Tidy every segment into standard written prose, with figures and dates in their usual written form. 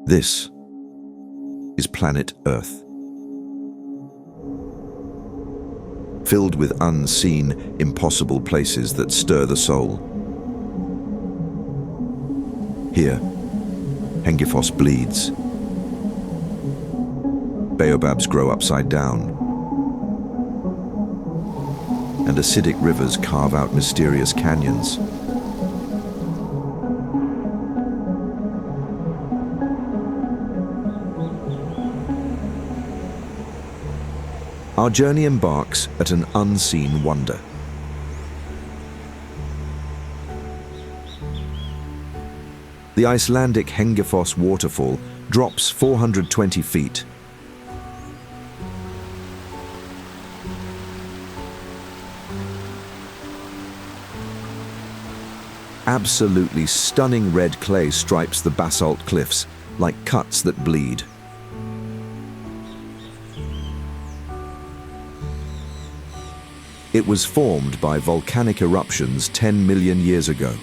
This is planet Earth, filled with unseen, impossible places that stir the soul. Here, Hengifoss bleeds. Baobabs grow upside down, and acidic rivers carve out mysterious canyons. Our journey embarks at an unseen wonder. The Icelandic Hengifoss waterfall drops 420 feet. Absolutely stunning red clay stripes the basalt cliffs like cuts that bleed. It was formed by volcanic eruptions 10 million years ago.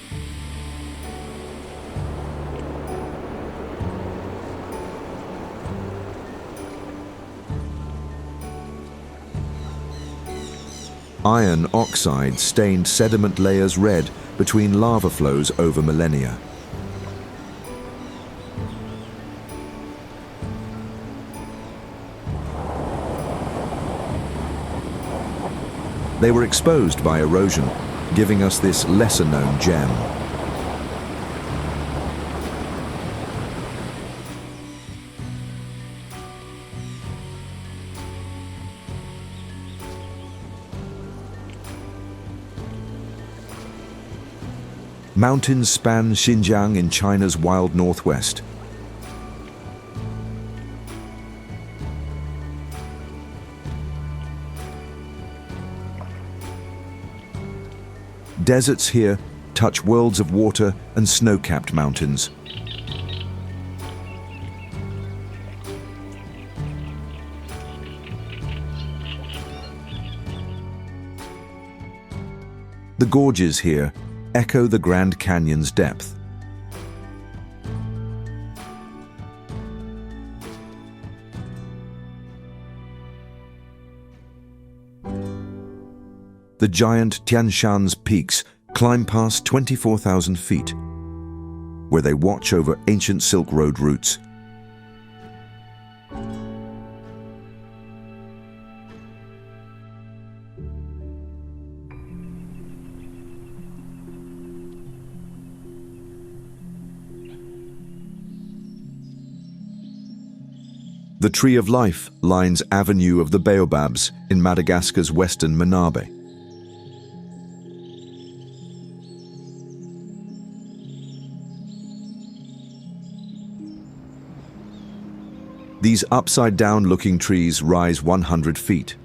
Iron oxide stained sediment layers red between lava flows over millennia. They were exposed by erosion, giving us this lesser-known gem. Mountains span Xinjiang in China's wild northwest. Deserts here touch worlds of water and snow-capped mountains. The gorges here echo the Grand Canyon's depth. The giant Tian Shan's peaks climb past 24,000 feet, where they watch over ancient Silk Road routes. The Tree of Life lines Avenue of the Baobabs in Madagascar's western Manabe. These upside-down looking trees rise 100 feet.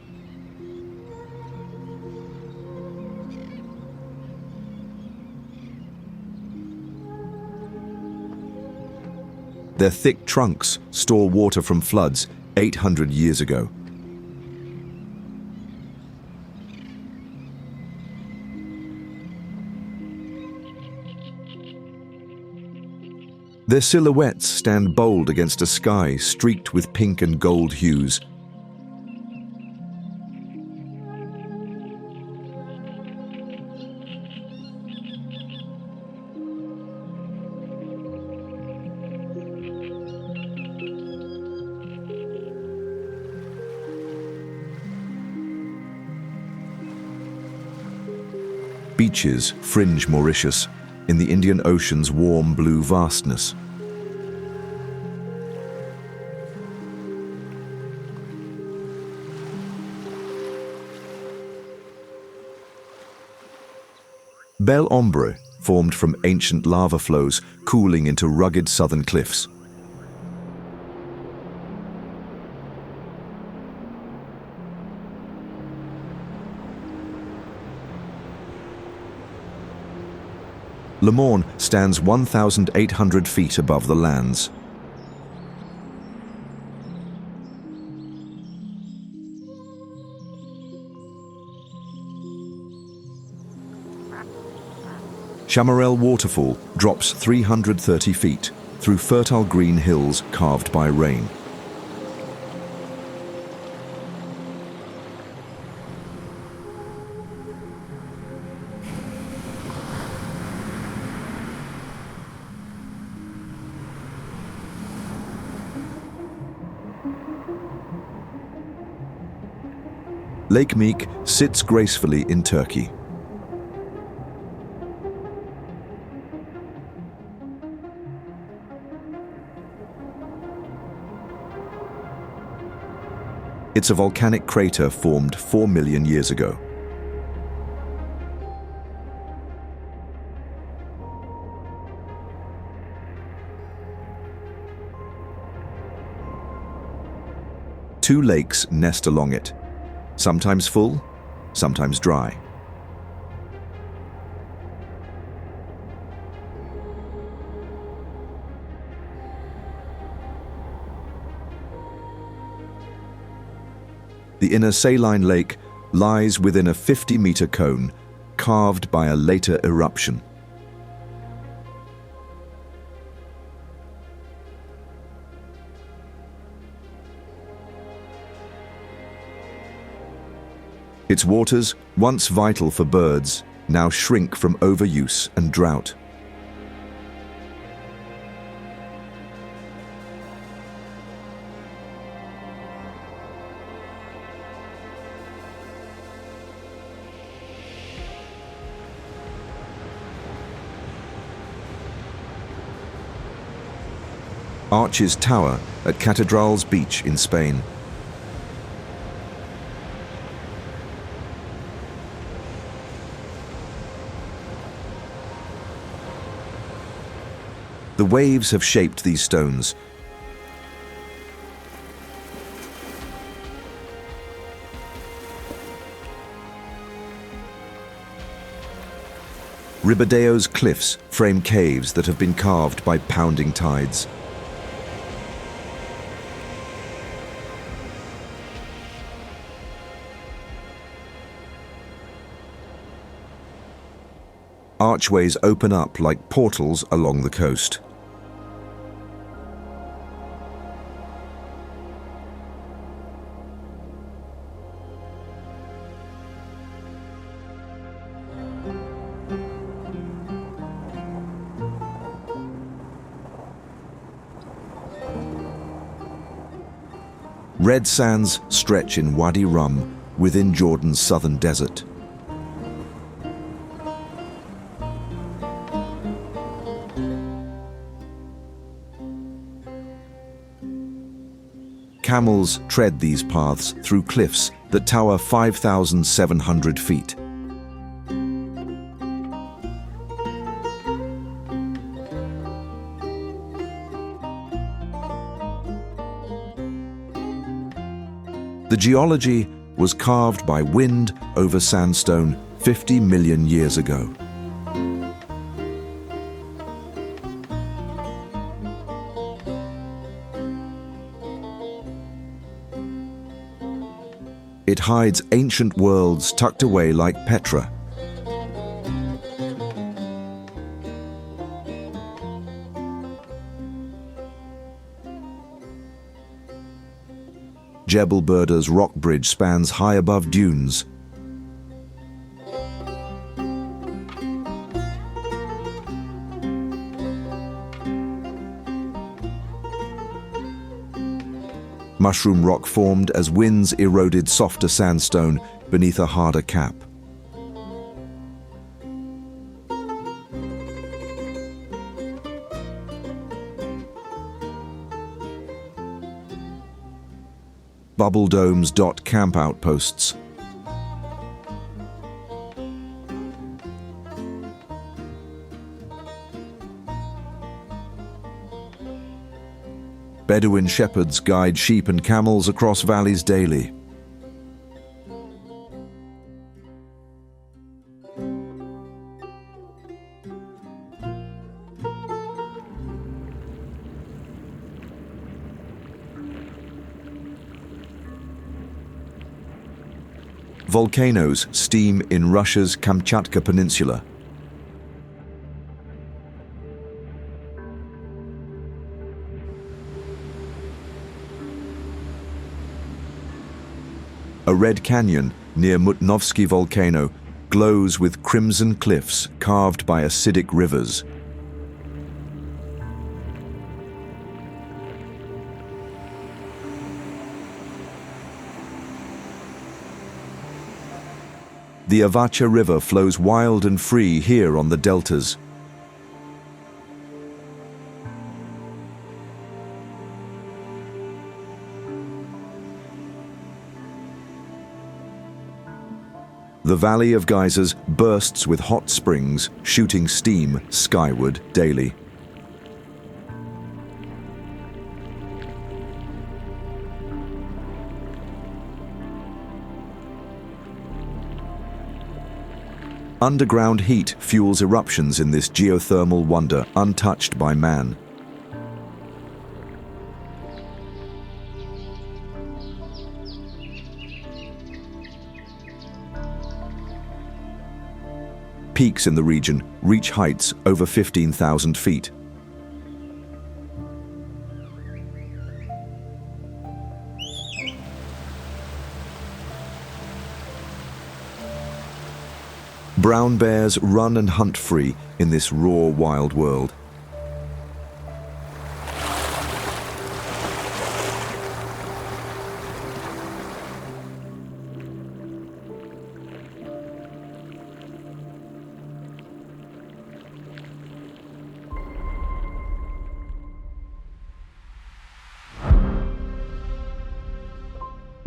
Their thick trunks store water from floods 800 years ago. Their silhouettes stand bold against a sky streaked with pink and gold hues. Beaches fringe Mauritius in the Indian Ocean's warm blue vastness. Bel Ombre formed from ancient lava flows cooling into rugged southern cliffs. Le Morne stands 1,800 feet above the lands. Chamarel Waterfall drops 330 feet. through fertile green hills carved by rain. Lake Meek sits gracefully in Turkey. It's a volcanic crater formed 4 million years ago. Two lakes nest along it, sometimes full, sometimes dry. The inner saline lake lies within a 50-meter cone, carved by a later eruption. Its waters, once vital for birds, now shrink from overuse and drought. Arches tower at Cathedrals Beach in Spain. The waves have shaped these stones. Ribadeo's cliffs frame caves that have been carved by pounding tides. Archways open up like portals along the coast. Red sands stretch in Wadi Rum within Jordan's southern desert. Camels tread these paths through cliffs that tower 5,700 feet. The geology was carved by wind over sandstone 50 million years ago. It hides ancient worlds tucked away like Petra. Jebel Burda's rock bridge spans high above dunes. Mushroom rock formed as winds eroded softer sandstone beneath a harder cap. Bubble domes dot camp outposts. Bedouin shepherds guide sheep and camels across valleys daily. Volcanoes steam in Russia's Kamchatka Peninsula. A red canyon near Mutnovsky volcano glows with crimson cliffs carved by acidic rivers. The Avacha River flows wild and free here on the deltas. The Valley of Geysers bursts with hot springs, shooting steam skyward daily. Underground heat fuels eruptions in this geothermal wonder, untouched by man. Peaks in the region reach heights over 15,000 feet. Brown bears run and hunt free in this raw, wild world.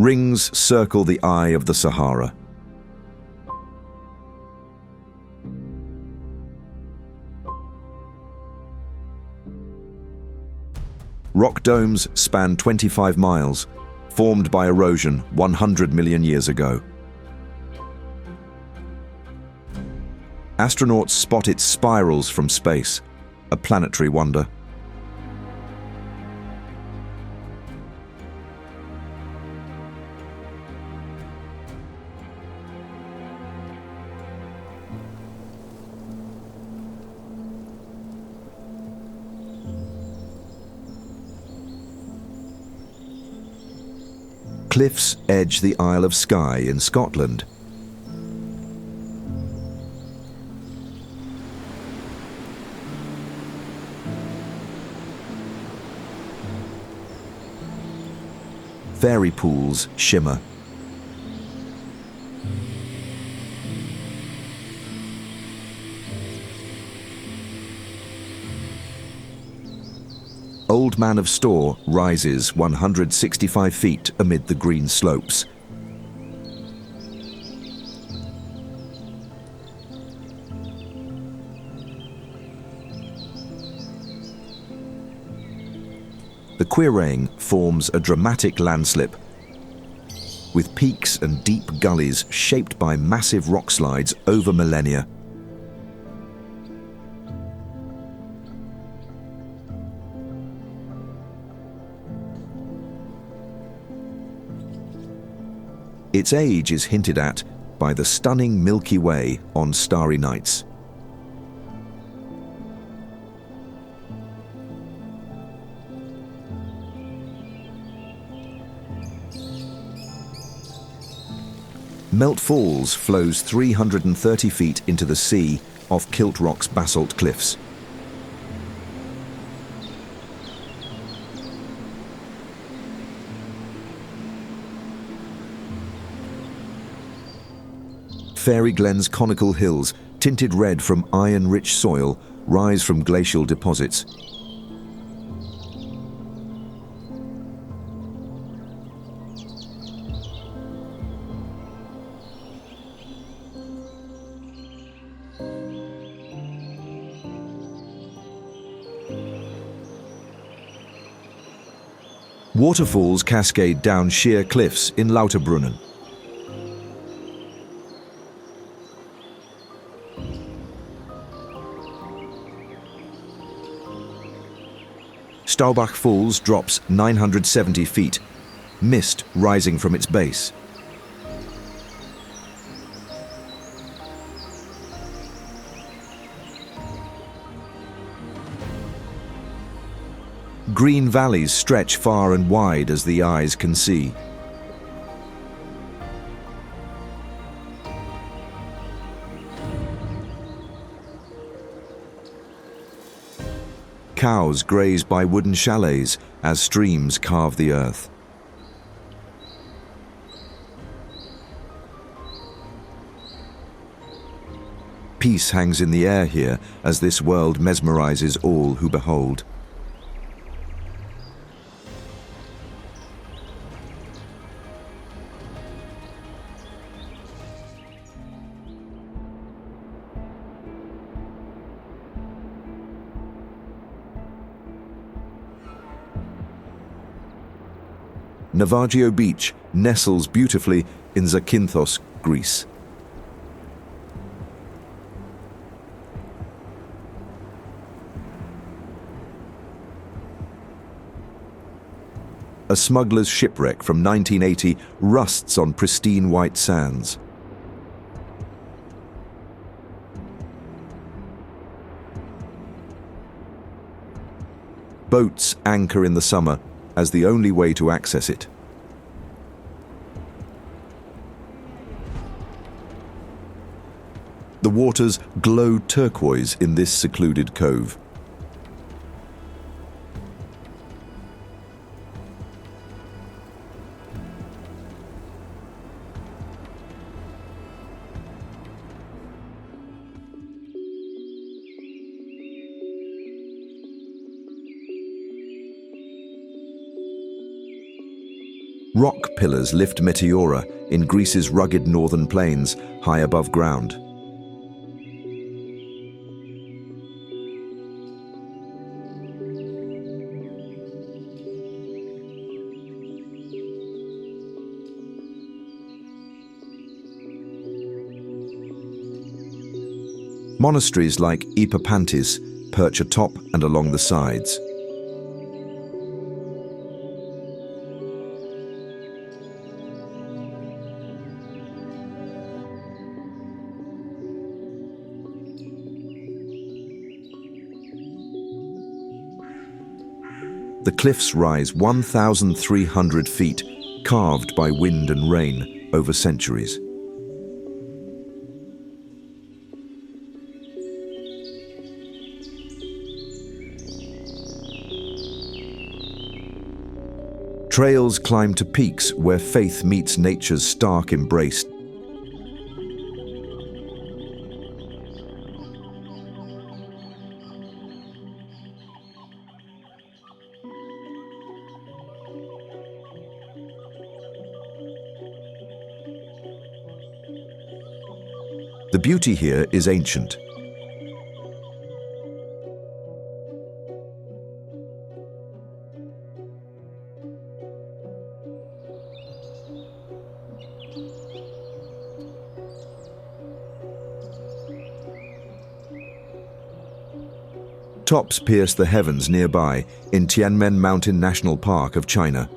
Rings circle the eye of the Sahara. Rock domes span 25 miles, formed by erosion 100 million years ago. Astronauts spot its spirals from space, a planetary wonder. Cliffs edge the Isle of Skye in Scotland. Fairy pools shimmer. Old Man of Storr rises 165 feet amid the green slopes. The Quiraing forms a dramatic landslip, with peaks and deep gullies shaped by massive rock slides over millennia. Its age is hinted at by the stunning Milky Way on starry nights. Melt Falls flows 330 feet into the sea off Kilt Rock's basalt cliffs. Fairy Glen's conical hills, tinted red from iron-rich soil, rise from glacial deposits. Waterfalls cascade down sheer cliffs in Lauterbrunnen. Staubach Falls drops 970 feet, mist rising from its base. Green valleys stretch far and wide as the eyes can see. Cows graze by wooden chalets as streams carve the earth. Peace hangs in the air here as this world mesmerizes all who behold. Navajo Beach nestles beautifully in Zakynthos, Greece. A smuggler's shipwreck from 1980 rusts on pristine white sands. Boats anchor in the summer as the only way to access it. The waters glow turquoise in this secluded cove. Rock pillars lift Meteora in Greece's rugged northern plains, high above ground. Monasteries like Epapantis perch atop and along the sides. The cliffs rise 1,300 feet, carved by wind and rain over centuries. Trails climb to peaks where faith meets nature's stark embrace. The beauty here is ancient. Tops pierce the heavens nearby in Tianmen Mountain National Park of China.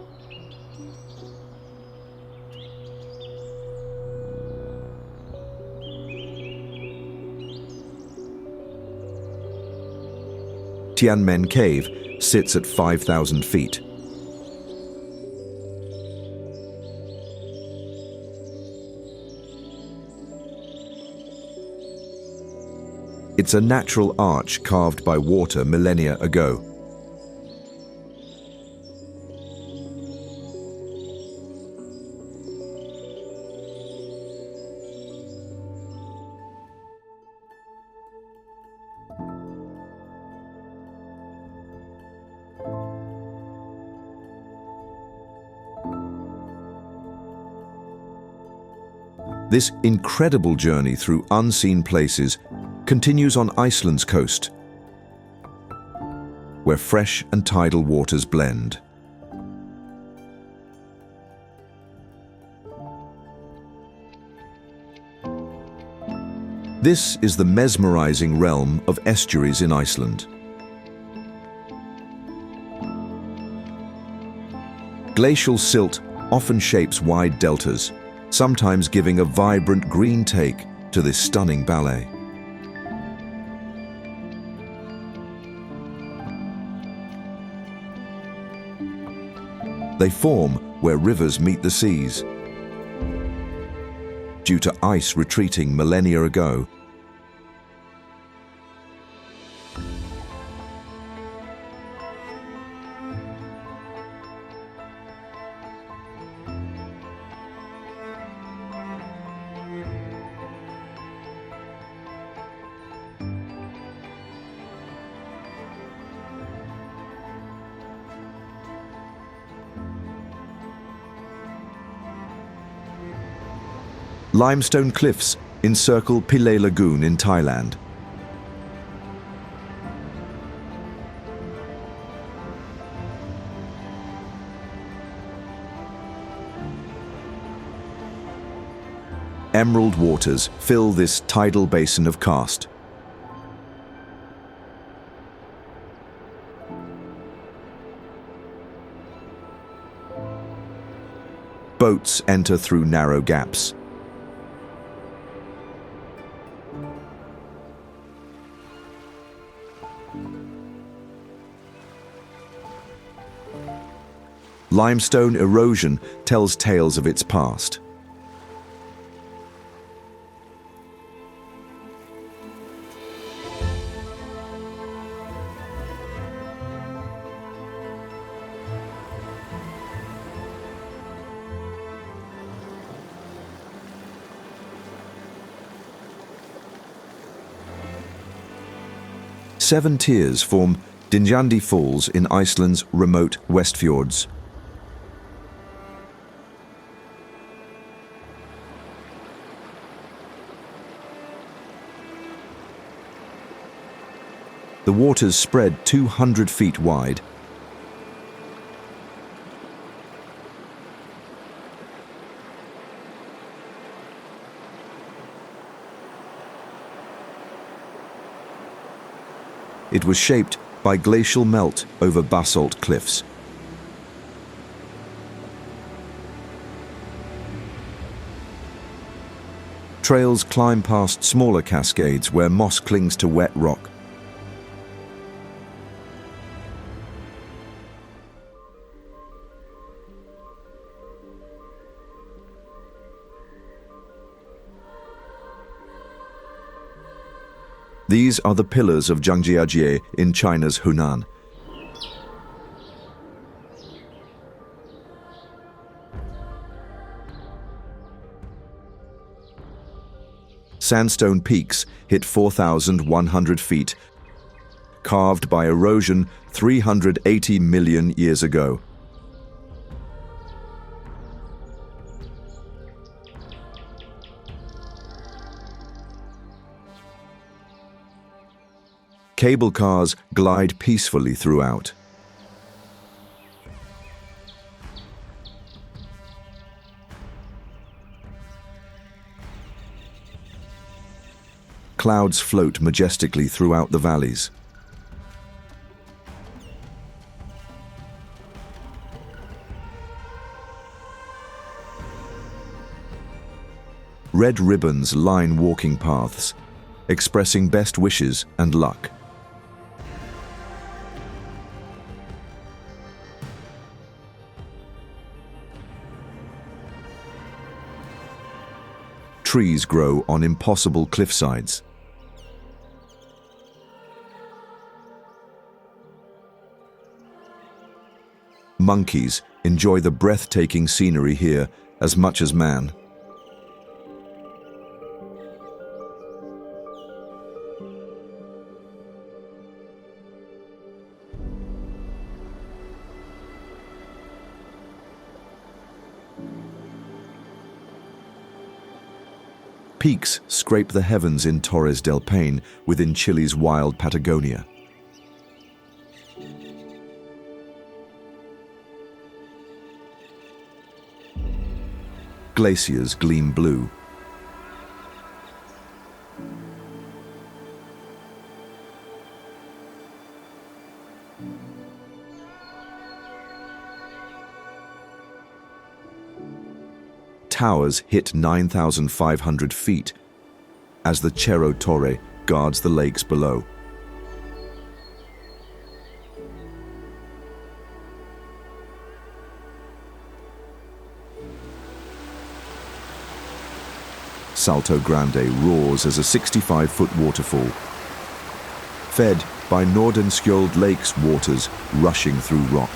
Tianmen Cave sits at 5,000 feet. It's a natural arch carved by water millennia ago. This incredible journey through unseen places continues on Iceland's coast, where fresh and tidal waters blend. This is the mesmerizing realm of estuaries in Iceland. Glacial silt often shapes wide deltas, sometimes giving a vibrant green take to this stunning ballet. They form where rivers meet the seas. Due to ice retreating millennia ago, Limestone cliffs encircle Pillay Lagoon in Thailand. Emerald waters fill this tidal basin of karst. Boats enter through narrow gaps. Limestone erosion tells tales of its past. Seven tiers form Dingjandi Falls in Iceland's remote Westfjords. The waters spread 200 feet wide. It was shaped by glacial melt over basalt cliffs. Trails climb past smaller cascades where moss clings to wet rock. These are the pillars of Zhangjiajie in China's Hunan. Sandstone peaks hit 4,100 feet, carved by erosion 380 million years ago. Cable cars glide peacefully throughout. Clouds float majestically throughout the valleys. Red ribbons line walking paths, expressing best wishes and luck. Trees grow on impossible cliffsides. Monkeys enjoy the breathtaking scenery here as much as man. Peaks scrape the heavens in Torres del Paine within Chile's wild Patagonia. Glaciers gleam blue. Towers hit 9,500 feet as the Cerro Torre guards the lakes below. Salto Grande roars as a 65-foot waterfall, fed by Nordenskjold Lake's waters rushing through rock.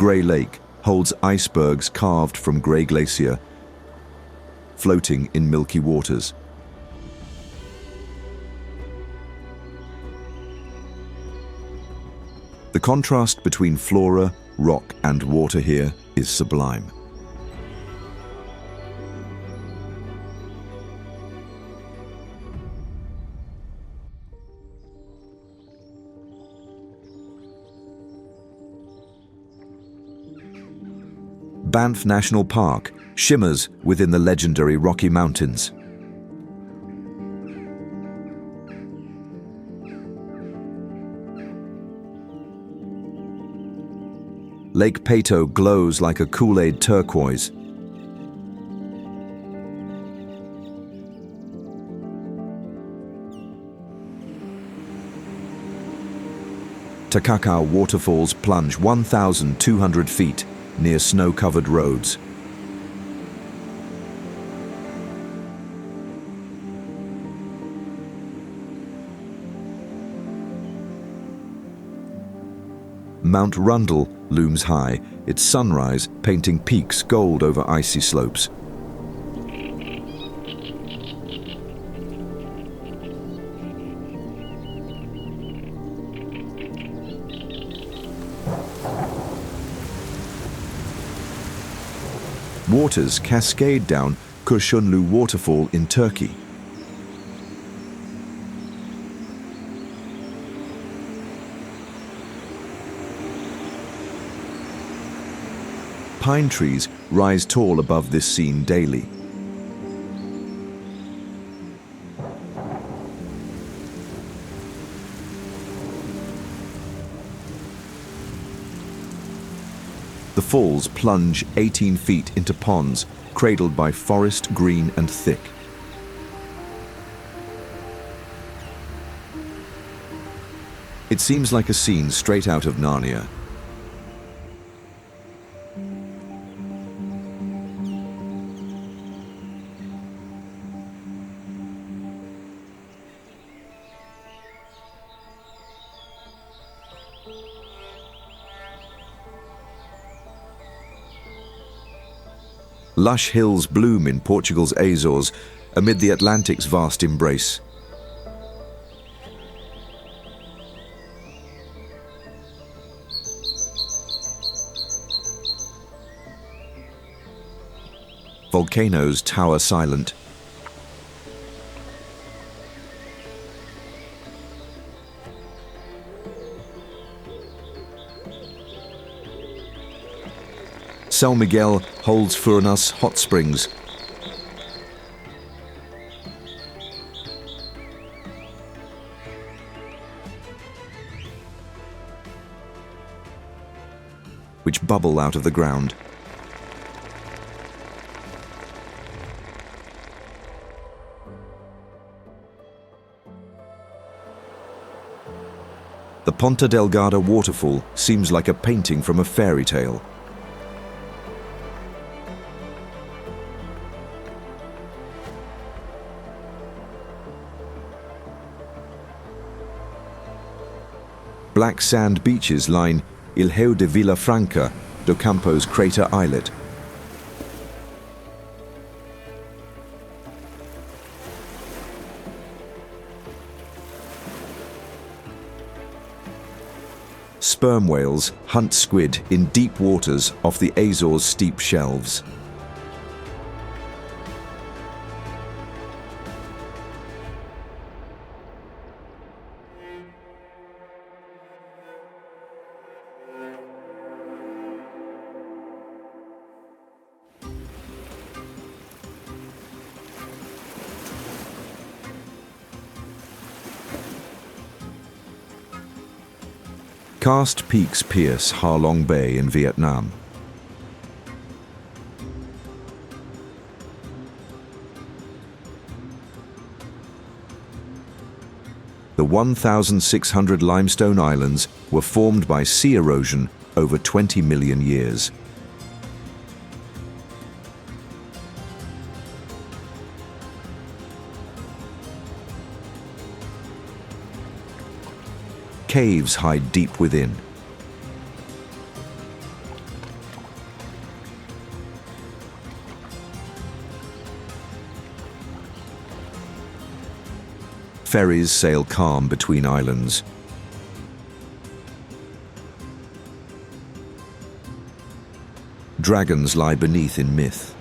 Grey Lake holds icebergs carved from Grey Glacier, floating in milky waters. The contrast between flora, rock and water here is sublime. Banff National Park shimmers within the legendary Rocky Mountains. Lake Peyto glows like a Kool-Aid turquoise. Takakau waterfalls plunge 1,200 feet near snow-covered roads. Mount Rundle looms high, its sunrise painting peaks gold over icy slopes. Waters cascade down Kurşunlu waterfall in Turkey. Pine trees rise tall above this scene daily. The falls plunge 18 feet into ponds, cradled by forest green and thick. It seems like a scene straight out of Narnia. Lush hills bloom in Portugal's Azores amid the Atlantic's vast embrace. Volcanoes tower silent. São Miguel holds Furnas hot springs. Which bubble out of the ground. The Ponta Delgada waterfall seems like a painting from a fairy tale. Black sand beaches line Ilhéu de Vilafranca do Campo's crater islet. Sperm whales hunt squid in deep waters off the Azores' steep shelves. Karst peaks pierce Ha Long Bay in Vietnam. The 1,600 limestone islands were formed by sea erosion over 20 million years. Caves hide deep within. Ferries sail calm between islands. Dragons lie beneath in myth.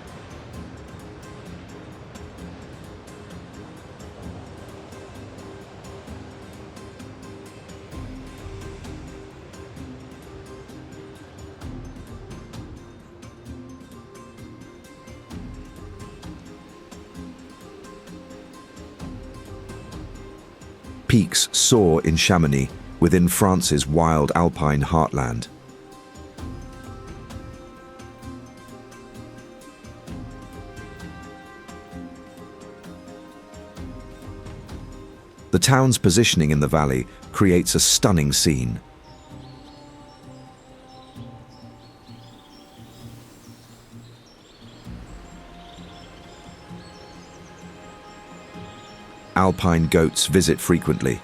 Peaks soar in Chamonix, within France's wild alpine heartland. The town's positioning in the valley creates a stunning scene. Alpine goats visit frequently.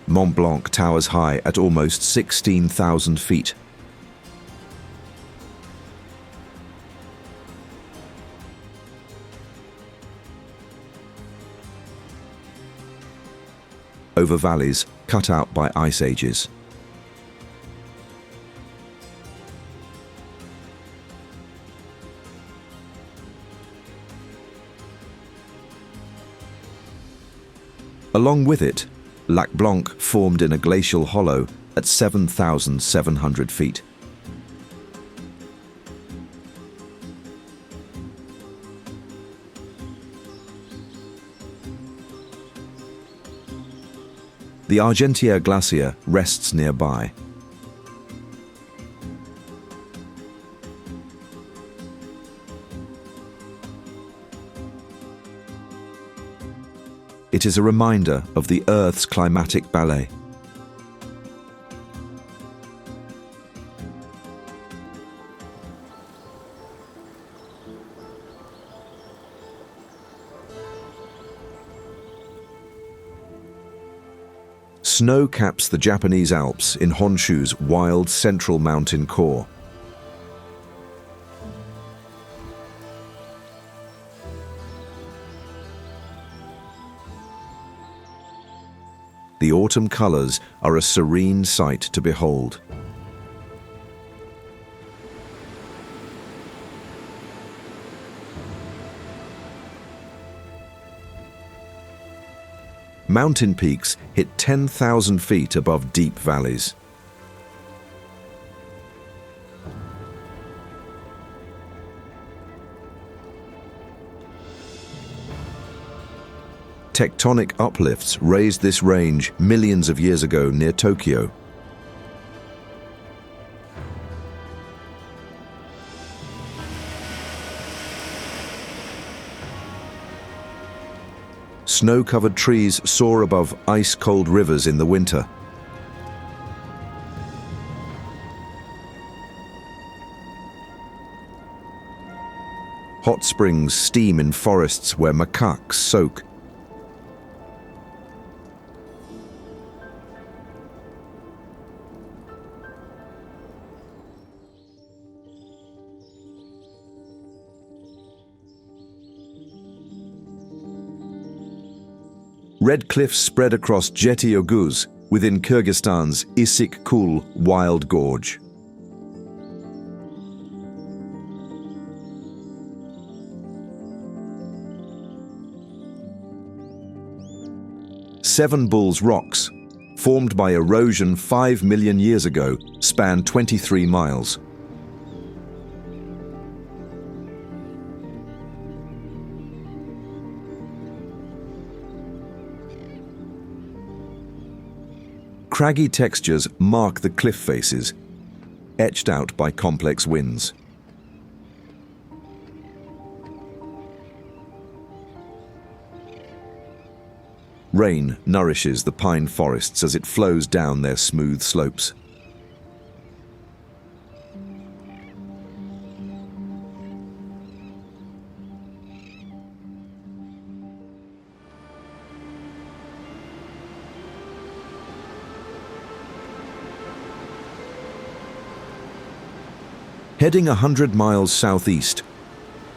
Mont Blanc towers high at almost 16,000 feet. Over valleys cut out by ice ages. Along with it, Lac Blanc formed in a glacial hollow at 7,700 feet. The Argentière Glacier rests nearby. It is a reminder of the Earth's climatic ballet. Snow caps the Japanese Alps in Honshu's wild central mountain core. The autumn colors are a serene sight to behold. Mountain peaks hit 10,000 feet above deep valleys. Tectonic uplifts raised this range millions of years ago near Tokyo. Snow-covered trees soar above ice-cold rivers in the winter. Hot springs steam in forests where macaques soak. Red cliffs spread across Jeti Oguz within Kyrgyzstan's Issyk-Kul Wild Gorge. Seven Bulls Rocks, formed by erosion 5 million years ago, span 23 miles. Craggy textures mark the cliff faces, etched out by complex winds. Rain nourishes the pine forests as it flows down their smooth slopes. Heading 100 miles southeast,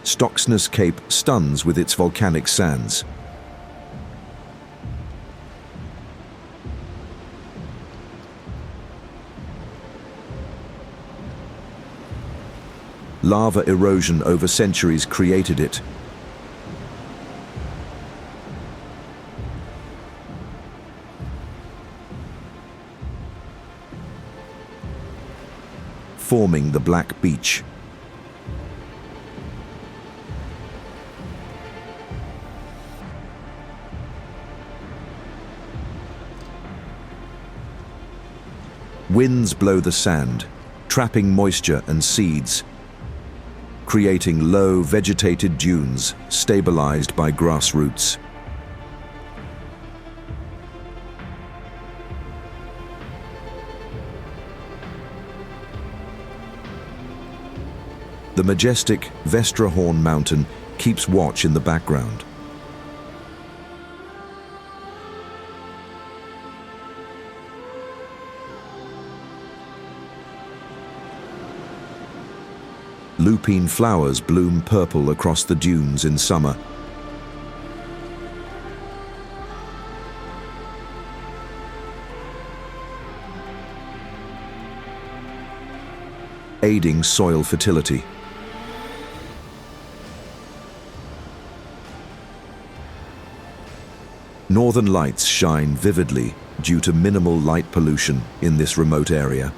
Stocksness Cape stuns with its volcanic sands. Lava erosion over centuries created it. Forming the Black Beach. Winds blow the sand, trapping moisture and seeds, creating low vegetated dunes stabilized by grass roots. The majestic Vestrahorn mountain keeps watch in the background. Lupine flowers bloom purple across the dunes in summer. Aiding soil fertility. Northern lights shine vividly due to minimal light pollution in this remote area.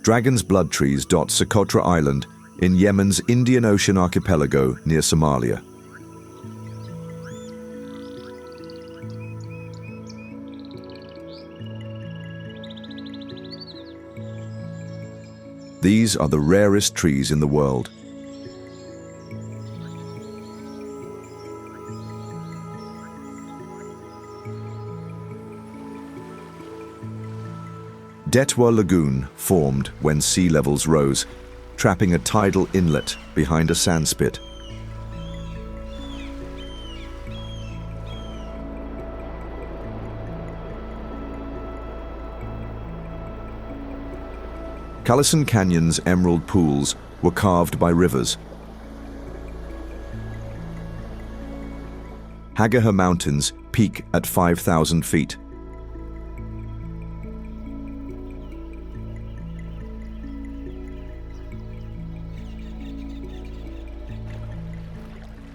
Dragon's blood trees dot Socotra Island in Yemen's Indian Ocean archipelago near Somalia. These are the rarest trees in the world. Detwa Lagoon formed when sea levels rose, trapping a tidal inlet behind a sandspit. Callison Canyon's emerald pools were carved by rivers. Hagaha Mountains peak at 5,000 feet.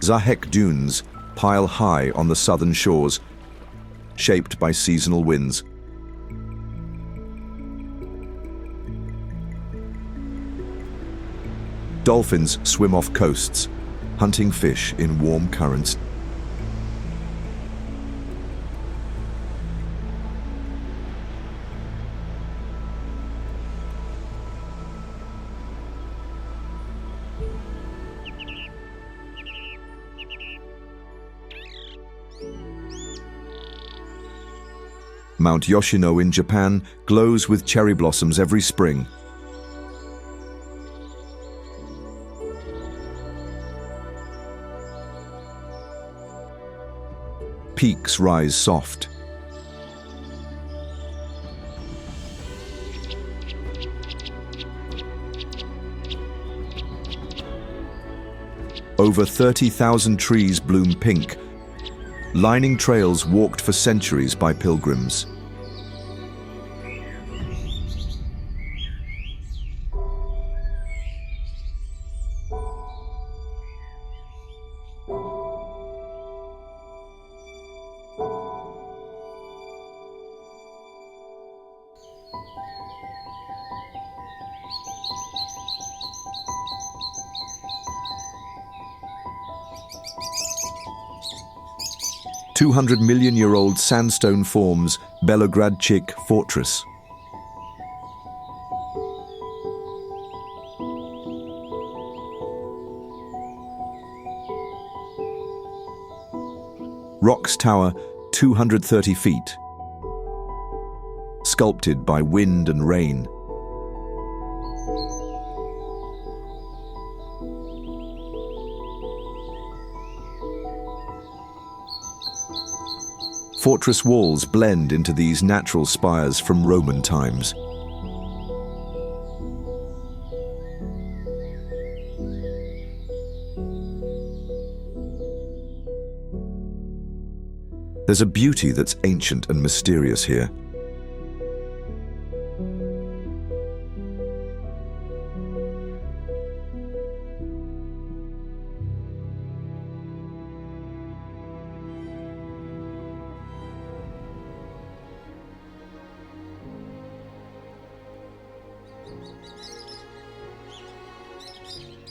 Zahek Dunes pile high on the southern shores, shaped by seasonal winds. Dolphins swim off coasts, hunting fish in warm currents. Mount Yoshino in Japan glows with cherry blossoms every spring. Peaks rise soft. Over 30,000 trees bloom pink, lining trails walked for centuries by pilgrims. $200 million sandstone forms Belogradchik Fortress. Rocks tower 230 feet, sculpted by wind and rain. Fortress walls blend into these natural spires from Roman times. There's a beauty that's ancient and mysterious here.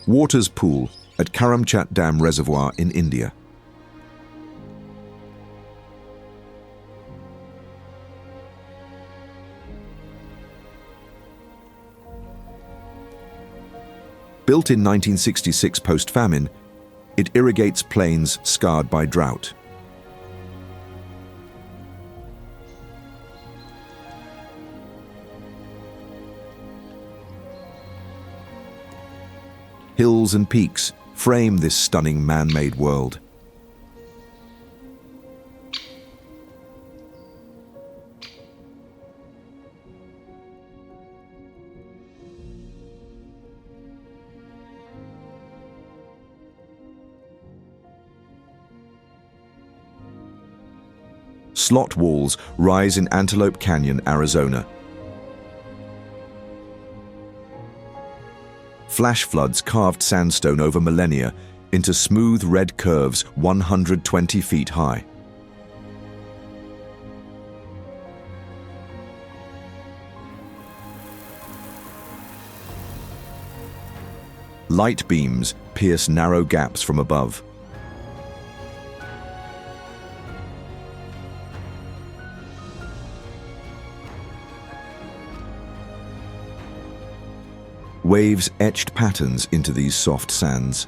Waters Pool at Karamchat Dam Reservoir in India. Built in 1966 post-famine, it irrigates plains scarred by drought. Hills and peaks frame this stunning man-made world. Slot walls rise in Antelope Canyon, Arizona. Flash floods carved sandstone over millennia into smooth red curves 120 feet high. Light beams pierce narrow gaps from above. Waves etched patterns into these soft sands.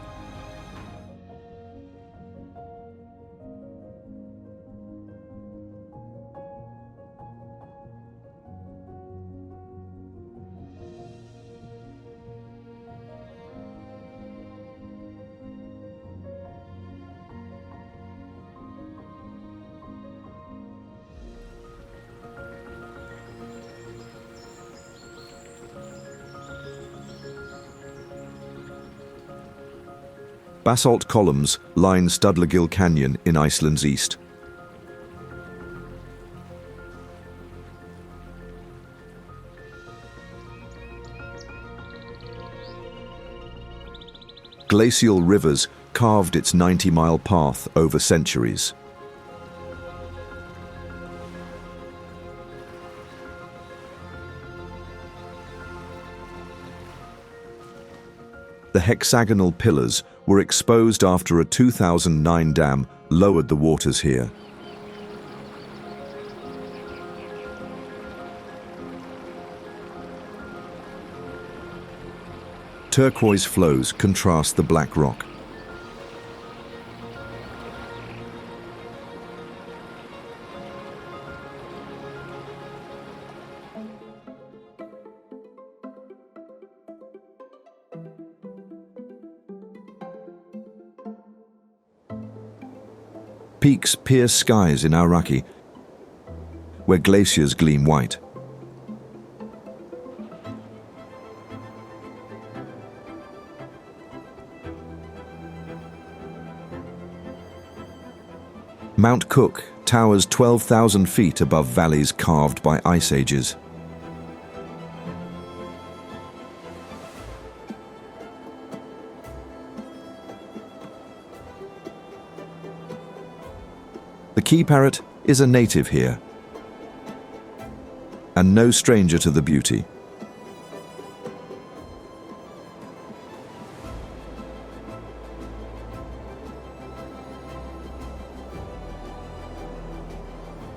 Basalt columns line Studlagill Canyon in Iceland's east. Glacial rivers carved its 90-mile path over centuries. The hexagonal pillars were exposed after a 2009 dam lowered the waters here. Turquoise flows contrast the black rock. Peaks pierce skies in Auraki, where glaciers gleam white. Mount Cook towers 12,000 feet above valleys carved by ice ages. The key parrot is a native here, and no stranger to the beauty.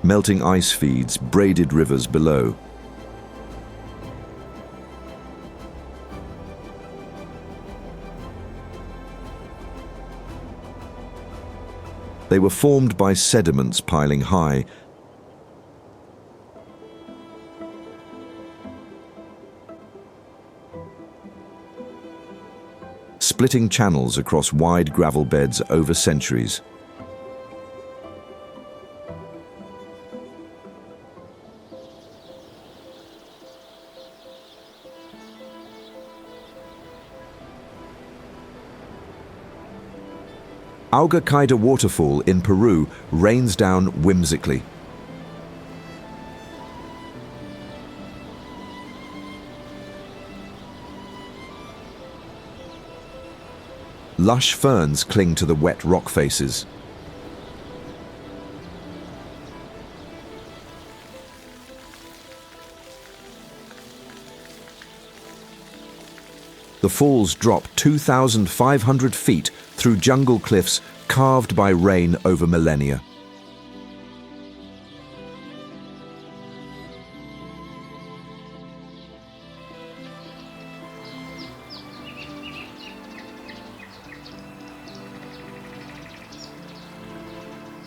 Melting ice feeds braided rivers below. They were formed by sediments piling high, splitting channels across wide gravel beds over centuries. Augacaida waterfall in Peru rains down whimsically. Lush ferns cling to the wet rock faces. The falls drop 2,500 feet through jungle cliffs carved by rain over millennia.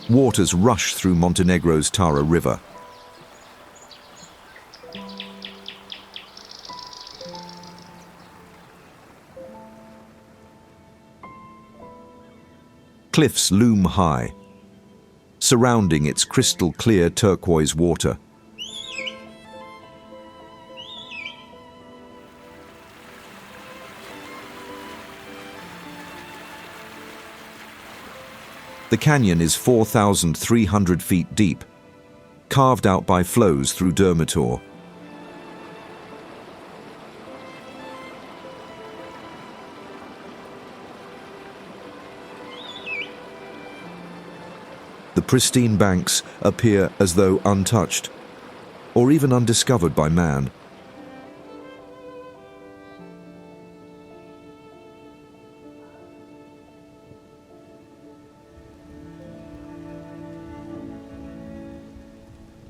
Waters rush through Montenegro's Tara River. Cliffs loom high, surrounding its crystal-clear turquoise water. The canyon is 4,300 feet deep, carved out by flows through Dermator. The pristine banks appear as though untouched, or even undiscovered by man.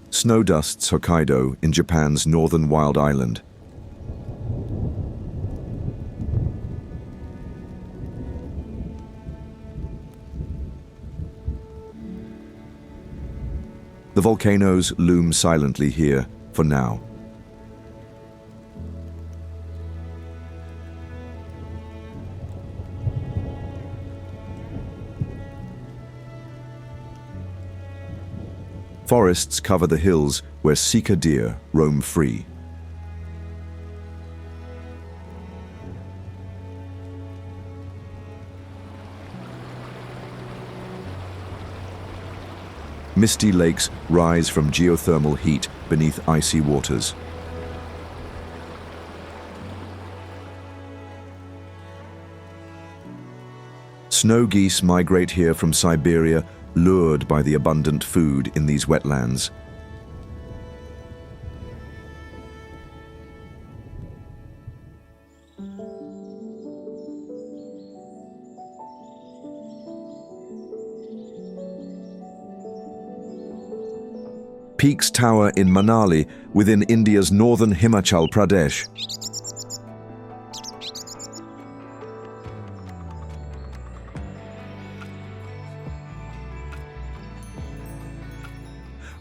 Snow dusts Hokkaido in Japan's northern wild island. The volcanoes loom silently here for now. Forests cover the hills where sika deer roam free. Misty lakes rise from geothermal heat beneath icy waters. Snow geese migrate here from Siberia, lured by the abundant food in these wetlands. Peaks tower in Manali within India's northern Himachal Pradesh.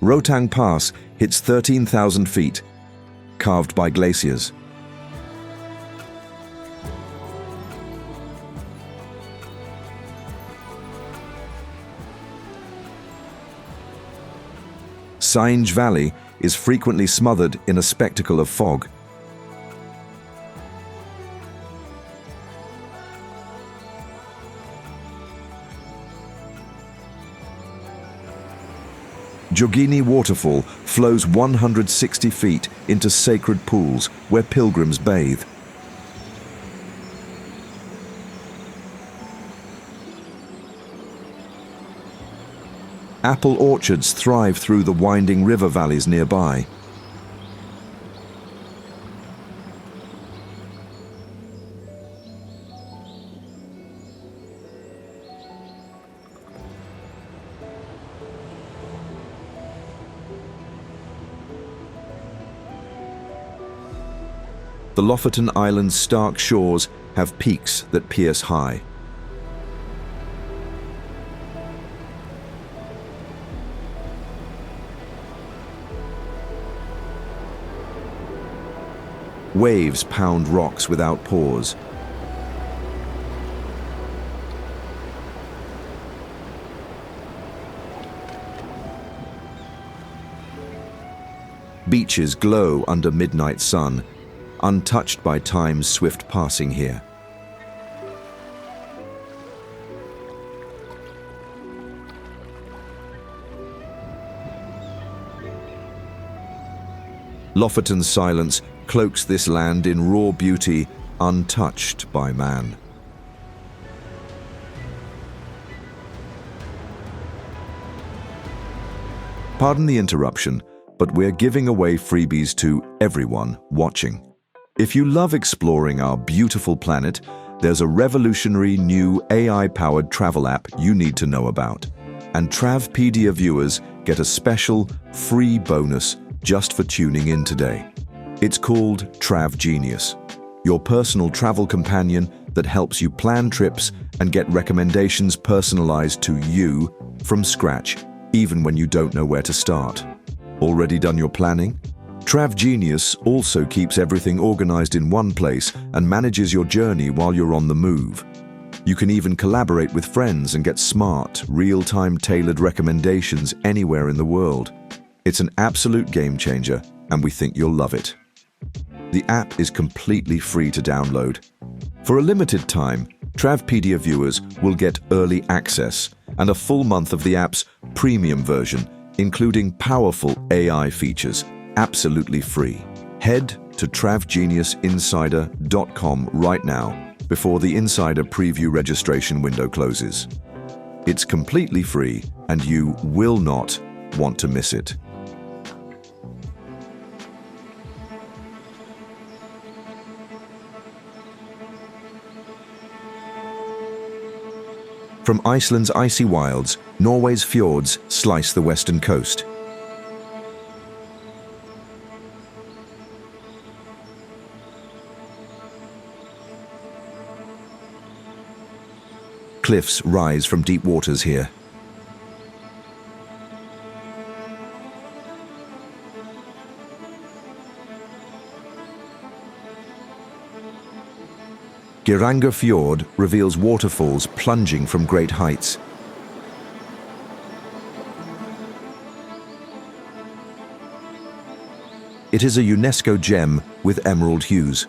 Rotang Pass hits 13,000 feet, carved by glaciers. Sainj Valley is frequently smothered in a spectacle of fog. Jogini waterfall flows 160 feet into sacred pools where pilgrims bathe. Apple orchards thrive through the winding river valleys nearby. The Lofoten Island's stark shores have peaks that pierce high. Waves pound rocks without pause. Beaches glow under midnight sun, untouched by time's swift passing here. Lofoten's silence cloaks this land in raw beauty, untouched by man. Pardon the interruption, but we're giving away freebies to everyone watching. If you love exploring our beautiful planet, there's a revolutionary new AI-powered travel app you need to know about. And Travpedia viewers get a special, free bonus just for tuning in today. It's called TravGenius, your personal travel companion that helps you plan trips and get recommendations personalized to you from scratch, even when you don't know where to start. Already done your planning? TravGenius also keeps everything organized in one place and manages your journey while you're on the move. You can even collaborate with friends and get smart, real-time tailored recommendations anywhere in the world. It's an absolute game changer, and we think you'll love it. The app is completely free to download. For a limited time, Travpedia viewers will get early access and a full month of the app's premium version, including powerful AI features, absolutely free. Head to travgeniusinsider.com right now before the insider preview registration window closes. It's completely free and you will not want to miss it. From Iceland's icy wilds, Norway's fjords slice the western coast. Cliffs rise from deep waters here. Geiranger Fjord reveals waterfalls plunging from great heights. It is a UNESCO gem with emerald hues.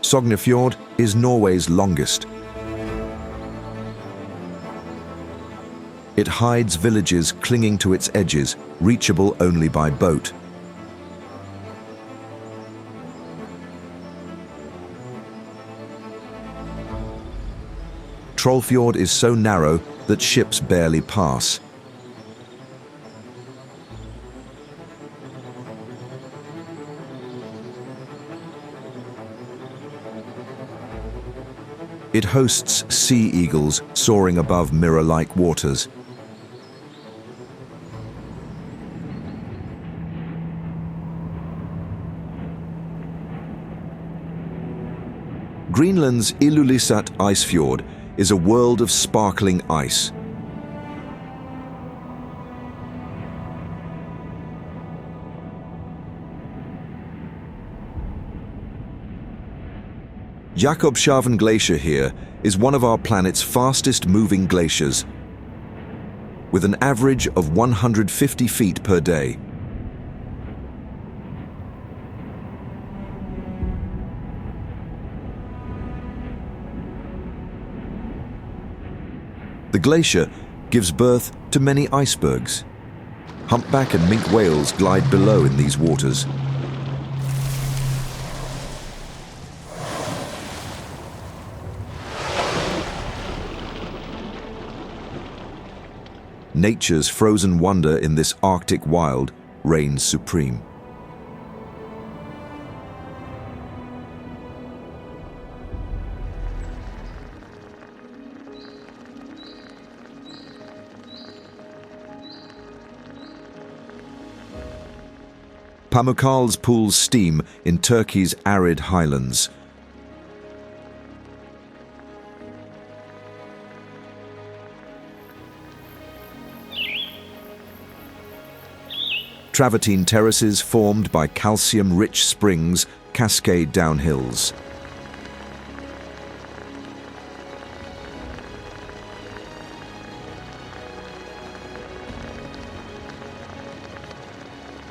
Sognefjord is Norway's longest. It hides villages clinging to its edges, reachable only by boat. Trollfjord is so narrow that ships barely pass. It hosts sea eagles soaring above mirror-like waters. Greenland's Ilulissat Icefjord is a world of sparkling ice. Jakobshavn Glacier here is one of our planet's fastest moving glaciers, with an average of 150 feet per day. The glacier gives birth to many icebergs. Humpback and minke whales glide below in these waters. Nature's frozen wonder in this Arctic wild reigns supreme. Pamukkale's pools steam in Turkey's arid highlands. Travertine terraces formed by calcium-rich springs cascade down hills.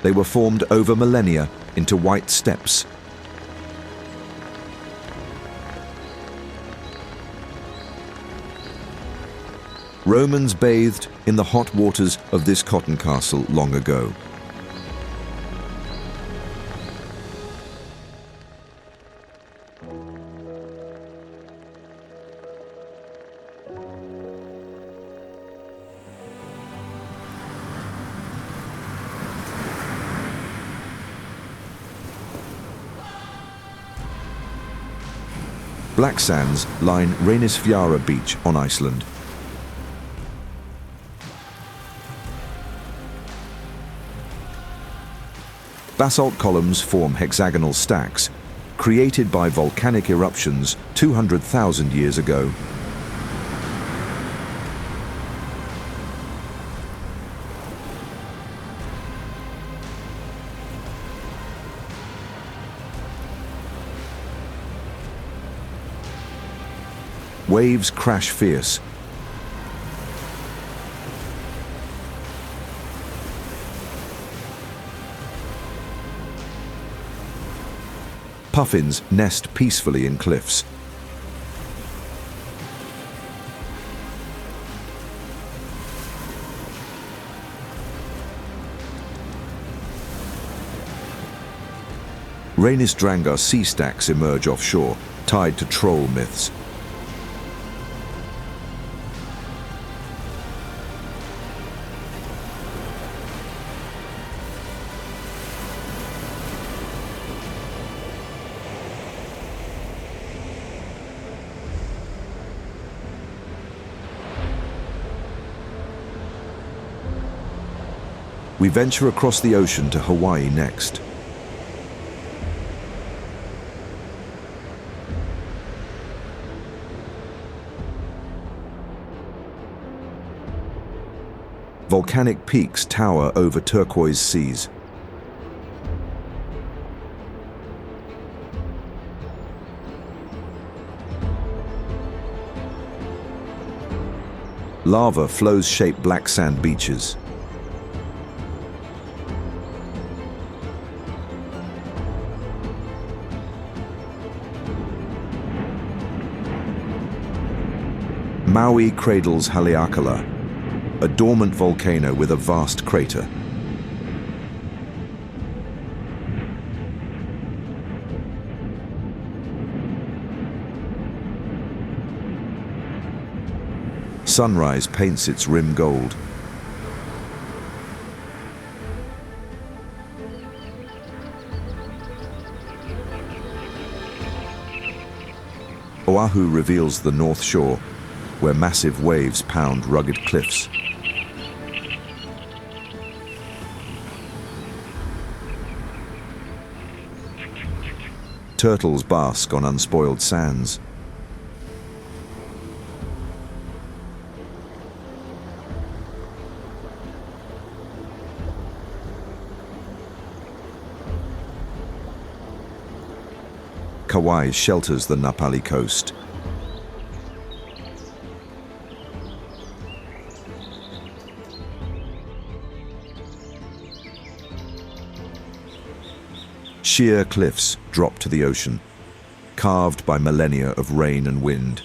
They were formed over millennia into white steppes. Romans bathed in the hot waters of this cotton castle long ago. Black sands line Reynisfjara beach on Iceland. Basalt columns form hexagonal stacks, created by volcanic eruptions 200,000 years ago. Waves crash fierce. Puffins nest peacefully in cliffs. Reynisdrangar sea stacks emerge offshore, tied to troll myths. We venture across the ocean to Hawaii next. Volcanic peaks tower over turquoise seas. Lava flows shape black sand beaches. Maui cradles Haleakala, a dormant volcano with a vast crater. Sunrise paints its rim gold. Oahu reveals the North Shore, where massive waves pound rugged cliffs. Turtles bask on unspoiled sands. Kauai shelters the Napali coast. Sheer cliffs drop to the ocean, carved by millennia of rain and wind.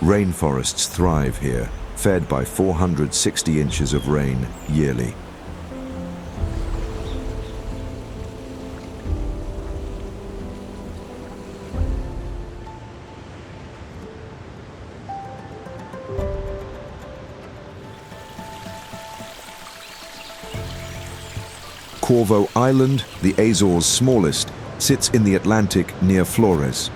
Rainforests thrive here, fed by 460 inches of rain yearly. Corvo Island, the Azores' smallest, sits in the Atlantic near Flores.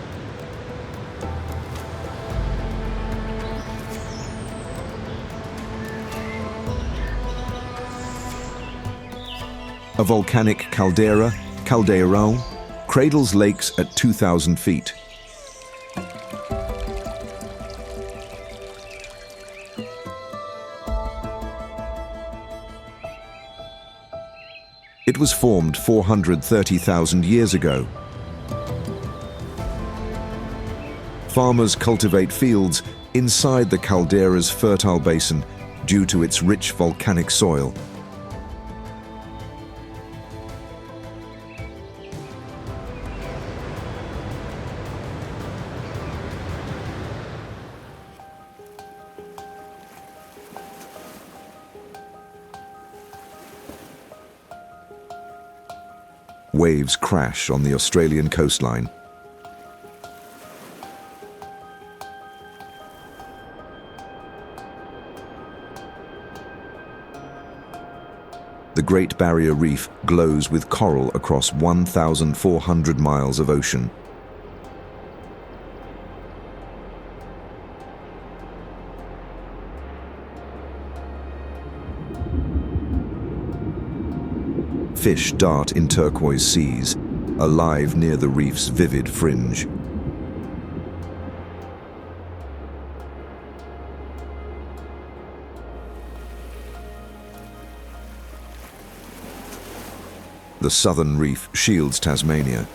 A volcanic caldera, Caldeirão, cradles lakes at 2,000 feet. It was formed 430,000 years ago. Farmers cultivate fields inside the caldera's fertile basin due to its rich volcanic soil. Waves crash on the Australian coastline. The Great Barrier Reef glows with coral across 1,400 miles of ocean. Fish dart in turquoise seas, alive near the reef's vivid fringe. The southern reef shields Tasmania.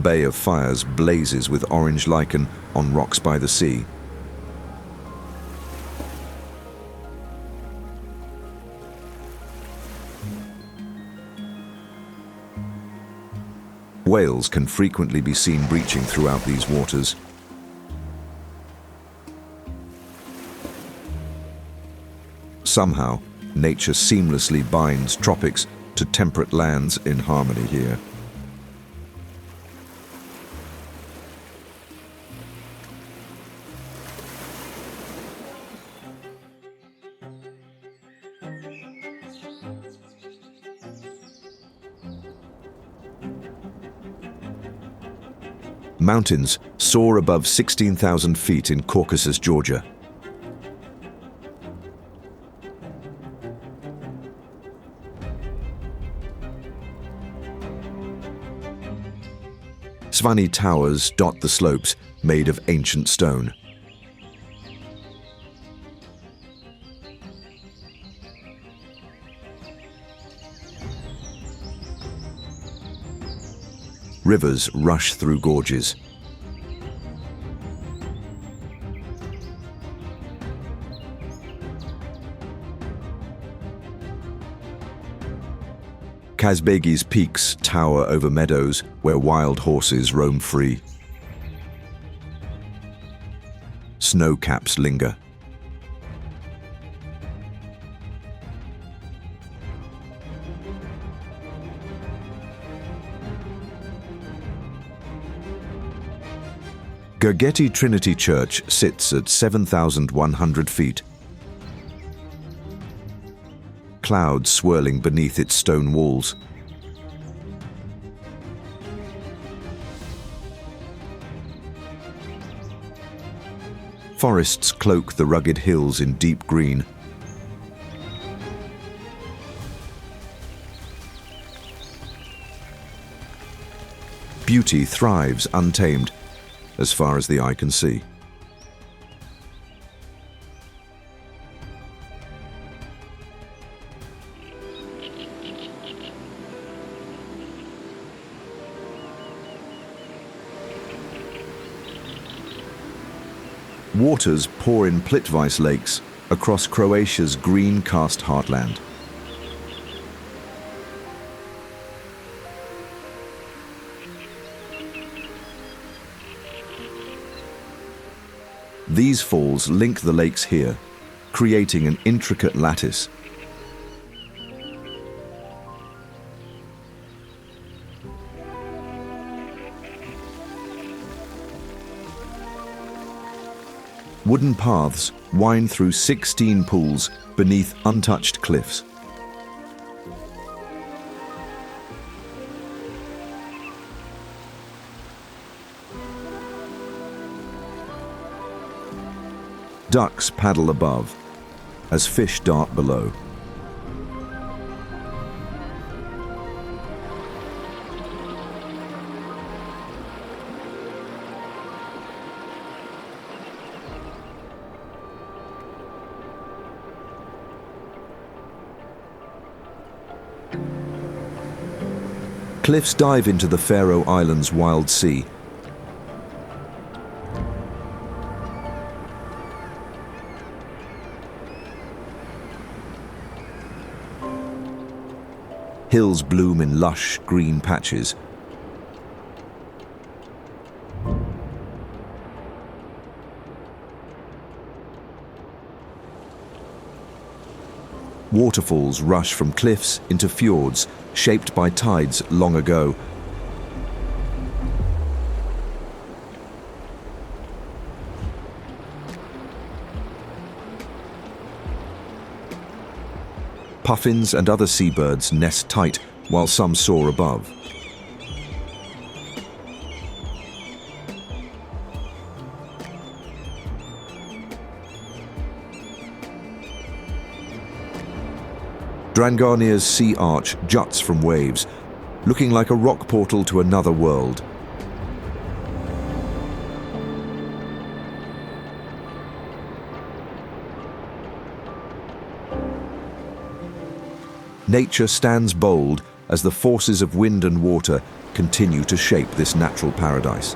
Bay of Fires blazes with orange lichen on rocks by the sea. Whales can frequently be seen breaching throughout these waters. Somehow, nature seamlessly binds tropics to temperate lands in harmony here. Mountains soar above 16,000 feet in Caucasus, Georgia. Svani towers dot the slopes made of ancient stone. Rivers rush through gorges. Kazbegi's peaks tower over meadows where wild horses roam free. Snow caps linger. Gergeti Trinity Church sits at 7,100 feet. Clouds swirling beneath its stone walls. Forests cloak the rugged hills in deep green. Beauty thrives untamed, as far as the eye can see. Waters pour in Plitvice lakes across Croatia's green karst heartland. These falls link the lakes here, creating an intricate lattice. Wooden paths wind through 16 pools beneath untouched cliffs. Ducks paddle above, as fish dart below. Cliffs dive into the Faroe Islands' wild sea. Hills bloom in lush green patches. Waterfalls rush from cliffs into fjords, shaped by tides long ago. Puffins and other seabirds nest tight, while some soar above. Drangarnir's sea arch juts from waves, looking like a rock portal to another world. Nature stands bold as the forces of wind and water continue to shape this natural paradise.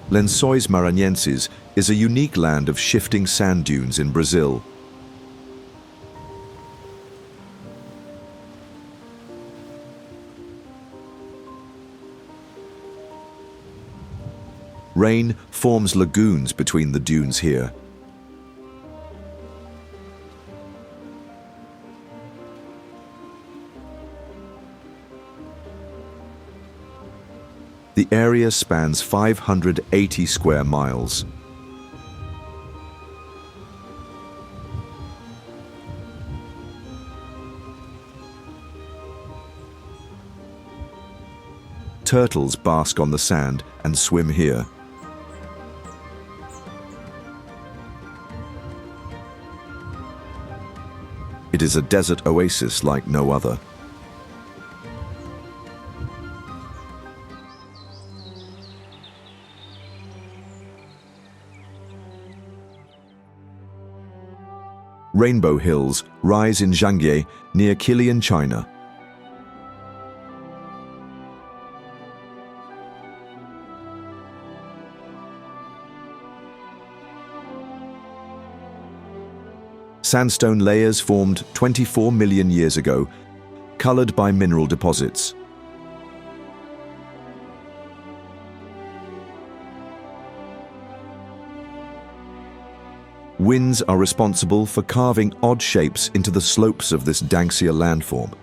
Lençóis Maranhenses is a unique land of shifting sand dunes in Brazil. Rain forms lagoons between the dunes here. The area spans 580 square miles. Turtles bask on the sand and swim here. It is a desert oasis like no other. Rainbow Hills rise in Zhangye near Kilian, China. Sandstone layers formed 24 million years ago, colored by mineral deposits. Winds are responsible for carving odd shapes into the slopes of this Danksia landform.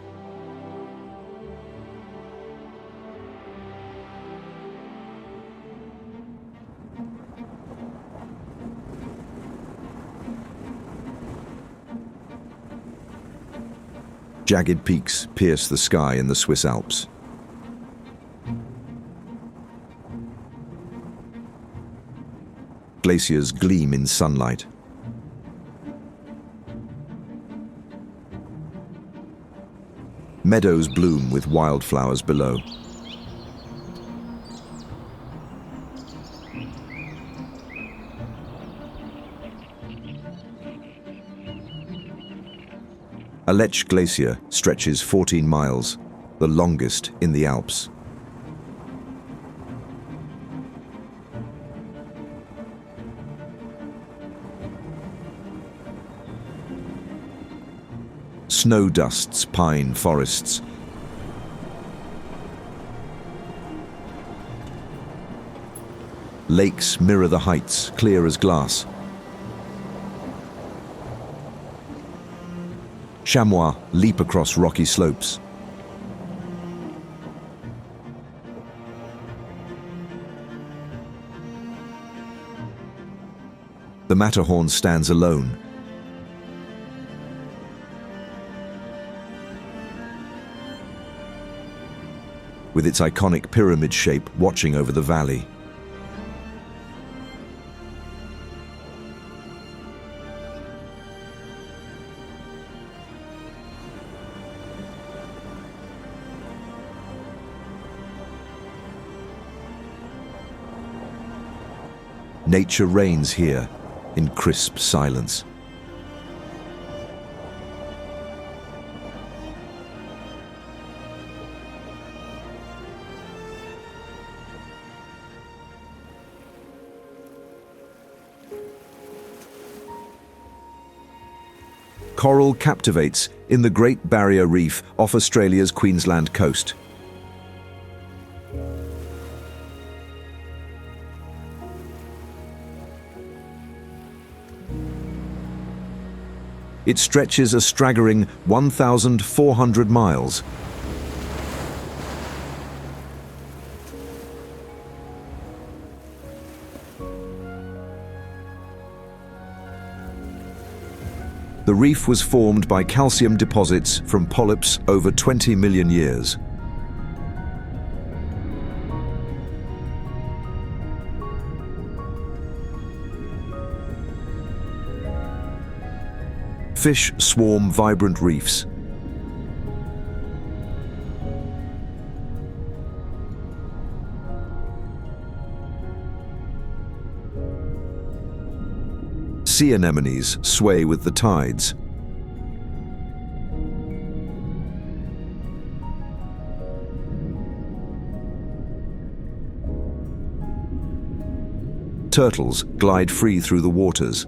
Jagged peaks pierce the sky in the Swiss Alps. Glaciers gleam in sunlight. Meadows bloom with wildflowers below. Aletsch Glacier stretches 14 miles, the longest in the Alps. Snow dusts pine forests. Lakes mirror the heights, clear as glass. Chamois leap across rocky slopes. The Matterhorn stands alone. With its iconic pyramid shape watching over the valley. Nature reigns here in crisp silence. Coral captivates in the Great Barrier Reef off Australia's Queensland coast. It stretches a staggering 1,400 miles. The reef was formed by calcium deposits from polyps over 20 million years. Fish swarm vibrant reefs. Sea anemones sway with the tides. Turtles glide free through the waters.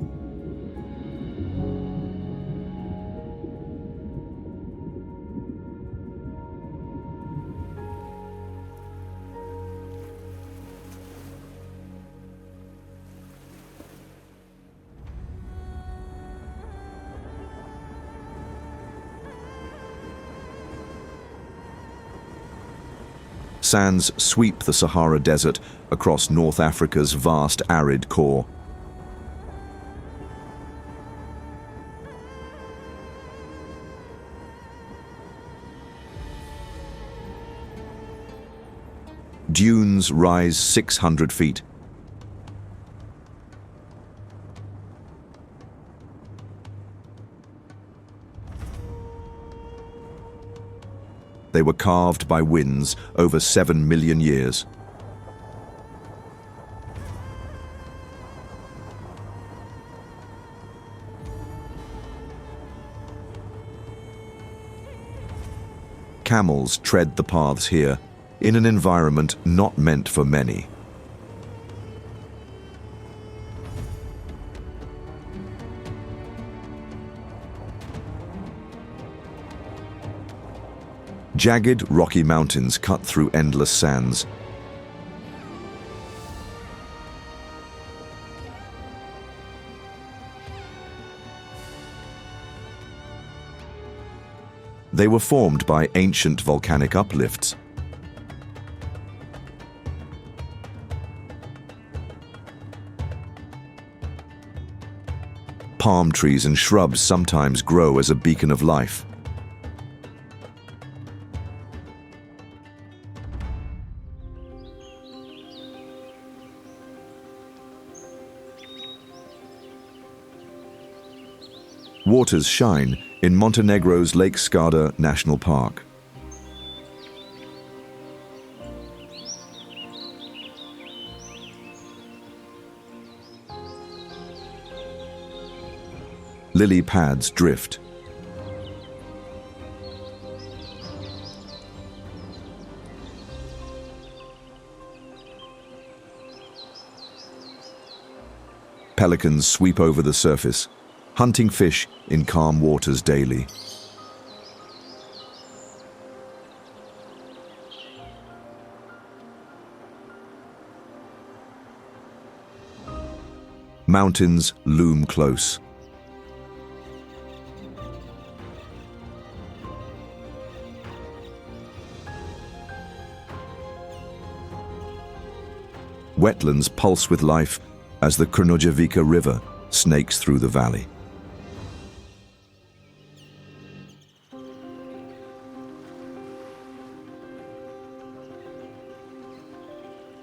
Sands sweep the Sahara Desert across North Africa's vast arid core. Dunes rise 600 feet. They were carved by winds over 7 million years. Camels tread the paths here, in an environment not meant for many. Jagged, rocky mountains cut through endless sands. They were formed by ancient volcanic uplifts. Palm trees and shrubs sometimes grow as a beacon of life. Waters shine in Montenegro's Lake Skarda National Park. Lily pads drift. Pelicans sweep over the surface, hunting fish in calm waters daily. Mountains loom close. Wetlands pulse with life as the Krnojevica River snakes through the valley.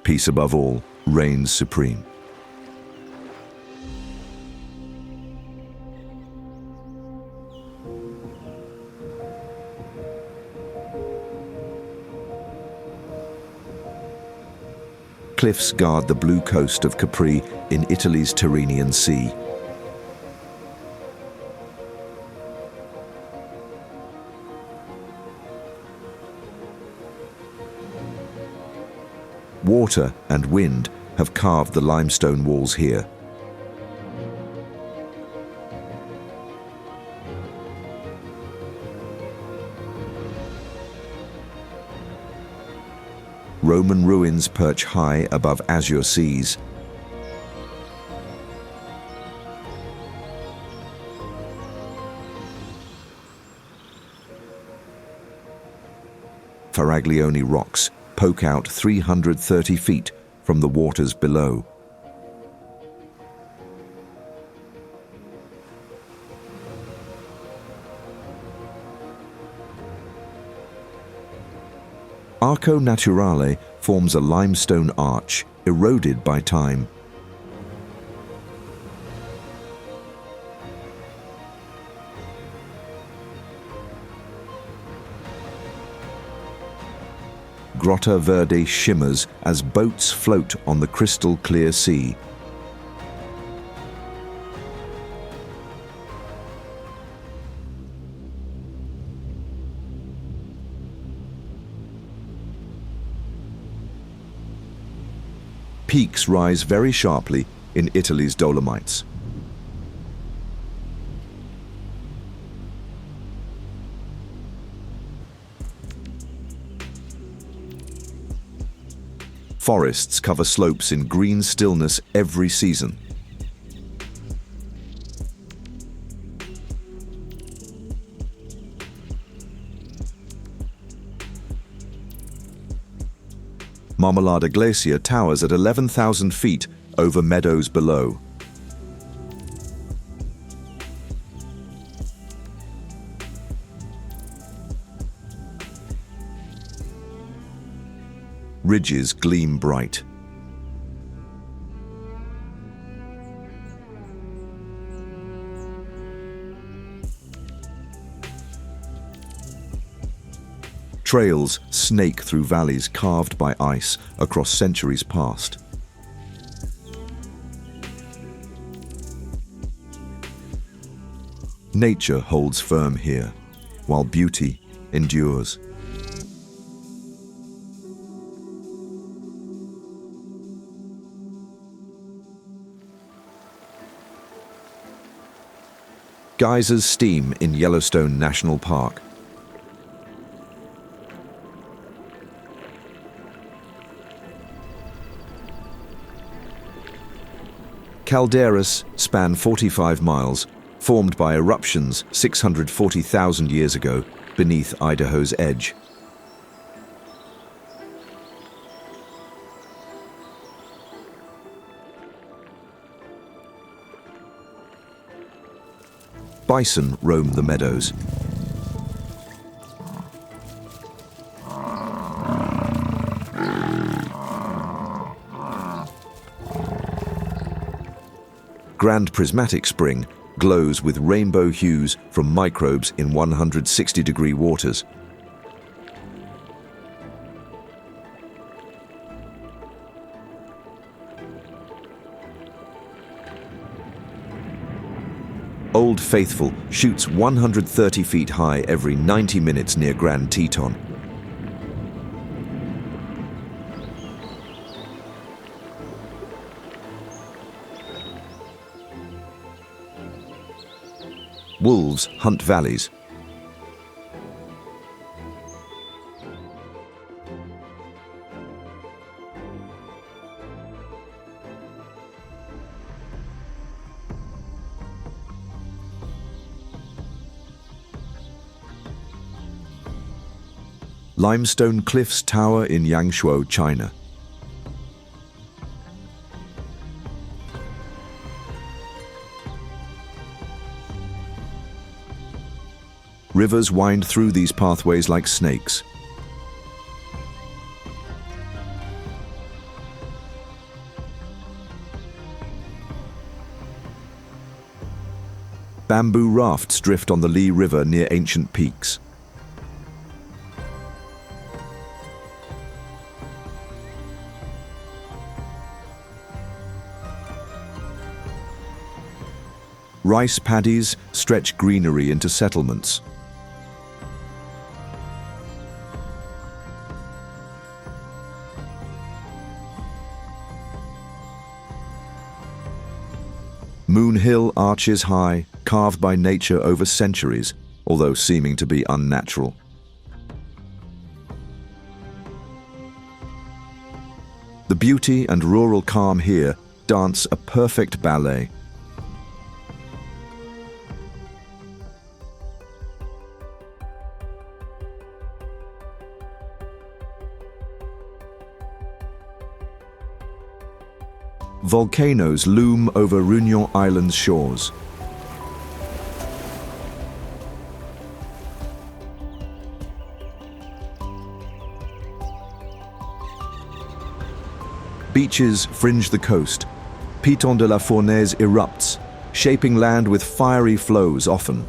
Peace above all reigns supreme. Cliffs guard the blue coast of Capri in Italy's Tyrrhenian Sea. Water and wind have carved the limestone walls here. Roman ruins perch high above azure seas. Faraglione rocks poke out 330 feet from the waters below. Arco Naturale forms a limestone arch eroded by time. Grotta Verde shimmers as boats float on the crystal clear sea. Peaks rise very sharply in Italy's Dolomites. Forests cover slopes in green stillness every season. Marmolada Glacier towers at 11,000 feet over meadows below. Ridges gleam bright. Trails snake through valleys carved by ice across centuries past. Nature holds firm here, while beauty endures. Geysers steam in Yellowstone National Park. Calderas span 45 miles, formed by eruptions 640,000 years ago beneath Idaho's edge. Bison roam the meadows. Grand Prismatic Spring glows with rainbow hues from microbes in 160-degree waters. Old Faithful shoots 130 feet high every 90 minutes near Grand Teton. Wolves hunt valleys. Limestone cliffs tower in Yangshuo, China. Rivers wind through these pathways like snakes. Bamboo rafts drift on the Li River near ancient peaks. Rice paddies stretch greenery into settlements. Moon Hill arches high, carved by nature over centuries, although seeming to be unnatural. beauty and rural calm here dance a perfect ballet. Volcanoes loom over Réunion Island's shores. Beaches fringe the coast. Piton de la Fournaise erupts, shaping land with fiery flows often.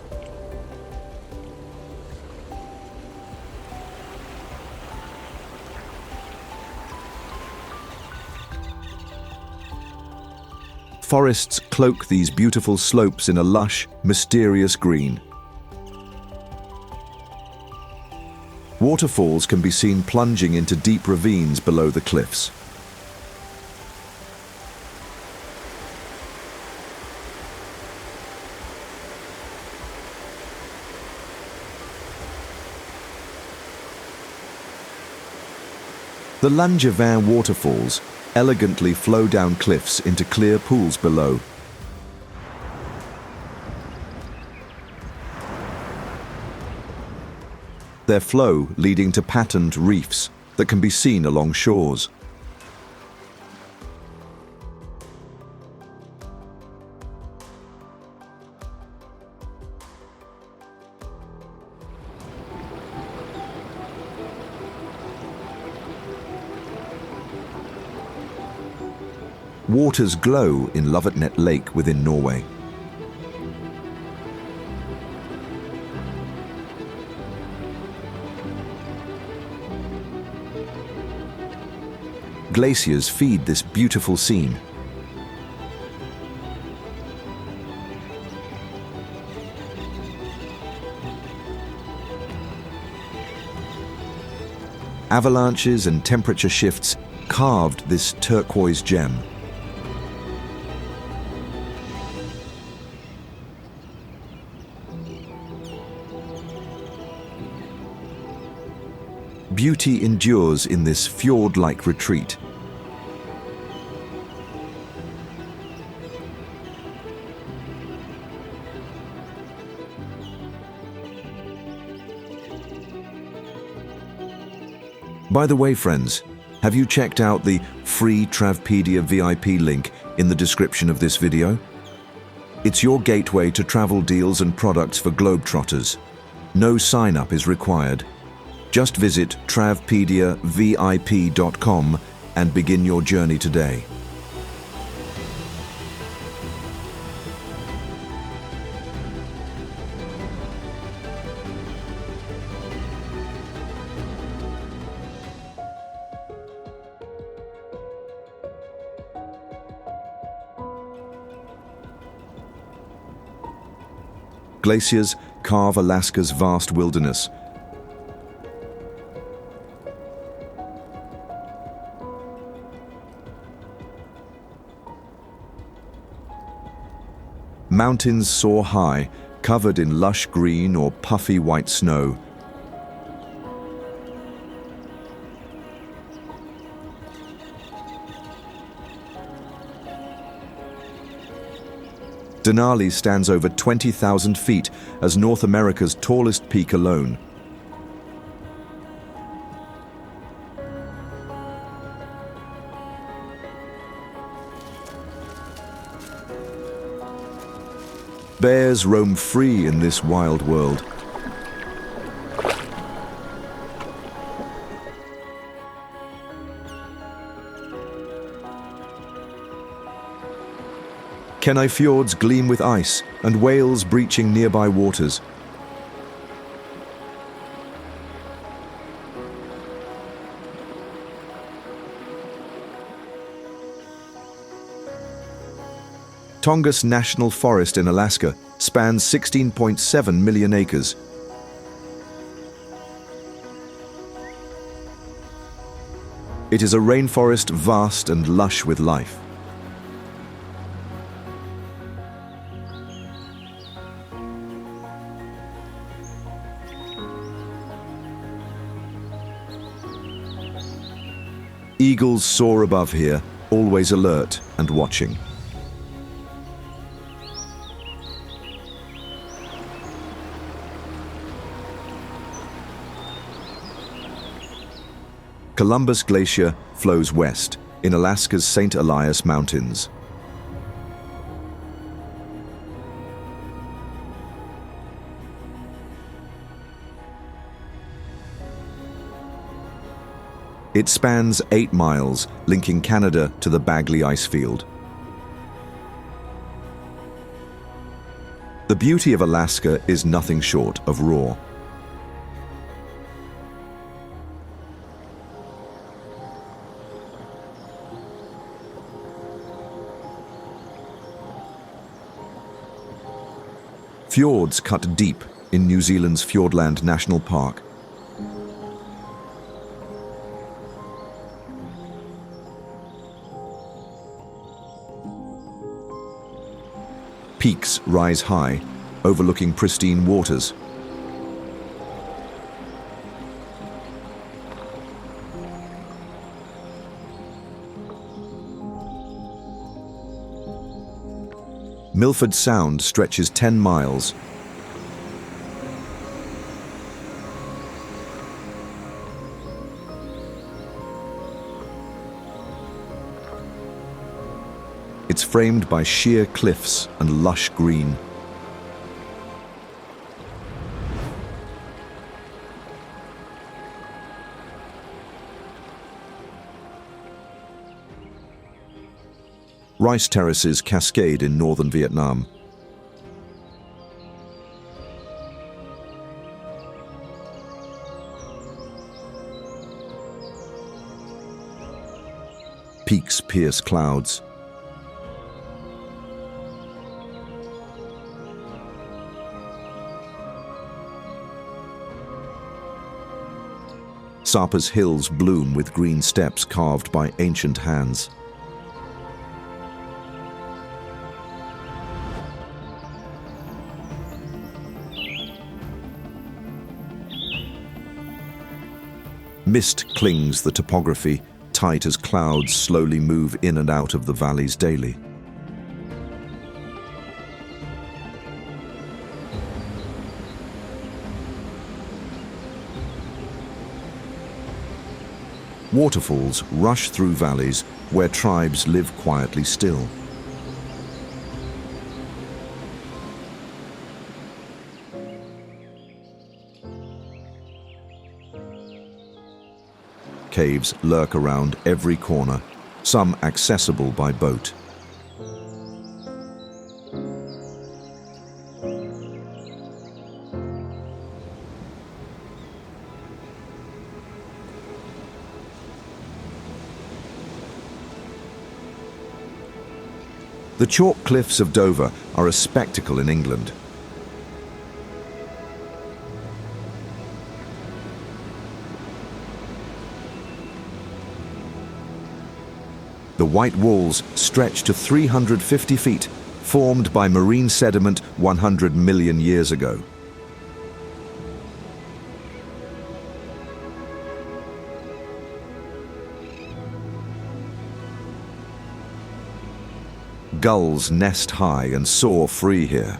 Forests cloak these beautiful slopes in a lush, mysterious green. Waterfalls can be seen plunging into deep ravines below the cliffs. The Langevin waterfalls elegantly flow down cliffs into clear pools below. Their flow leading to patterned reefs that can be seen along shores. Waters glow in Lovatnet Lake within Norway. Glaciers feed this beautiful scene. Avalanches and temperature shifts carved this turquoise gem. Beauty endures in this fjord-like retreat. By the way, friends, have you checked out the free Travpedia VIP link in the description of this video? It's your gateway to travel deals and products for Globetrotters. No sign-up is required. Just visit travpediavip.com and begin your journey today. Glaciers carve Alaska's vast wilderness. Mountains soar high, covered in lush green or puffy white snow. Denali stands over 20,000 feet as North America's tallest peak alone. Bears roam free in this wild world. Kenai fjords gleam with ice and whales breaching nearby waters. Tongass National Forest in Alaska spans 16.7 million acres. It is a rainforest vast and lush with life. Eagles soar above here, always alert and watching. Columbus Glacier flows west in Alaska's St. Elias Mountains. It spans 8 miles, linking Canada to the Bagley icefield. The beauty of Alaska is nothing short of raw. Fjords cut deep in New Zealand's Fiordland National Park. Peaks rise high, overlooking pristine waters. Milford Sound stretches 10 miles. It's framed by sheer cliffs and lush green. Rice terraces cascade in northern Vietnam. Peaks pierce clouds. Sapa's hills bloom with green steps carved by ancient hands. Mist clings the topography, tight as clouds slowly move in and out of the valleys daily. Waterfalls rush through valleys where tribes live quietly still. Caves lurk around every corner, some accessible by boat. The chalk cliffs of Dover are a spectacle in England. The white walls stretch to 350 feet, formed by marine sediment 100 million years ago. Gulls nest high and soar free here.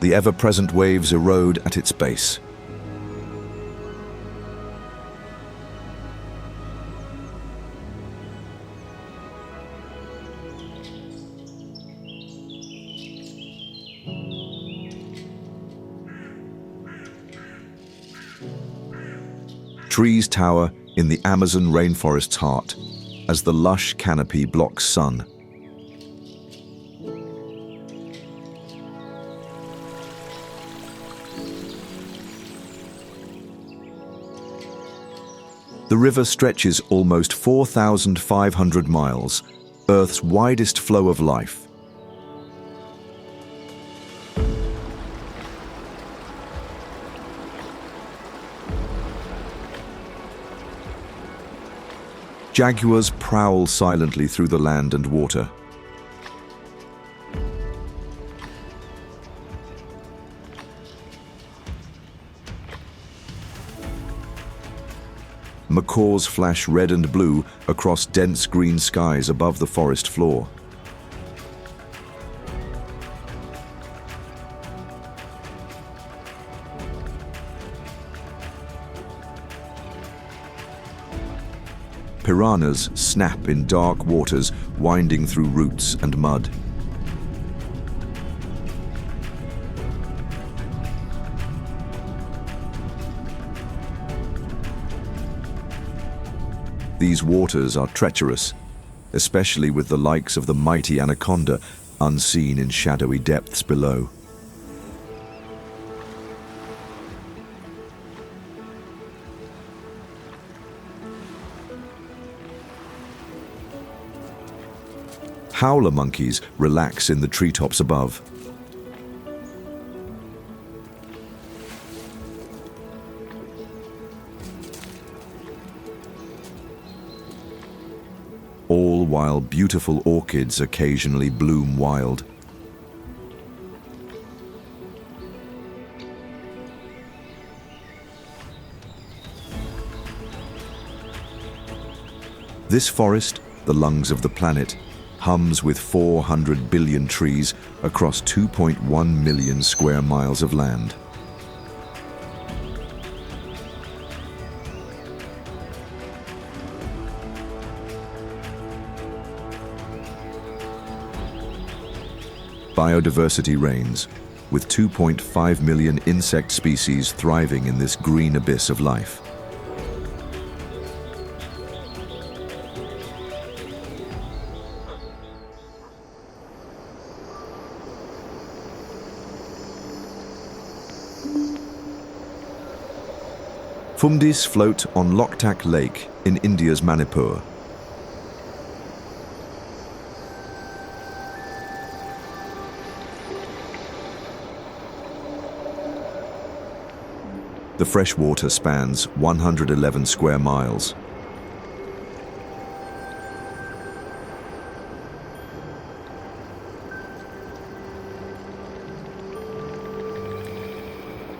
The ever-present waves erode at its base. Trees tower in the Amazon rainforest's heart as the lush canopy blocks sun. The river stretches almost 4,500 miles, Earth's widest flow of life. Jaguars prowl silently through the land and water. Macaws flash red and blue across dense green skies above the forest floor. Piranhas snap in dark waters, winding through roots and mud. These waters are treacherous, especially with the likes of the mighty anaconda unseen in shadowy depths below. Howler monkeys relax in the treetops above. All while beautiful orchids occasionally bloom wild. This forest, the lungs of the planet, hums with 400 billion trees across 2.1 million square miles of land. Biodiversity reigns, with 2.5 million insect species thriving in this green abyss of life. Fumdis float on Loktak Lake in India's Manipur. The freshwater spans 111 square miles.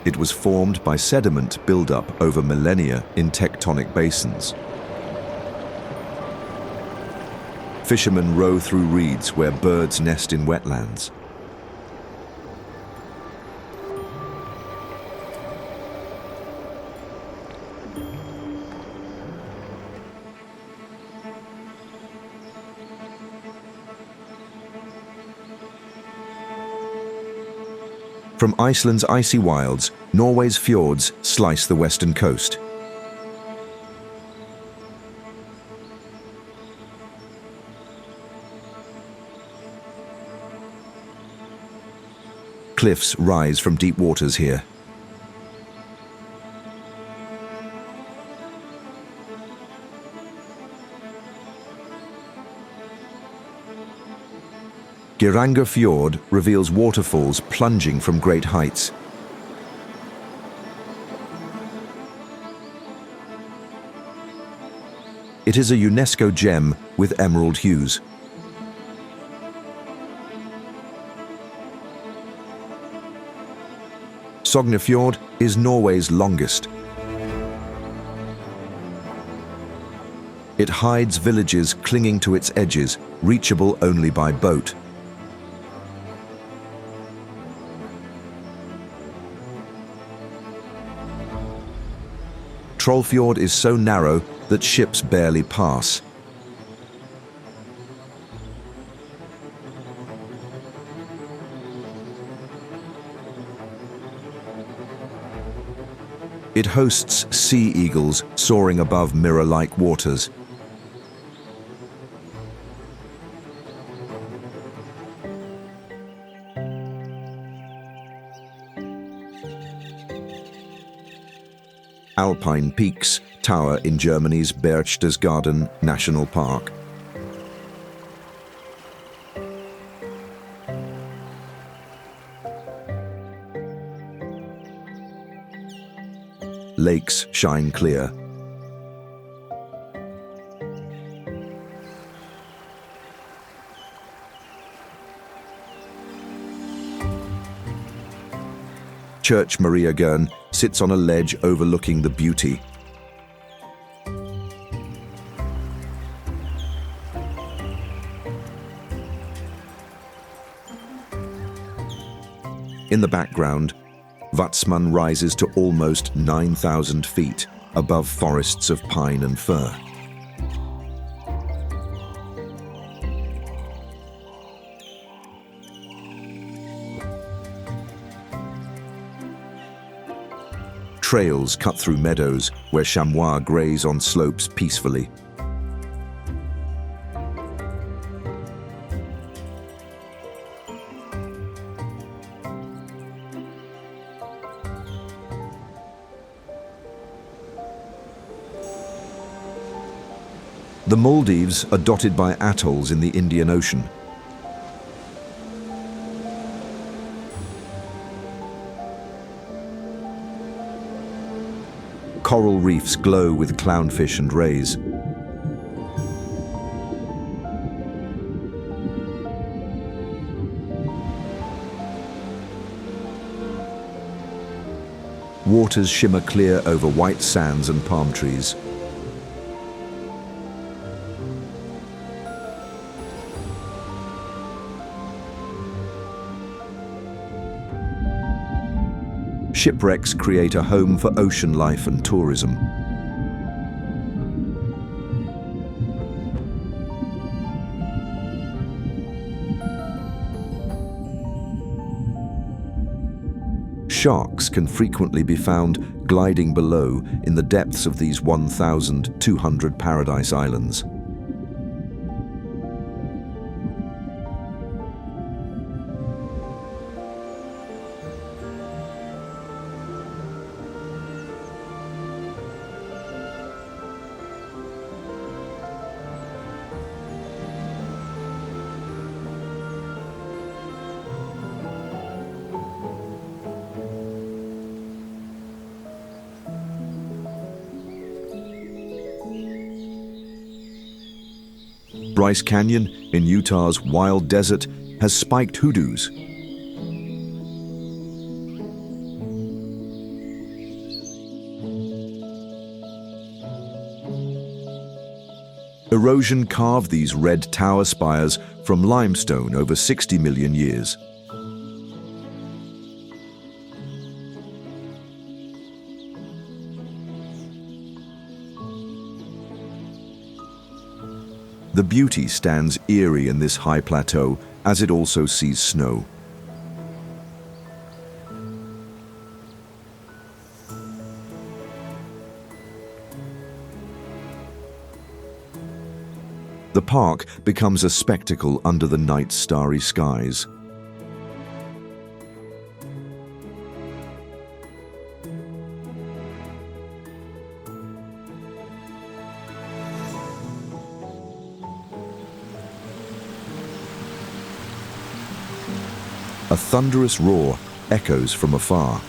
It was formed by sediment buildup over millennia in tectonic basins. Fishermen row through reeds where birds nest in wetlands. From Iceland's icy wilds, Norway's fjords slice the western coast. Cliffs rise from deep waters here. Geiranger Fjord reveals waterfalls plunging from great heights. It is a UNESCO gem with emerald hues. Sognefjord is Norway's longest. It hides villages clinging to its edges, reachable only by boat. Trollfjord is so narrow that ships barely pass. It hosts sea eagles soaring above mirror-like waters. Alpine peaks tower in Germany's Berchtesgaden National Park. Lakes shine clear. Church Mariagern sits on a ledge overlooking the beauty. In the background, Vatsman rises to almost 9,000 feet above forests of pine and fir. Trails cut through meadows where chamois graze on slopes peacefully. The Maldives are dotted by atolls in the Indian Ocean. Coral reefs glow with clownfish and rays. Waters shimmer clear over white sands and palm trees. Shipwrecks create a home for ocean life and tourism. Sharks can frequently be found gliding below in the depths of these 1,200 paradise islands. Bryce Canyon in Utah's wild desert has spiked hoodoos. Erosion carved these red tower spires from limestone over 60 million years. The beauty stands eerie in this high plateau as it also sees snow. The park becomes a spectacle under the night's starry skies. A thunderous roar echoes from afar.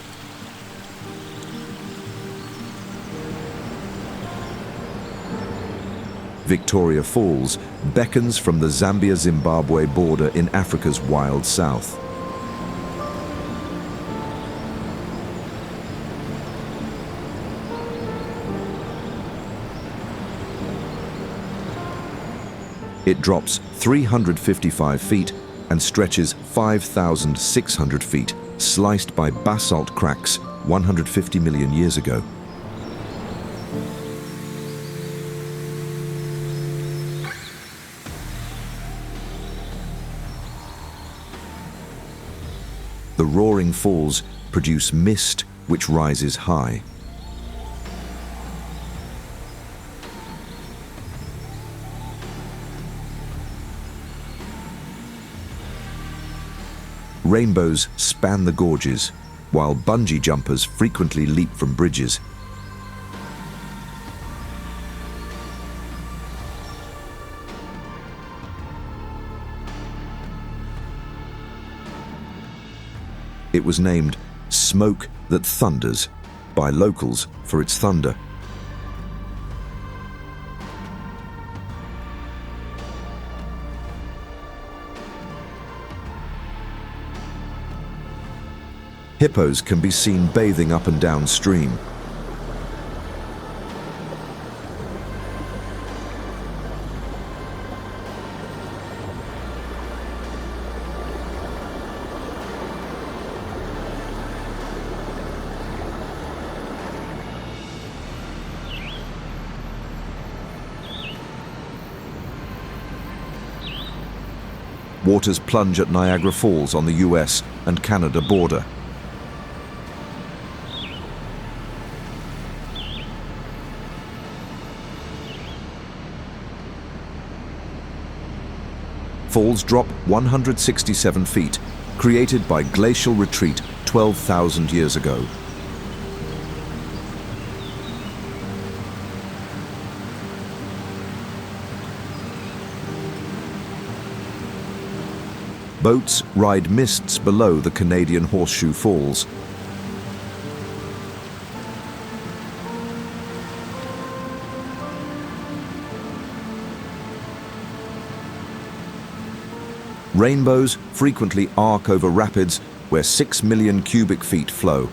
Victoria Falls beckons from the Zambia-Zimbabwe border in Africa's wild south. It drops 355 feet and stretches 5,600 feet, sliced by basalt cracks 150 million years ago. The roaring falls produce mist which rises high. Rainbows span the gorges, while bungee jumpers frequently leap from bridges. It was named Smoke That Thunders by locals for its thunder. Hippos can be seen bathing up and downstream. waters plunge at Niagara Falls on the US and Canada border. Falls drop 167 feet, created by glacial retreat 12,000 years ago. Boats ride mists below the Canadian Horseshoe Falls. Rainbows frequently arc over rapids where 6 million cubic feet flow.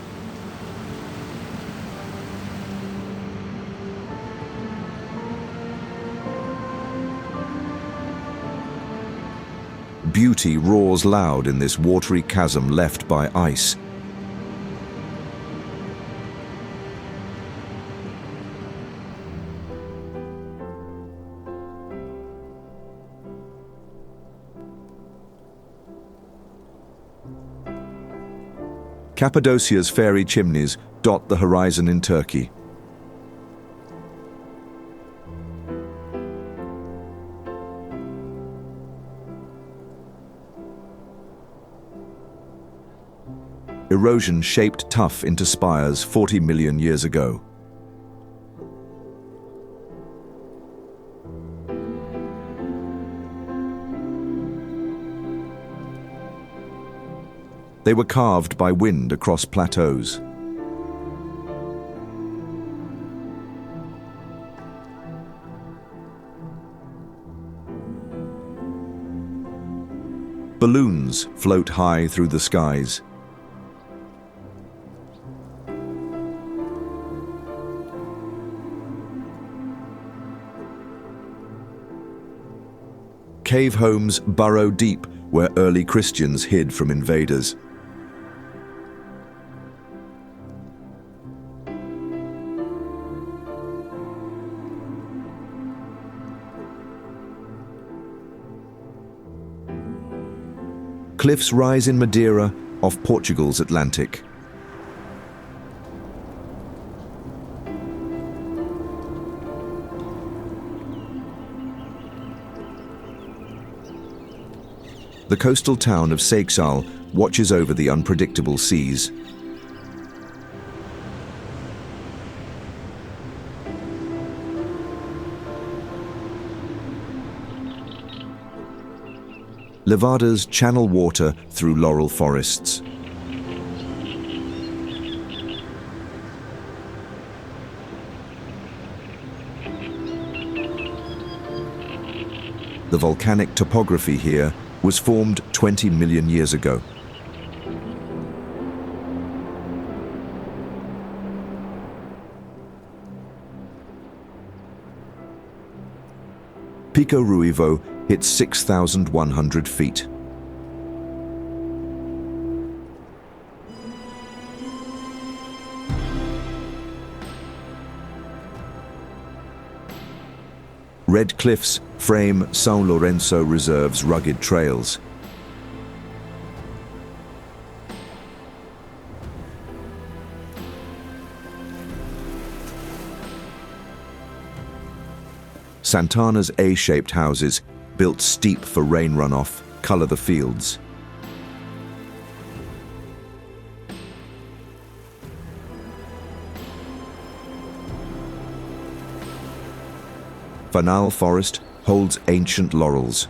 Beauty roars loud in this watery chasm left by ice. Cappadocia's fairy chimneys dot the horizon in Turkey. Erosion shaped tuff into spires 40 million years ago. They were carved by wind across plateaus. Balloons float high through the skies. Cave homes burrow deep where early Christians hid from invaders. Cliffs rise in Madeira off Portugal's Atlantic. The coastal town of Seixal watches over the unpredictable seas. Levadas channel water through laurel forests. The volcanic topography here was formed 20 million years ago. Pico Ruivo hits 6,100 feet. Red cliffs frame São Lourenço Reserve's rugged trails. Santana's A-shaped houses, built steep for rain runoff, color the fields. Fanal Forest holds ancient laurels.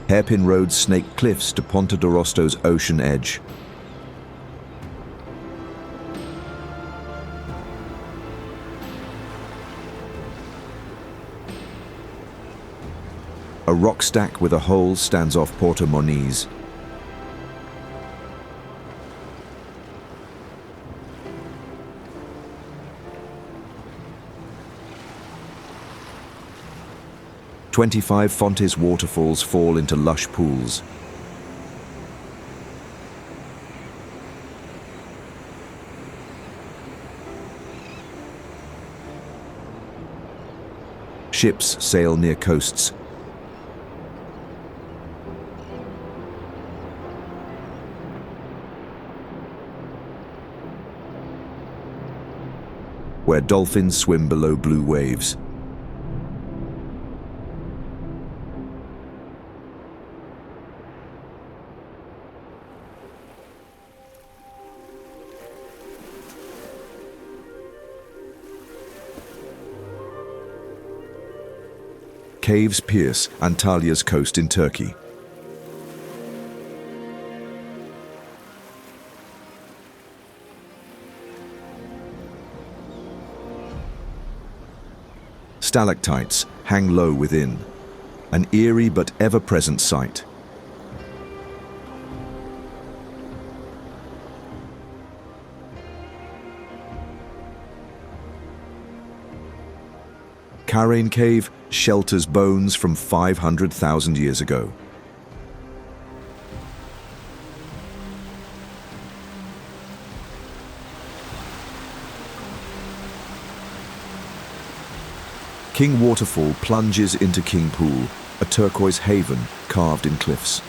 Hairpin roads snake cliffs to Ponta do Rosto's ocean edge. A rock stack with a hole stands off Porto Moniz. "25 Fontes waterfalls fall into lush pools. Ships sail near coasts. Where dolphins swim below blue waves. Caves pierce Antalya's coast in Turkey. Stalactites hang low within, an eerie but ever-present sight. Karain Cave shelters bones from 500,000 years ago. King Waterfall plunges into King Pool, a turquoise haven carved in cliffs.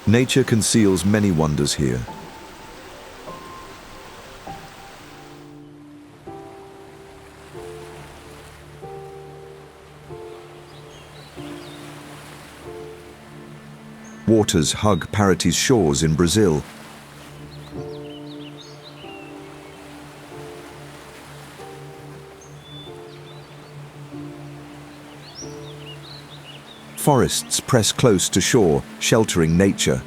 Nature conceals many wonders here. Waters hug Paraty's shores in Brazil. Forests press close to shore, sheltering nature.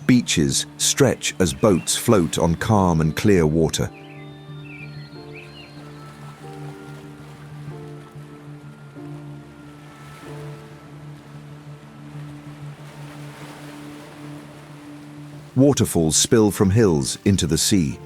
Beaches stretch as boats float on calm and clear water. Waterfalls spill from hills into the sea.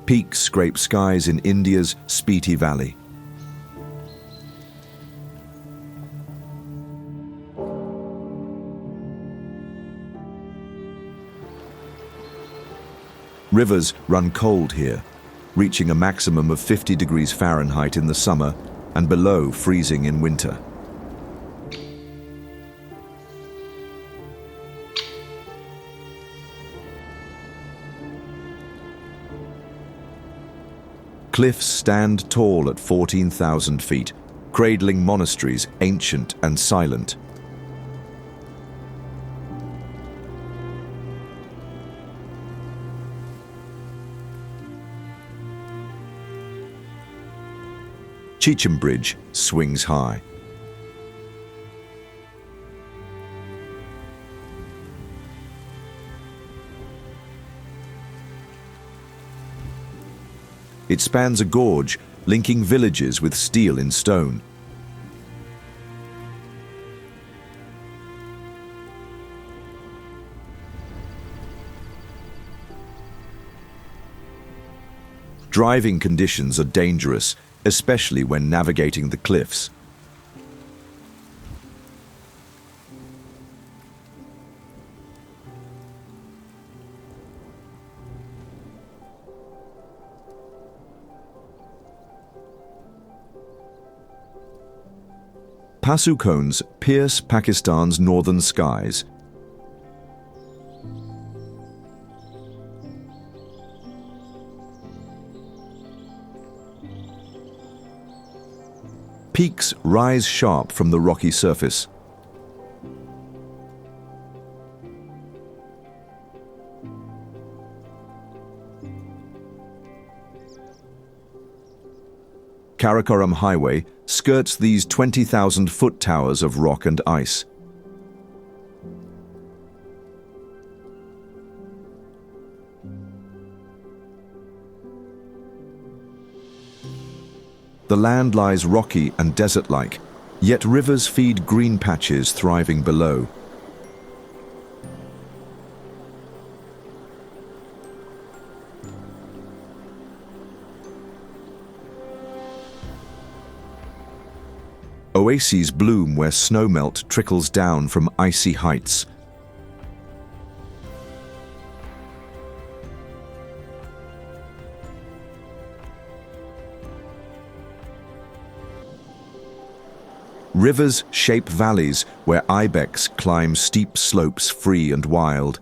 Peaks scrape skies in India's Spiti Valley. Rivers run cold here, reaching a maximum of 50 degrees Fahrenheit in the summer and below freezing in winter. Cliffs stand tall at 14,000 feet, cradling monasteries ancient and silent. Cheecham Bridge swings high. It spans a gorge, linking villages with steel in stone. Driving conditions are dangerous, especially when navigating the cliffs. Pasu cones pierce Pakistan's northern skies. Peaks rise sharp from the rocky surface. Karakoram Highway skirts these 20,000-foot towers of rock and ice. The land lies rocky and desert-like, yet rivers feed green patches thriving below. Oases bloom where snowmelt trickles down from icy heights. Rivers shape valleys where ibex climb steep slopes free and wild.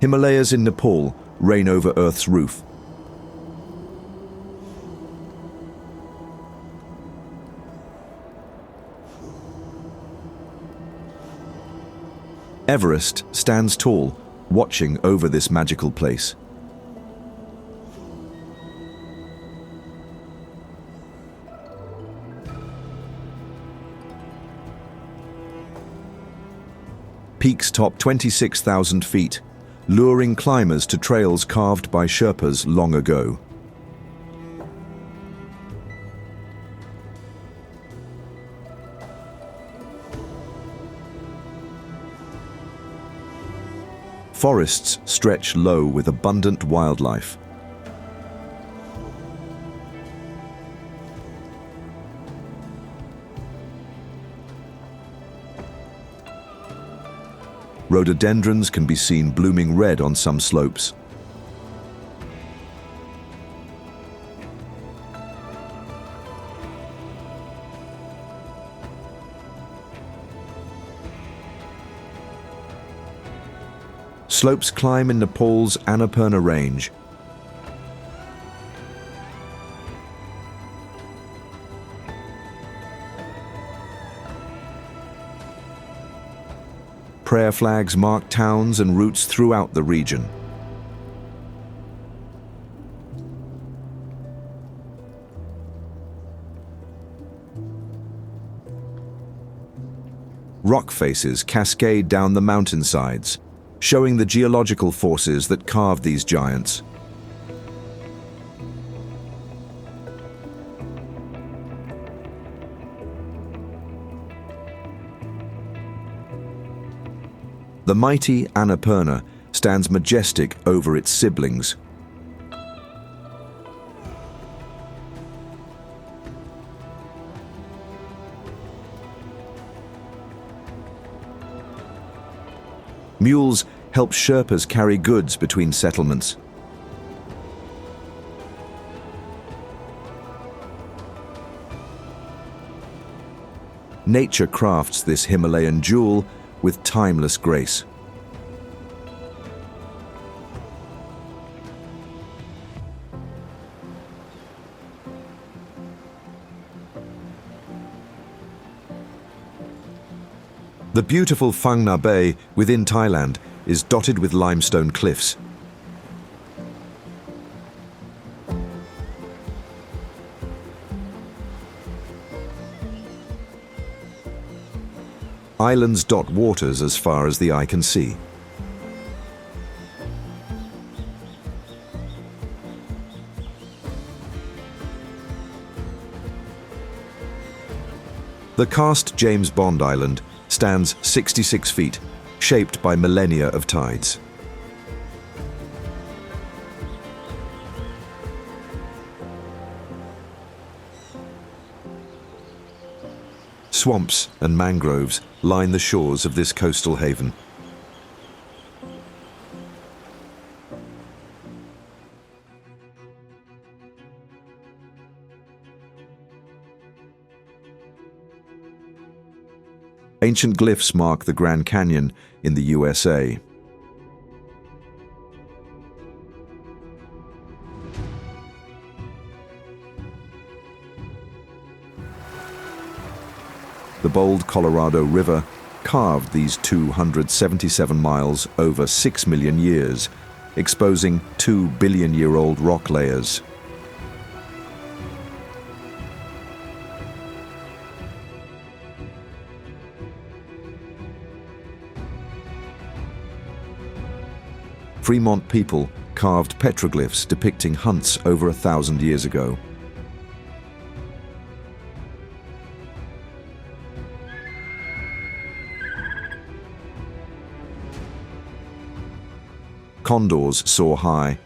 Himalayas in Nepal reign over Earth's roof. Everest stands tall, watching over this magical place. Peaks top 26,000 feet, luring climbers to trails carved by Sherpas long ago. Forests stretch low with abundant wildlife. Rhododendrons can be seen blooming red on some slopes. Slopes climb in Nepal's Annapurna Range. Prayer flags mark towns and routes throughout the region. Rock faces cascade down the mountainsides, showing the geological forces that carved these giants. The mighty Annapurna stands majestic over its siblings. Mules help Sherpas carry goods between settlements. Nature crafts this Himalayan jewel with timeless grace. The beautiful Phang Nga Bay within Thailand is dotted with limestone cliffs. Islands dot waters as far as the eye can see. The karst James Bond Island stands 66 feet, shaped by millennia of tides. Swamps and mangroves line the shores of this coastal haven. Ancient glyphs mark the Grand Canyon in the USA. The bold Colorado River carved these 277 miles over 6 million years, exposing 2-billion-year-old rock layers. Fremont people carved petroglyphs depicting hunts over 1,000 years ago. Condors soar high.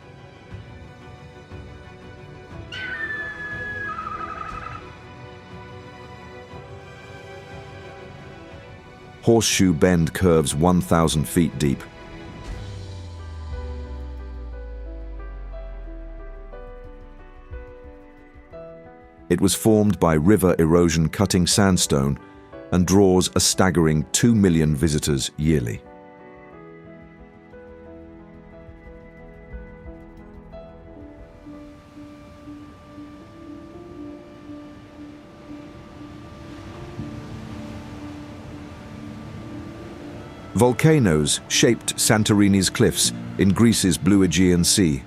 Horseshoe Bend curves 1,000 feet deep. It was formed by river erosion cutting sandstone and draws a staggering 2 million visitors yearly. Volcanoes shaped Santorini's cliffs in Greece's blue Aegean Sea.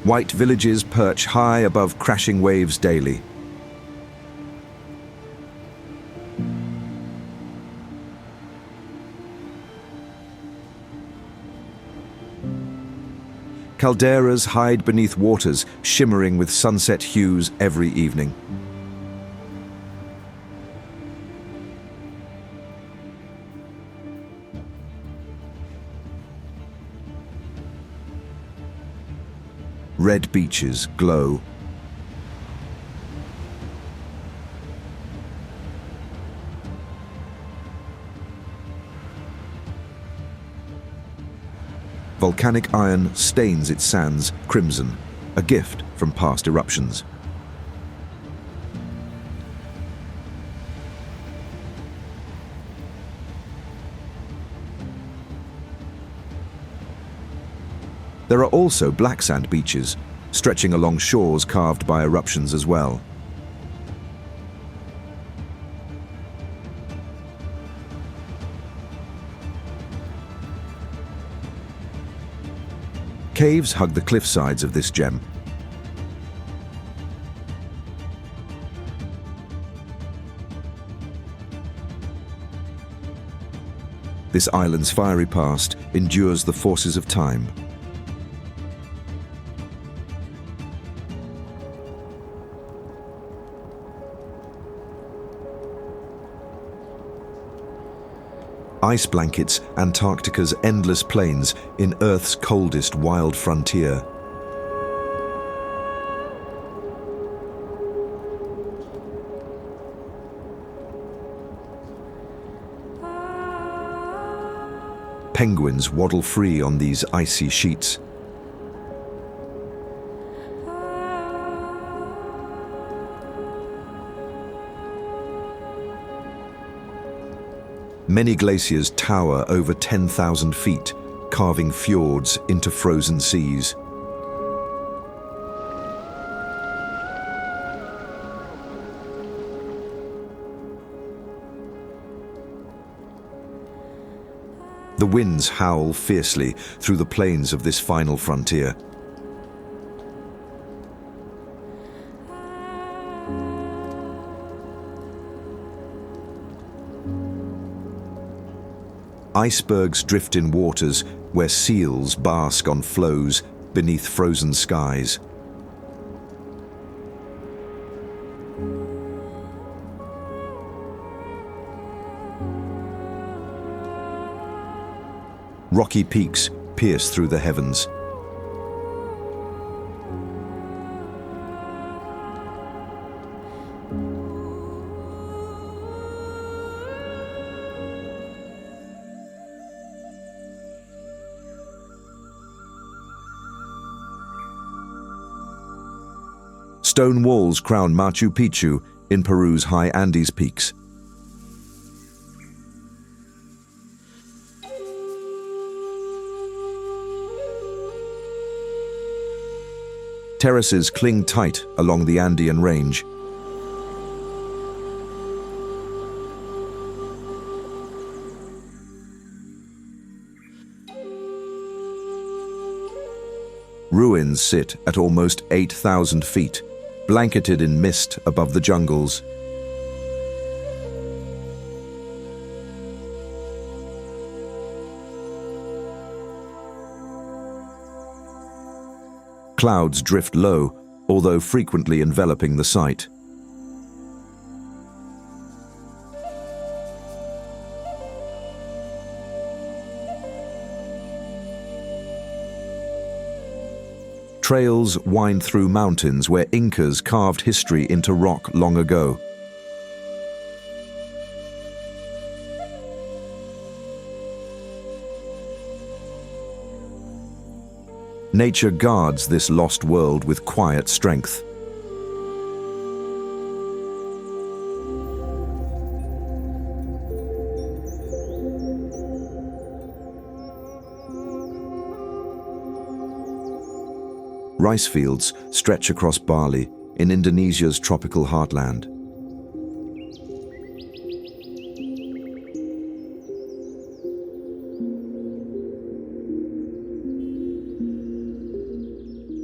White villages perch high above crashing waves daily. Calderas hide beneath waters shimmering with sunset hues every evening. Red beaches glow. Volcanic iron stains its sands crimson, a gift from past eruptions. There are also black sand beaches, stretching along shores carved by eruptions as well. Caves hug the cliff sides of this gem. This island's fiery past endures the forces of time. Ice blankets Antarctica's endless plains in Earth's coldest wild frontier. Penguins waddle free on these icy sheets. Many glaciers tower over 10,000 feet, carving fjords into frozen seas. The winds howl fiercely through the plains of this final frontier. Icebergs drift in waters where seals bask on floes beneath frozen skies. Rocky peaks pierce through the heavens. Stone walls crown Machu Picchu in Peru's high Andes peaks. Terraces cling tight along the Andean range. Ruins sit at almost 8,000 feet, blanketed in mist above the jungles. Clouds drift low, although frequently enveloping the site. Trails wind through mountains where Incas carved history into rock long ago. Nature guards this lost world with quiet strength. Rice fields stretch across Bali, in Indonesia's tropical heartland.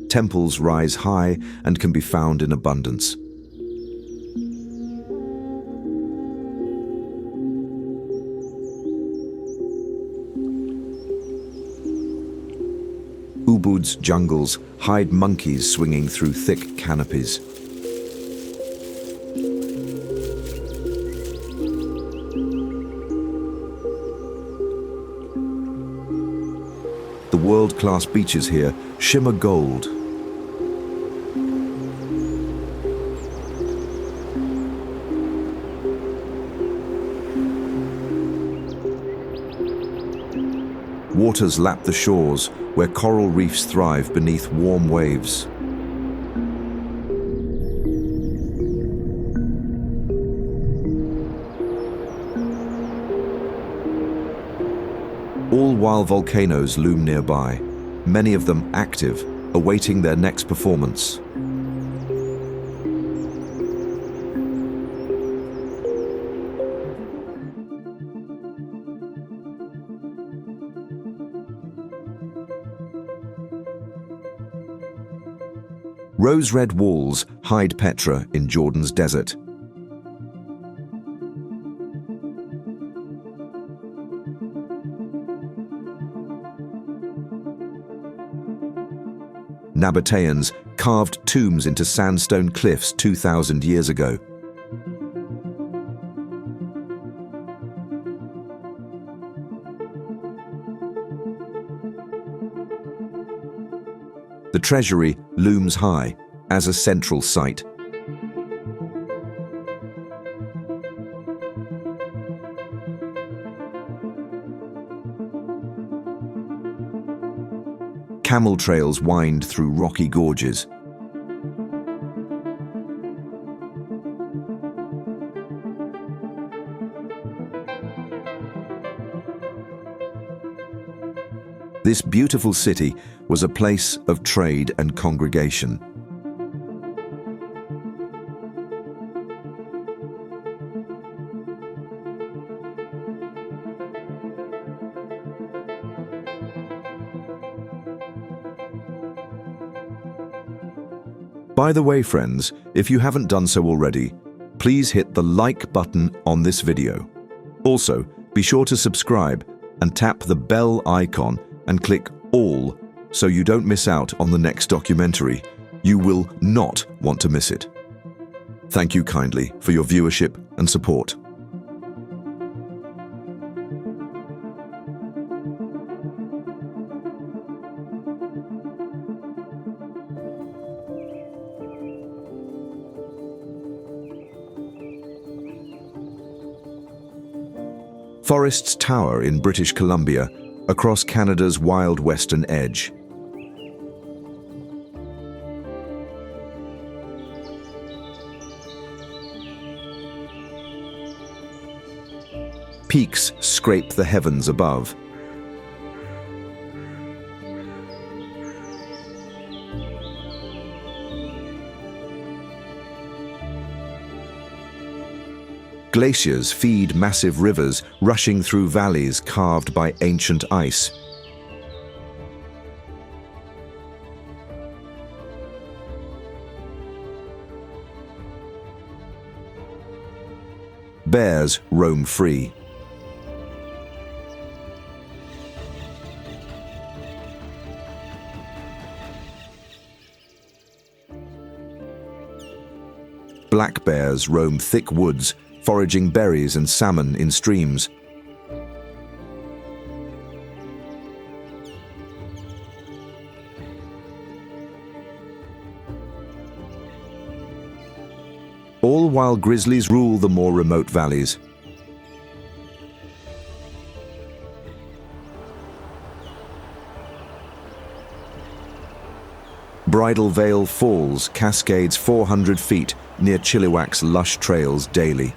Temples rise high and can be found in abundance. Ubud's jungles hide monkeys swinging through thick canopies. The world-class beaches here shimmer gold. Waters lap the shores, where coral reefs thrive beneath warm waves. All while volcanoes loom nearby, many of them active, awaiting their next performance. Rose-red walls hide Petra in Jordan's desert. Nabateans carved tombs into sandstone cliffs 2,000 years ago. The treasury looms high as a central site. Camel trails wind through rocky gorges. This beautiful city was a place of trade and congregation. By the way, friends, if you haven't done so already, please hit the like button on this video. Also, be sure to subscribe and tap the bell icon and click all so you don't miss out on the next documentary. You will not want to miss it. Thank you kindly for your viewership and support. Forests tower in British Columbia, across Canada's wild western edge. Peaks scrape the heavens above. Glaciers feed massive rivers rushing through valleys carved by ancient ice. Bears roam free. Black bears roam thick woods, foraging berries and salmon in streams. All while grizzlies rule the more remote valleys. Bridal Veil Falls cascades 400 feet near Chilliwack's lush trails daily.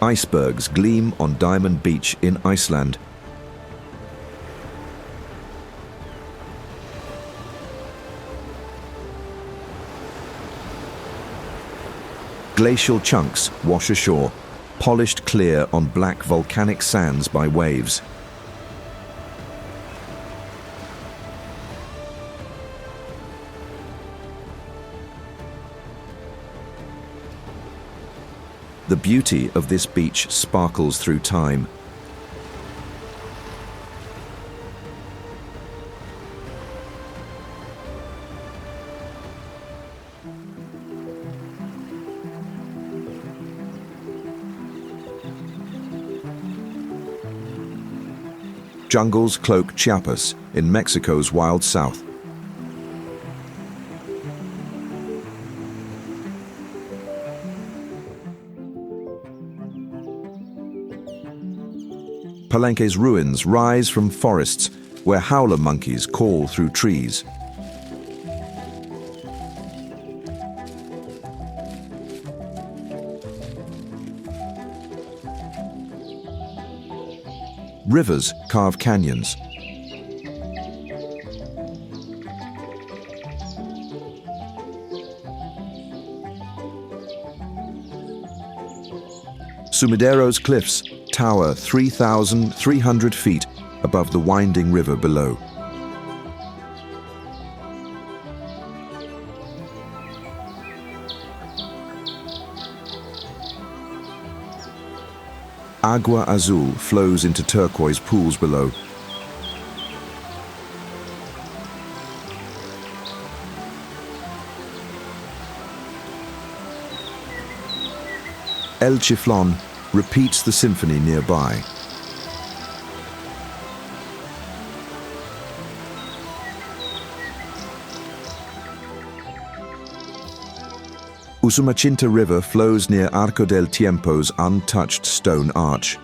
Icebergs gleam on Diamond Beach in Iceland. Glacial chunks wash ashore, polished clear on black volcanic sands by waves. The beauty of this beach sparkles through time. Jungles cloak Chiapas in Mexico's wild south. Palenque's ruins rise from forests where howler monkeys call through trees. Rivers carve canyons. Sumidero's cliffs tower 3,300 feet above the winding river below. Agua Azul flows into turquoise pools below. El Chiflón repeats the symphony nearby. Usumacinta River flows near Arco del Tiempo's untouched stone arch.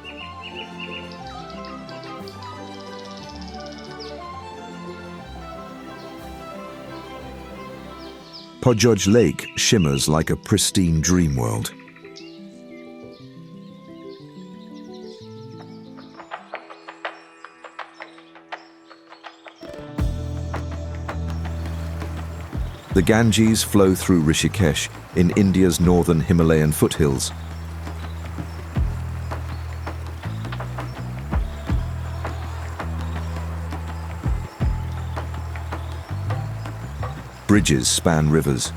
Pojoj Lake shimmers like a pristine dream world. The Ganges flow through Rishikesh in India's northern Himalayan foothills. Bridges span rivers.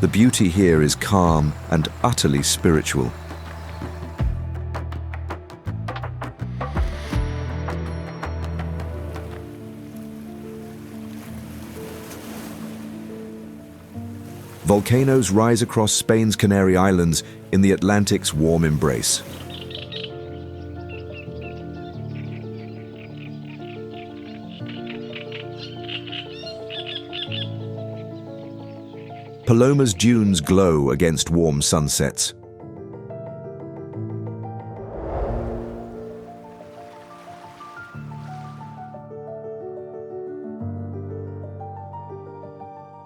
The beauty here is calm and utterly spiritual. Volcanoes rise across Spain's Canary Islands in the Atlantic's warm embrace. Paloma's dunes glow against warm sunsets.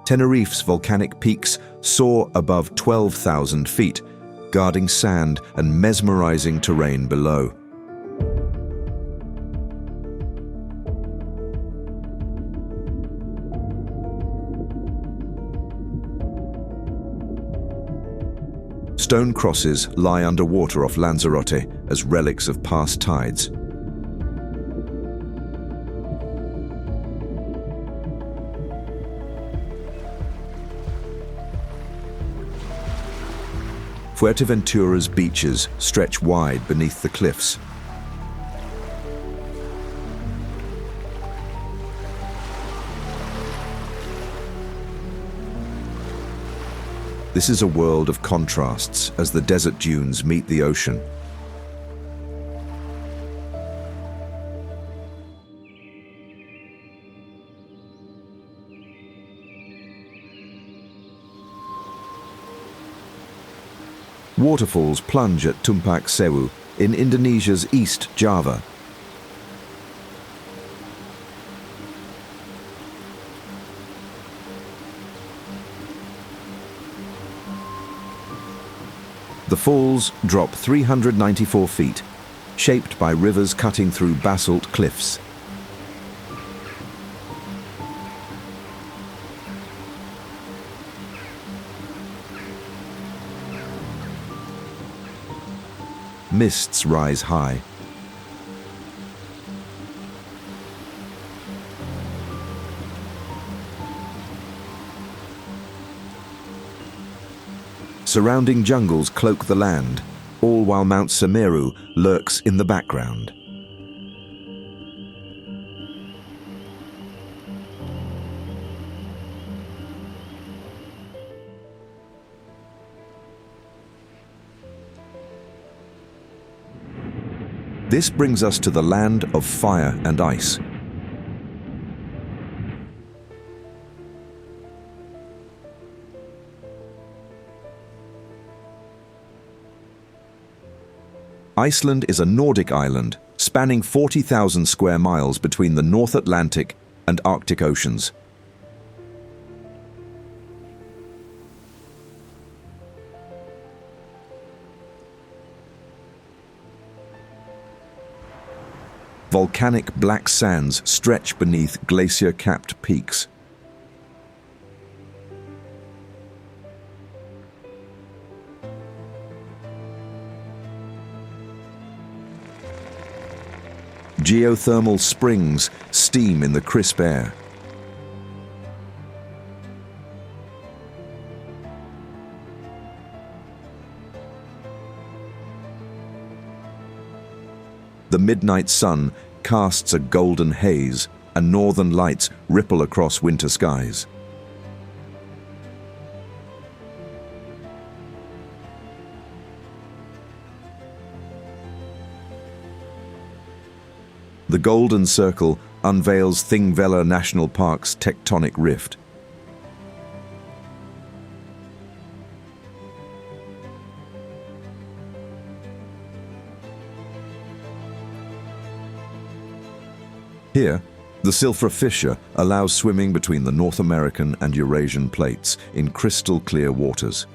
Tenerife's volcanic peaks soar above 12,000 feet, guarding sand and mesmerizing terrain below. Stone crosses lie underwater off Lanzarote as relics of past tides. Fuerteventura's beaches stretch wide beneath the cliffs. This is a world of contrasts as the desert dunes meet the ocean. Waterfalls plunge at Tumpak Sewu in Indonesia's East Java. The falls drop 394 feet, shaped by rivers cutting through basalt cliffs. Mists rise high. Surrounding jungles cloak the land, all while Mount Semeru lurks in the background. This brings us to the land of fire and ice. Iceland is a Nordic island spanning 40,000 square miles between the North Atlantic and Arctic Oceans. Volcanic black sands stretch beneath glacier-capped peaks. Geothermal springs steam in the crisp air. The midnight sun casts a golden haze, and northern lights ripple across winter skies. The Golden Circle unveils Thingvellir National Park's tectonic rift. Here, the Silfra Fissure allows swimming between the North American and Eurasian plates in crystal clear waters.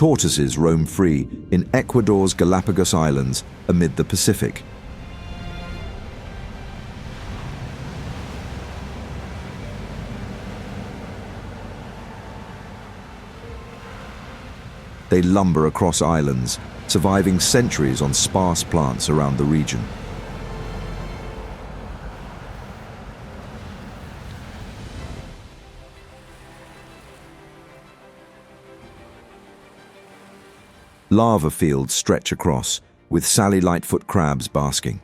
Tortoises roam free in Ecuador's Galapagos Islands amid the Pacific. They lumber across islands, surviving centuries on sparse plants around the region. Lava fields stretch across, with Sally Lightfoot crabs basking.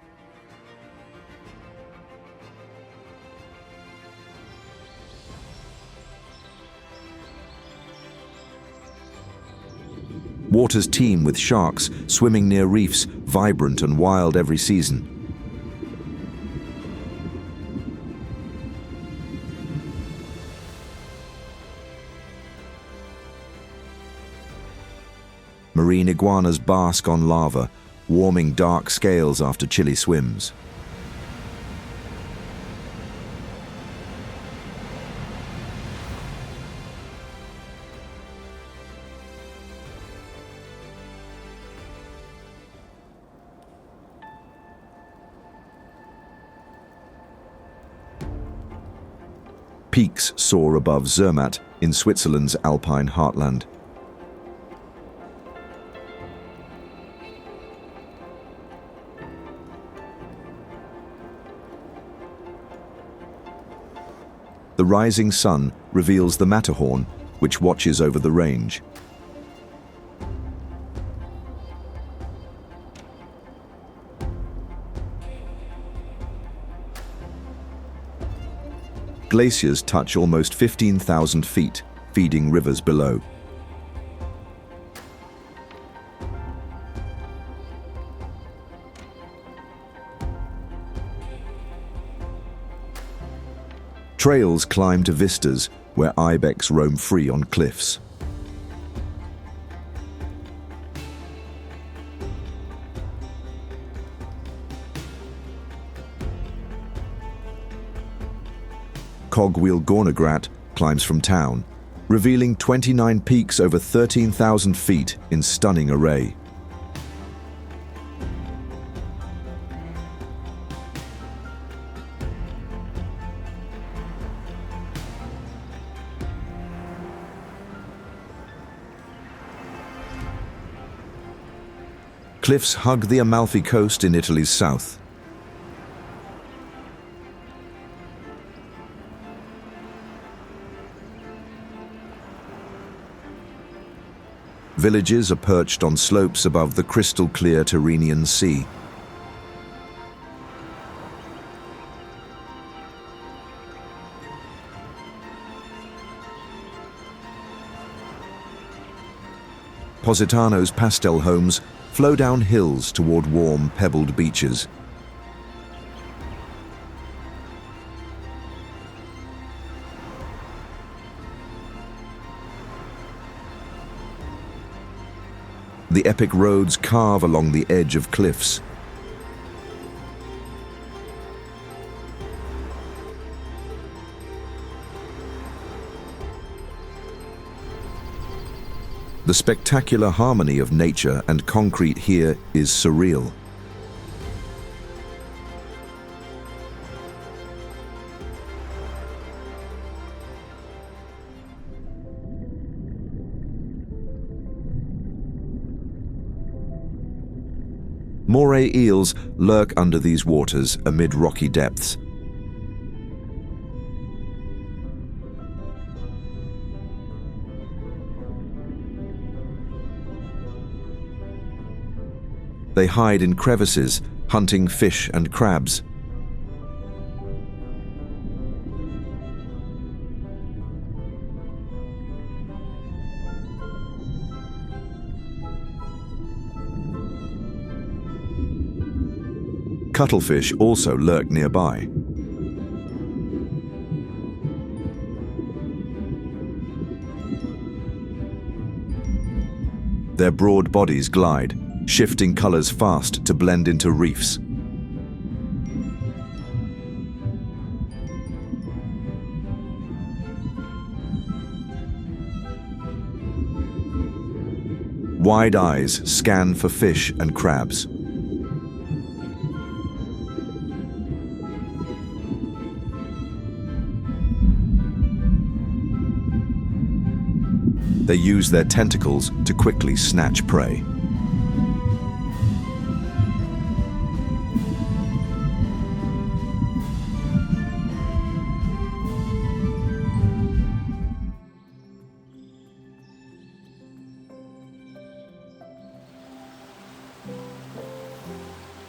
Waters teem with sharks swimming near reefs, vibrant and wild every season. Marine iguanas bask on lava, warming dark scales after chilly swims. Peaks soar above Zermatt in Switzerland's alpine heartland. The rising sun reveals the Matterhorn, which watches over the range. Glaciers touch almost 15,000 feet, feeding rivers below. Trails climb to vistas where ibex roam free on cliffs. Cogwheel Gornergrat climbs from town, revealing 29 peaks over 13,000 feet in stunning array. Cliffs hug the Amalfi Coast in Italy's south. Villages are perched on slopes above the crystal-clear Tyrrhenian Sea. Positano's pastel homes flow down hills toward warm, pebbled beaches. The epic roads carve along the edge of cliffs. The spectacular harmony of nature and concrete here is surreal. Moray eels lurk under these waters amid rocky depths. They hide in crevices, hunting fish and crabs. Cuttlefish also lurk nearby. Their broad bodies glide, shifting colors fast to blend into reefs. Wide eyes scan for fish and crabs. They use their tentacles to quickly snatch prey.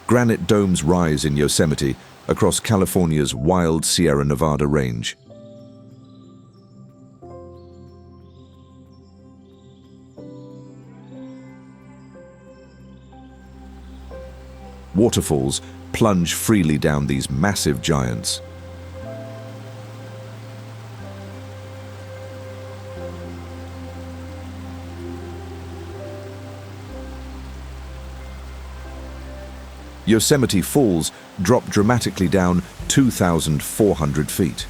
Granite domes rise in Yosemite across California's wild Sierra Nevada range. Waterfalls plunge freely down these massive giants. Yosemite Falls drop dramatically down 2,400 feet.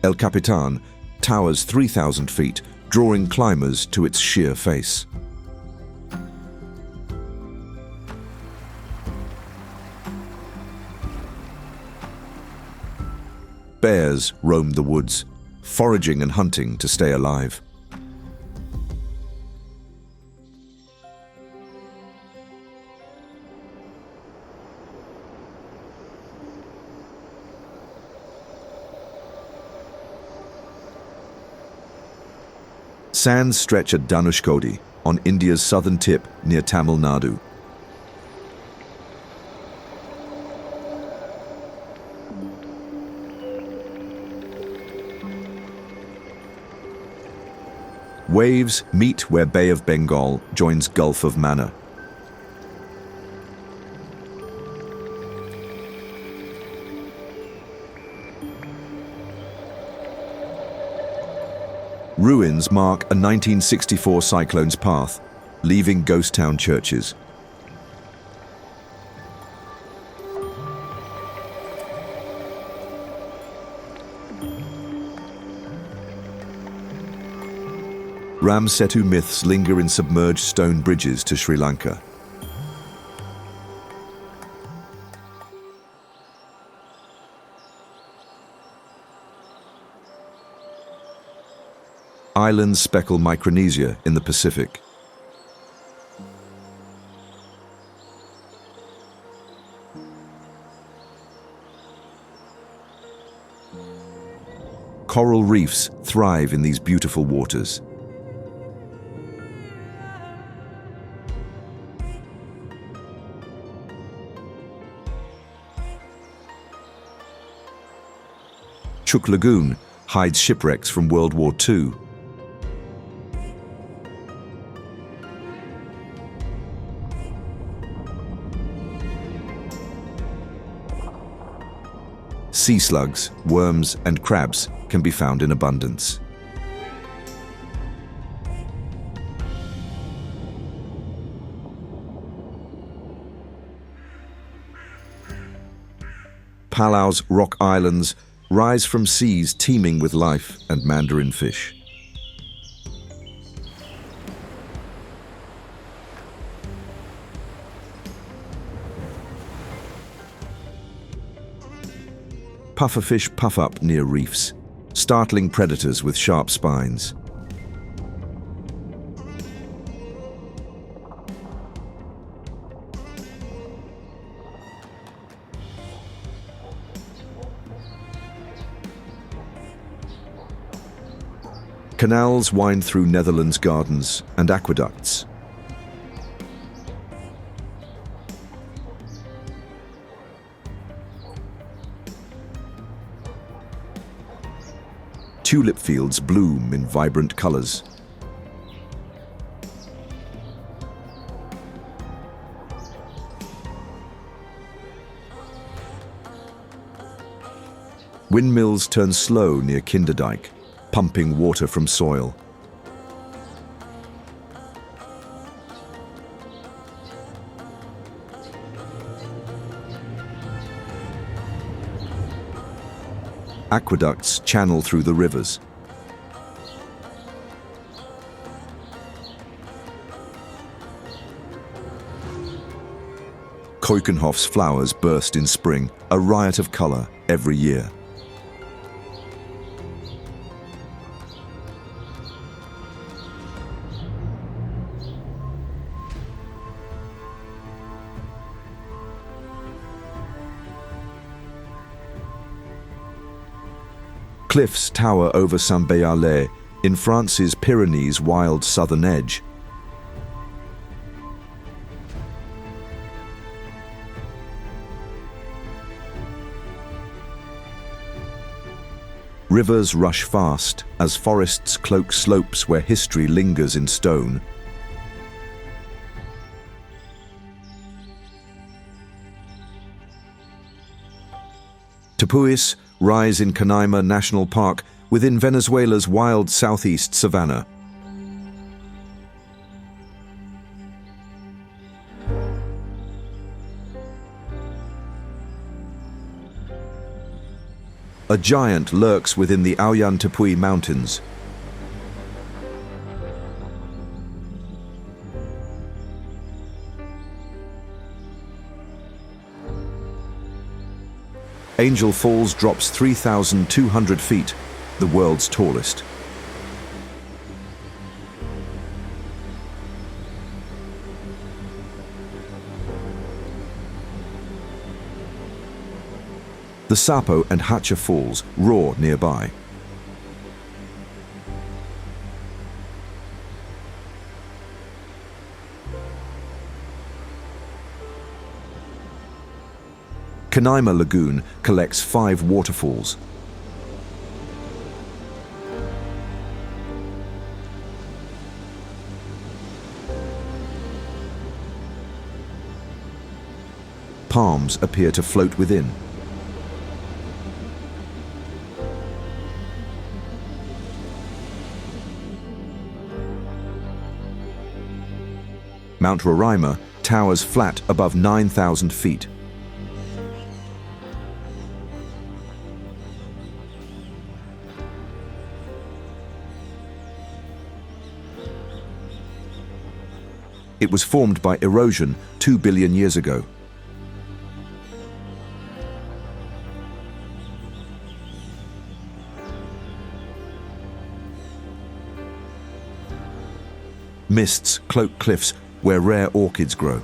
El Capitan towers 3,000 feet, drawing climbers to its sheer face. Bears roamed the woods, foraging and hunting to stay alive. Sands stretch at Dhanushkodi, on India's southern tip near Tamil Nadu. Waves meet where Bay of Bengal joins Gulf of Mannar. Ruins mark a 1964 cyclone's path, leaving ghost town churches. Ram Setu myths linger in submerged stone bridges to Sri Lanka. Islands speckle Micronesia in the Pacific. Coral reefs thrive in these beautiful waters. Chuk Lagoon hides shipwrecks from World War II. Sea slugs, worms, and crabs can be found in abundance. Palau's rock islands rise from seas teeming with life and mandarin fish. Pufferfish puff up near reefs, startling predators with sharp spines. Canals wind through Netherlands gardens and aqueducts. Tulip fields bloom in vibrant colors. Windmills turn slow near Kinderdijk, pumping water from soil. Aqueducts channel through the rivers. Keukenhof's flowers burst in spring, a riot of color every year. Cliffs tower over Saint-Béarlais in France's Pyrenees' wild southern edge. Rivers rush fast as forests cloak slopes where history lingers in stone. Tapuis rise in Canaima National Park within Venezuela's wild southeast savanna. A giant lurks within the Ollantaytambo Mountains. Angel Falls drops 3,200 feet, the world's tallest. The Sapo and Hacha Falls roar nearby. Canaima Lagoon collects 5 waterfalls. Palms appear to float within. Mount Roraima towers flat above 9,000 feet. It was formed by erosion 2 billion years ago. Mists cloak cliffs where rare orchids grow.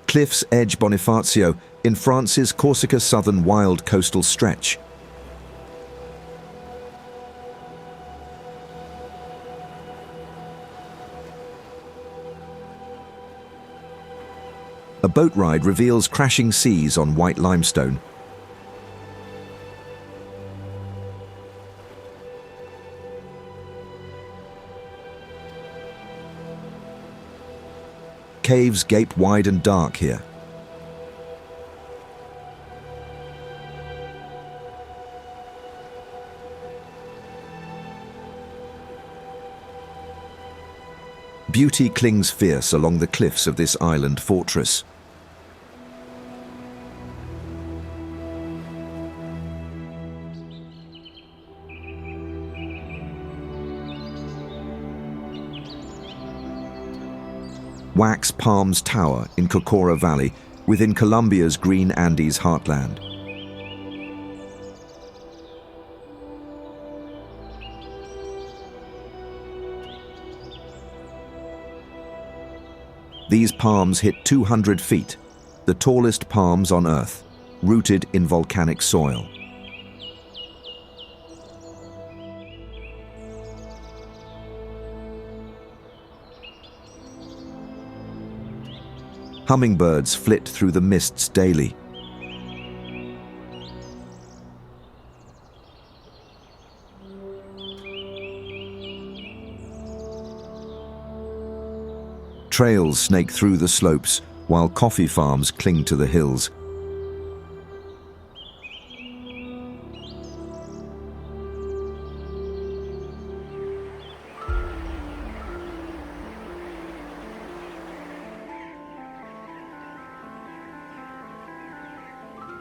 Cliffs edge Bonifacio in France's Corsica southern wild coastal stretch. A boat ride reveals crashing seas on white limestone. Caves gape wide and dark here. Beauty clings fierce along the cliffs of this island fortress. Wax Palms Tower in Cocora Valley, within Colombia's green Andes heartland. These palms hit 200 feet, the tallest palms on Earth, rooted in volcanic soil. Hummingbirds flit through the mists daily. Trails snake through the slopes, while coffee farms cling to the hills.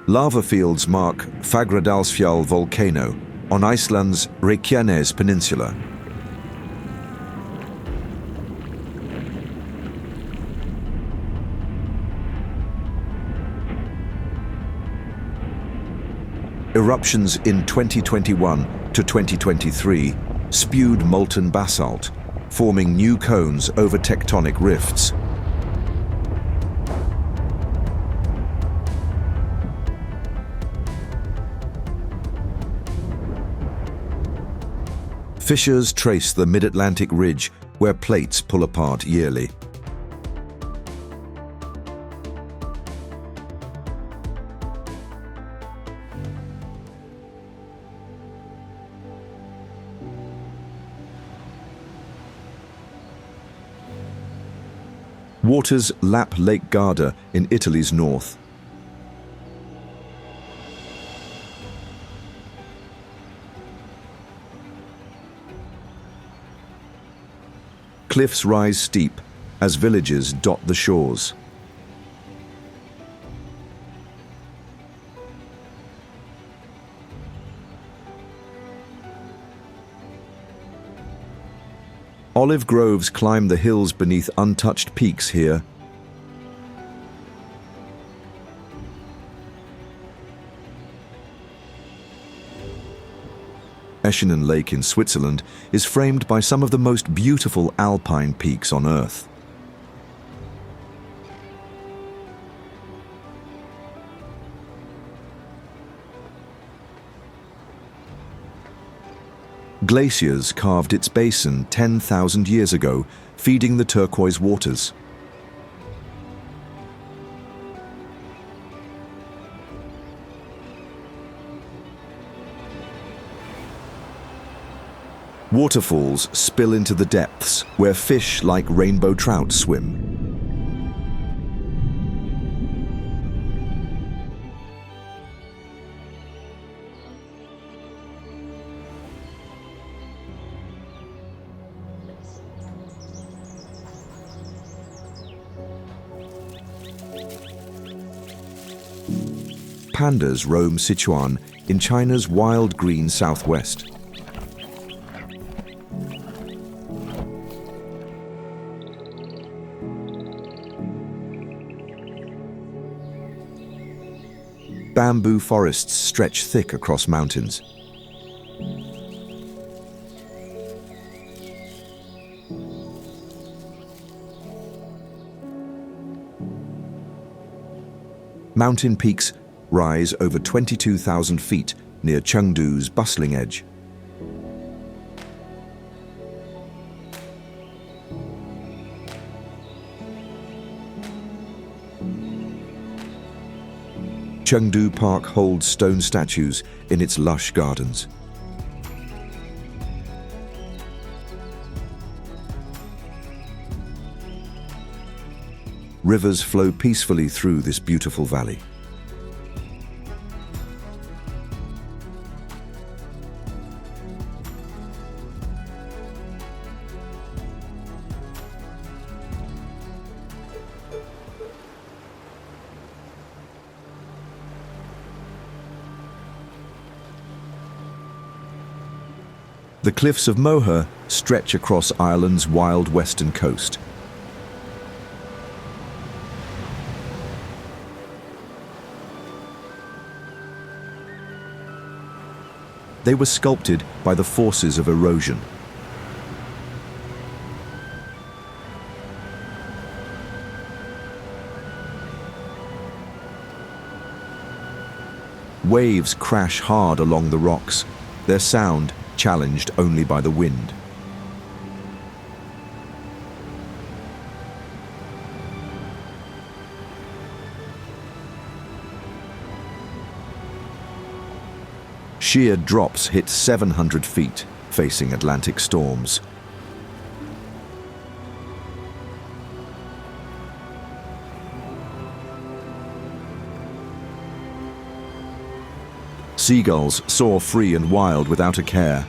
Lava fields mark Fagradalsfjall volcano on Iceland's Reykjanes Peninsula. Eruptions in 2021 to 2023 spewed molten basalt, forming new cones over tectonic rifts. Fissures trace the mid-Atlantic ridge where plates pull apart yearly. Waters lap Lake Garda in Italy's north. Cliffs rise steep as villages dot the shores. Olive groves climb the hills beneath untouched peaks here. Eschinen Lake in Switzerland is framed by some of the most beautiful alpine peaks on Earth. Glaciers carved its basin 10,000 years ago, feeding the turquoise waters. Waterfalls spill into the depths, where fish like rainbow trout swim. Pandas roam Sichuan in China's wild green southwest. Bamboo forests stretch thick across mountains. Mountain peaks rise over 22,000 feet near Chengdu's bustling edge. Chengdu Park holds stone statues in its lush gardens. Rivers flow peacefully through this beautiful valley. The cliffs of Moher stretch across Ireland's wild western coast. They were sculpted by the forces of erosion. Waves crash hard along the rocks, their sound challenged only by the wind. Sheer drops hit 700 feet, facing Atlantic storms. Seagulls soar free and wild without a care.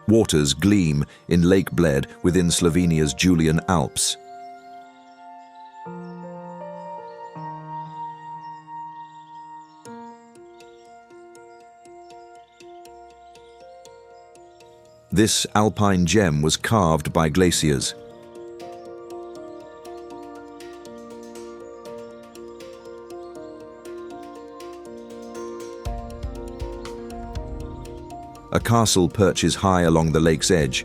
Waters gleam in Lake Bled within Slovenia's Julian Alps. This alpine gem was carved by glaciers. A castle perches high along the lake's edge.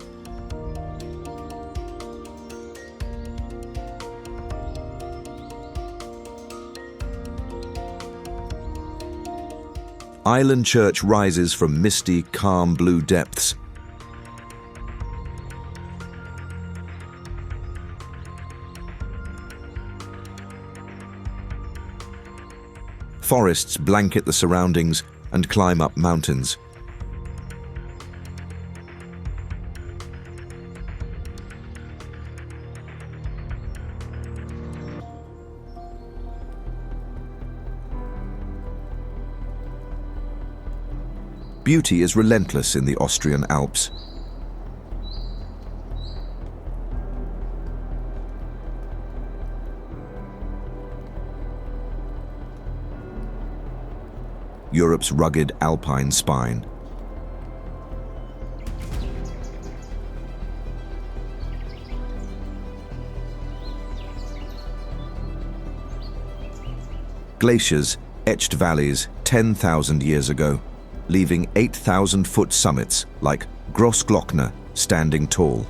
Island Church rises from misty, calm blue depths. Forests blanket the surroundings and climb up mountains. Beauty is relentless in the Austrian Alps. Europe's rugged alpine spine. Glaciers etched valleys 10,000 years ago, leaving 8,000-foot summits like Grossglockner standing tall.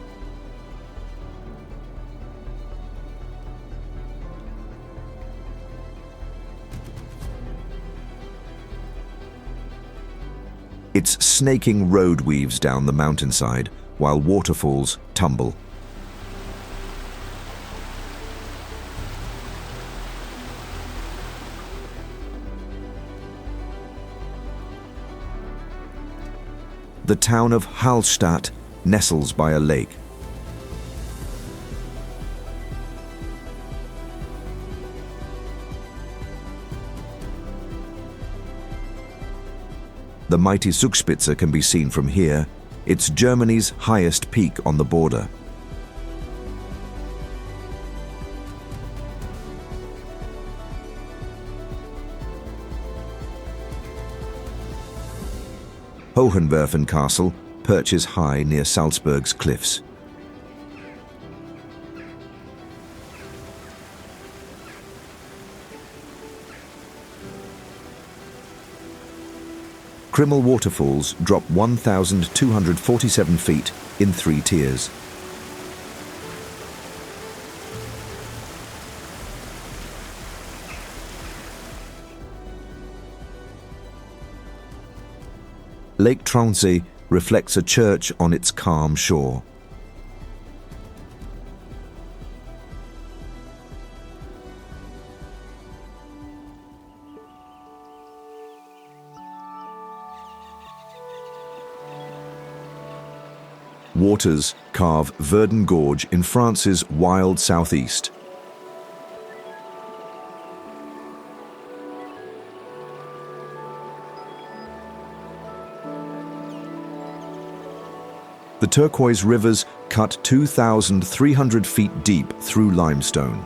Its snaking road weaves down the mountainside while waterfalls tumble. The town of Hallstatt nestles by a lake. The mighty Zugspitze can be seen from here. It's Germany's highest peak on the border. Hohenwerfen Castle perches high near Salzburg's cliffs. Krimmel waterfalls drop 1,247 feet in 3 tiers. Lake Traunsee reflects a church on its calm shore. Waters carve Verdun Gorge in France's wild southeast. The turquoise rivers cut 2,300 feet deep through limestone.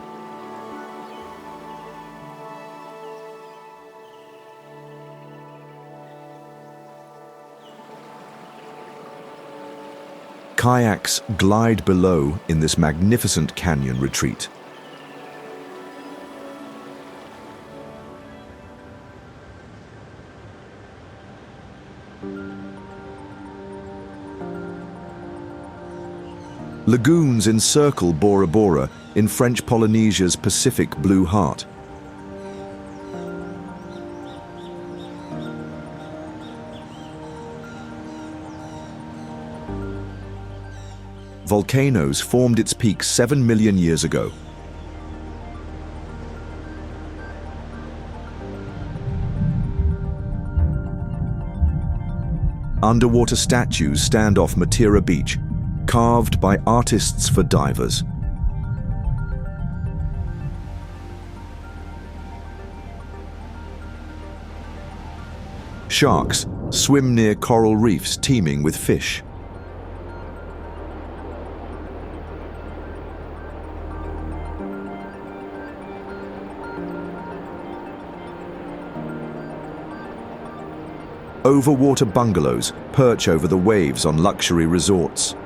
Kayaks glide below in this magnificent canyon retreat. Lagoons encircle Bora Bora in French Polynesia's Pacific Blue Heart. Volcanoes formed its peaks 7 million years ago. Underwater statues stand off Matera Beach, carved by artists for divers. Sharks swim near coral reefs teeming with fish. Overwater bungalows perch over the waves on luxury resorts.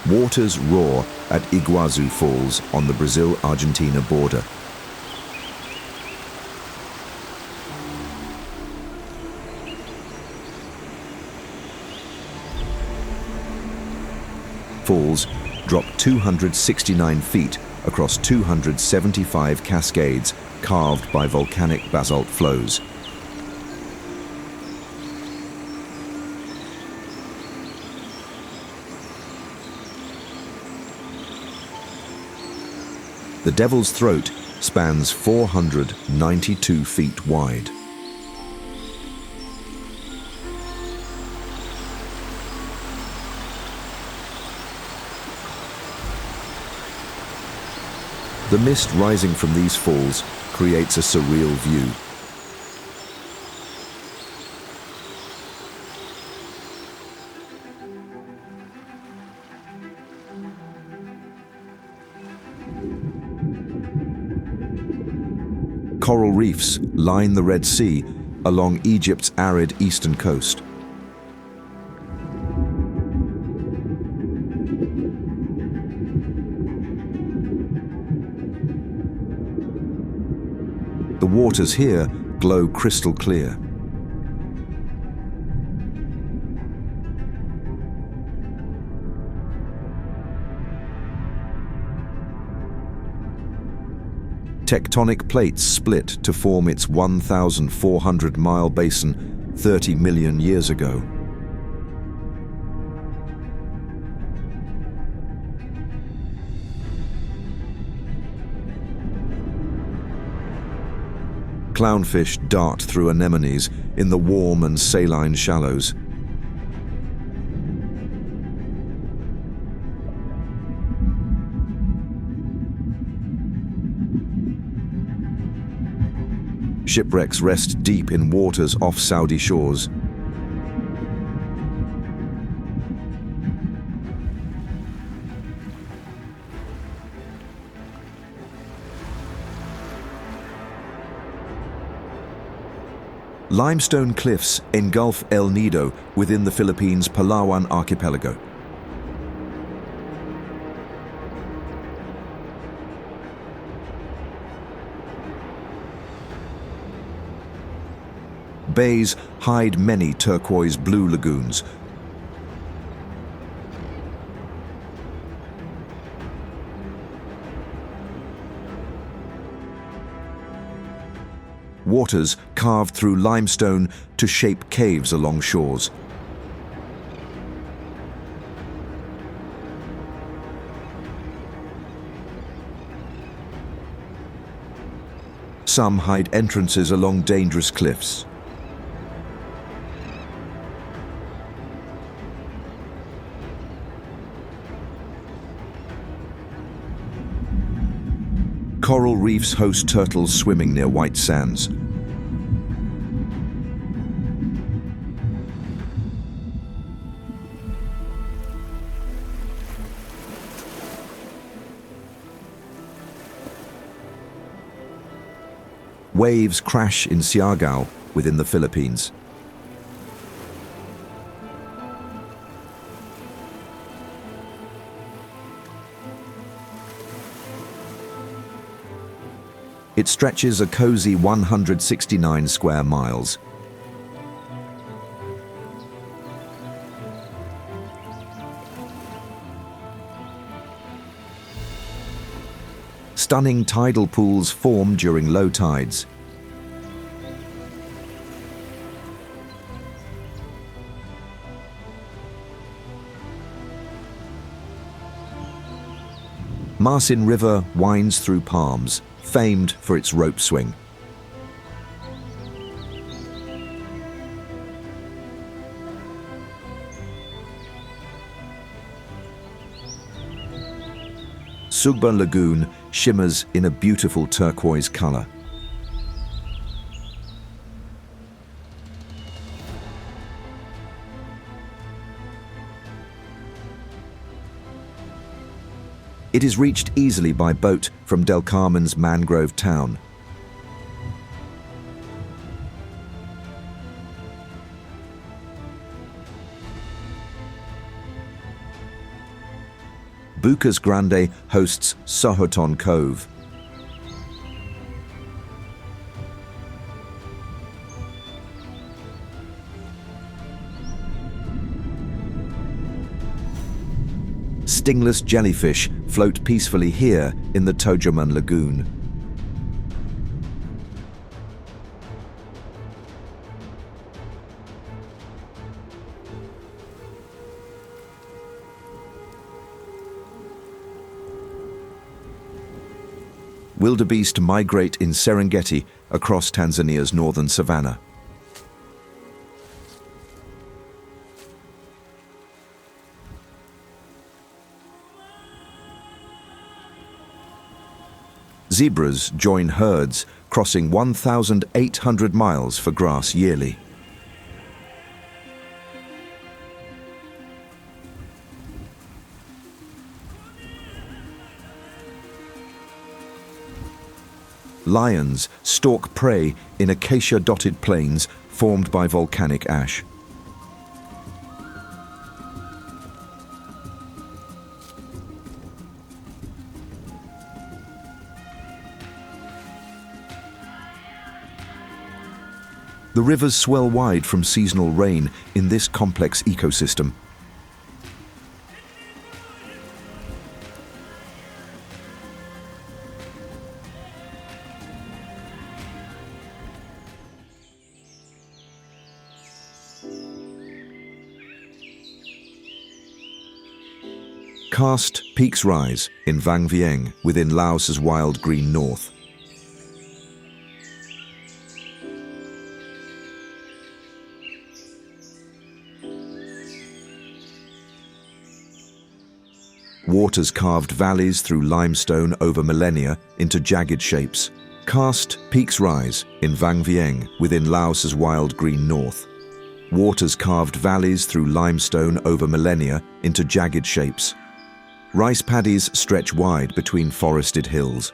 Waters roar at Iguazu Falls on the Brazil-Argentina border. Falls drop 269 feet across 275 cascades carved by volcanic basalt flows. The Devil's Throat spans 492 feet wide. The mist rising from these falls creates a surreal view. Coral reefs line the Red Sea along Egypt's arid eastern coast. The waters here glow crystal clear. Tectonic plates split to form its 1,400-mile basin 30 million years ago. Clownfish dart through anemones in the warm and saline shallows. Shipwrecks rest deep in waters off Saudi shores. Limestone cliffs engulf El Nido within the Philippines' Palawan archipelago. Bays hide many turquoise blue lagoons. Waters carved through limestone to shape caves along shores. Some hide entrances along dangerous cliffs. Coral reefs host turtles swimming near white sands. Waves crash in Siargao within the Philippines. It stretches a cozy 169 square miles. Stunning tidal pools form during low tides. Marsin River winds through palms, famed for its rope swing. Sugba Lagoon shimmers in a beautiful turquoise color. It is reached easily by boat from Del Carmen's mangrove town. Bucas Grande hosts Sohoton Cove. Stingless jellyfish float peacefully here in the Tojoman Lagoon. Wildebeest migrate in Serengeti across Tanzania's northern savanna. Zebras join herds, crossing 1,800 miles for grass yearly. Lions stalk prey in acacia-dotted plains formed by volcanic ash. The rivers swell wide from seasonal rain in this complex ecosystem. Karst peaks rise in Vang Vieng within Laos's wild green north. Waters carved valleys through limestone over millennia into jagged shapes. Karst peaks rise in Vang Vieng within Laos's wild green north. Waters carved valleys through limestone over millennia into jagged shapes. Rice paddies stretch wide between forested hills.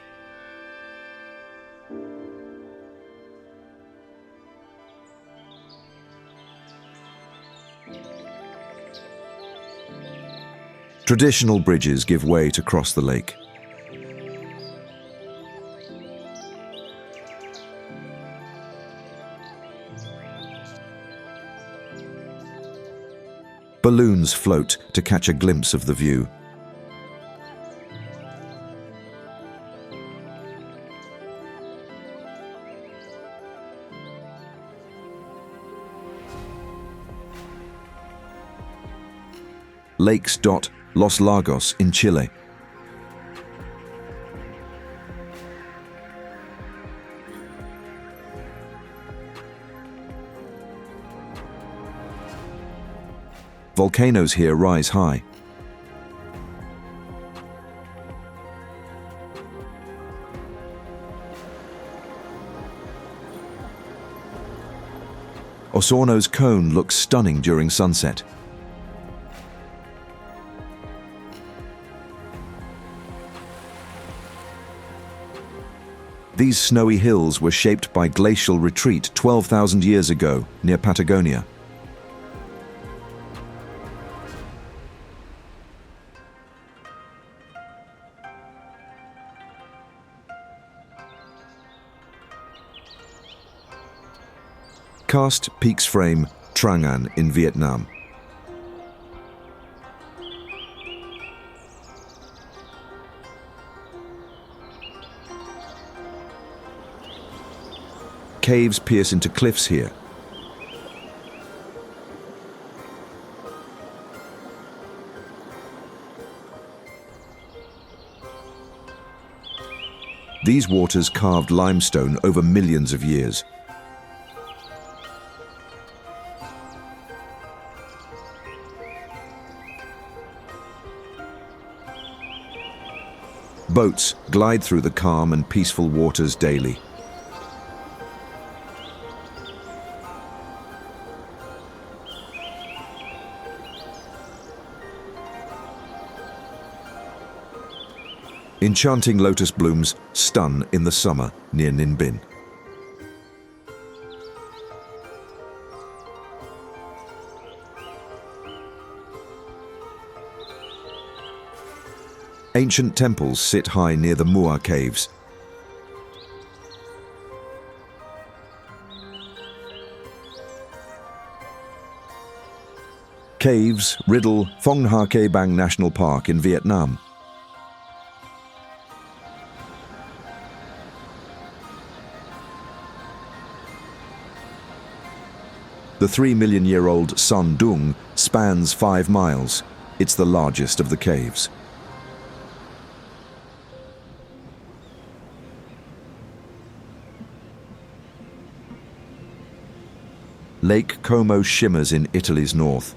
Traditional bridges give way to cross the lake. Balloons float to catch a glimpse of the view. Lakes dot Los Lagos in Chile. Volcanoes here rise high. Osorno's cone looks stunning during sunset. These snowy hills were shaped by glacial retreat 12,000 years ago near Patagonia. Karst peaks frame Trang An in Vietnam. Caves pierce into cliffs here. These waters carved limestone over millions of years. Boats glide through the calm and peaceful waters daily. Enchanting lotus blooms stun in the summer near Ninh Binh. Ancient temples sit high near the Mua caves. Caves riddle Phong Ha Ke Bang National Park in Vietnam. The 3-million-year-old Son Dung spans 5 miles. It's the largest of the caves. Lake Como shimmers in Italy's north.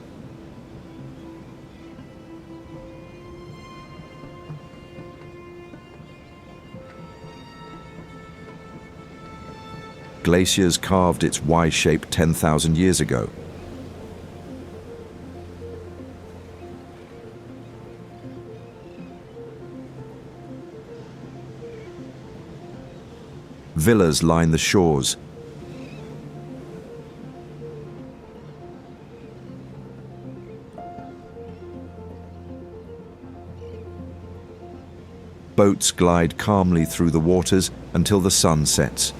glaciers carved its Y shape 10,000 years ago. Villas line the shores. Boats glide calmly through the waters until the sun sets.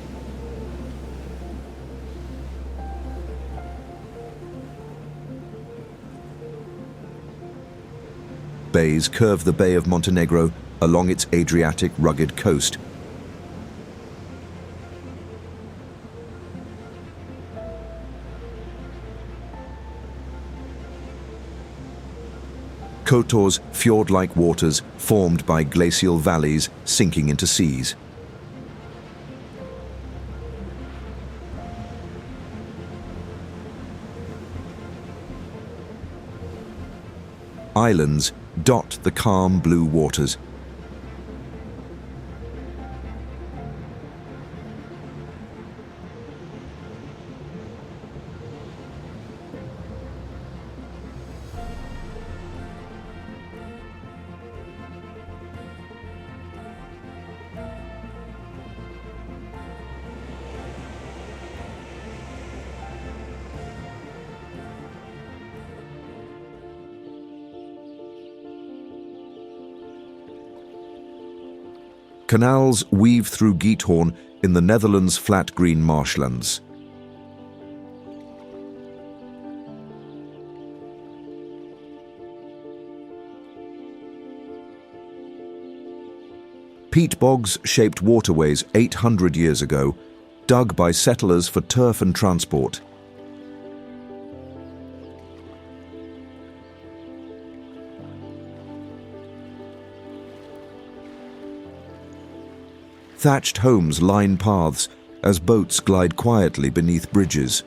Bays curve the Bay of Montenegro along its Adriatic rugged coast. Kotor's fjord-like waters formed by glacial valleys sinking into seas. Islands dot the calm blue waters. Canals weave through Giethoorn in the Netherlands' flat green marshlands. Peat bogs shaped waterways 800 years ago, dug by settlers for turf and transport. Thatched homes line paths as boats glide quietly beneath bridges.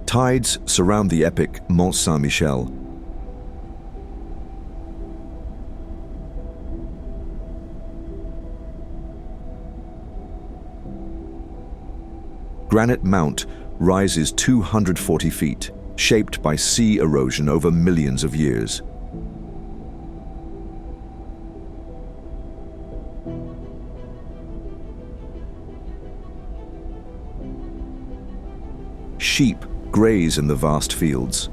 Tides surround the epic Mont Saint-Michel. Granite Mount rises 240 feet, shaped by sea erosion over millions of years. Sheep graze in the vast fields.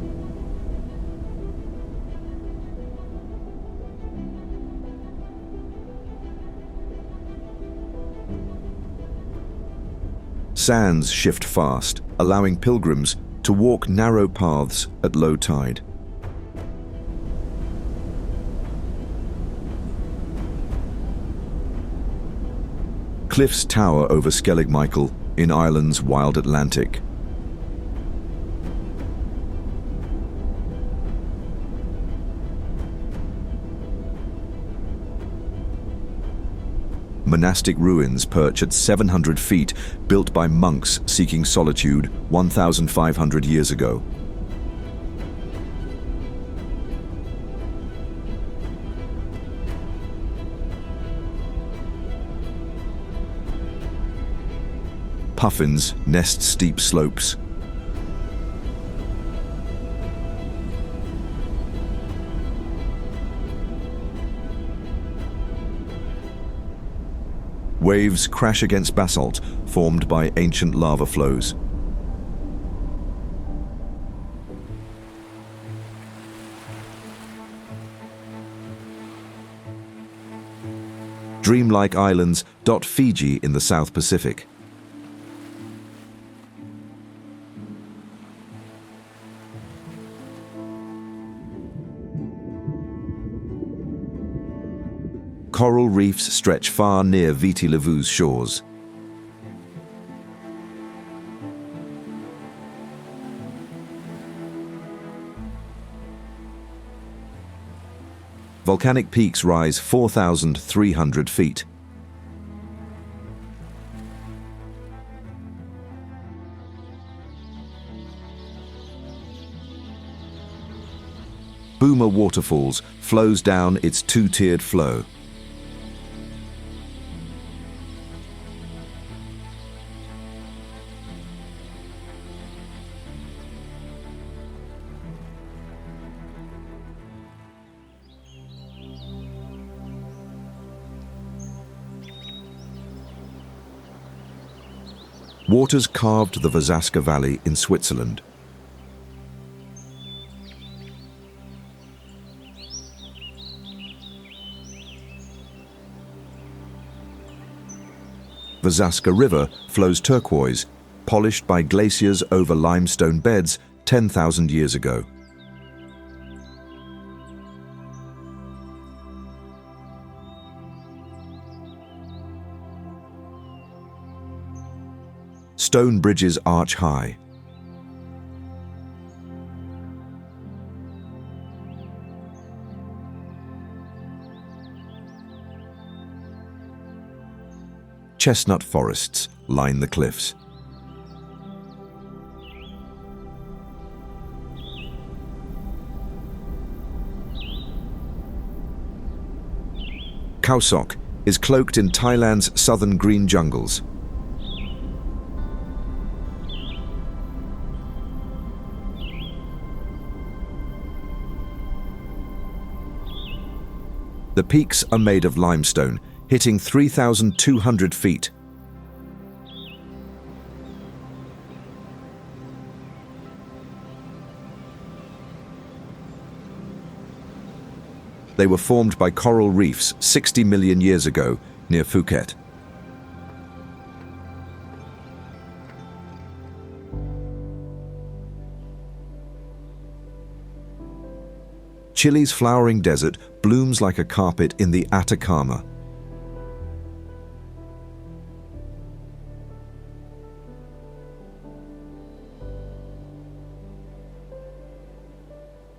Sands shift fast, allowing pilgrims to walk narrow paths at low tide. Cliffs tower over Skellig Michael in Ireland's wild Atlantic. Monastic ruins perch at 700 feet, built by monks seeking solitude 1,500 years ago. Puffins nest steep slopes. Waves crash against basalt formed by ancient lava flows. Dreamlike islands dot Fiji in the South Pacific. Coral reefs stretch far near Viti Levu's shores. Volcanic peaks rise 4,300 feet. Boomer Waterfalls flows down its two-tiered flow. Waters carved the Vasaska Valley in Switzerland. Vasaska River flows turquoise, polished by glaciers over limestone beds 10,000 years ago. Stone bridges arch high. Chestnut forests line the cliffs. Khao Sok is cloaked in Thailand's southern green jungles. The peaks are made of limestone, hitting 3,200 feet. They were formed by coral reefs 60 million years ago near Phuket. Chile's flowering desert blooms like a carpet in the Atacama.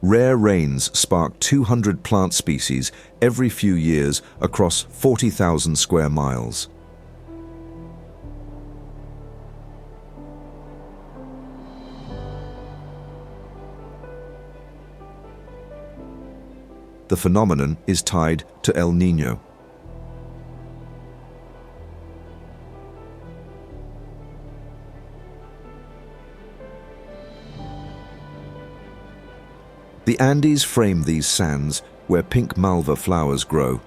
Rare rains spark 200 plant species every few years across 40,000 square miles. The phenomenon is tied to El Niño. The Andes frame these sands where pink malva flowers grow.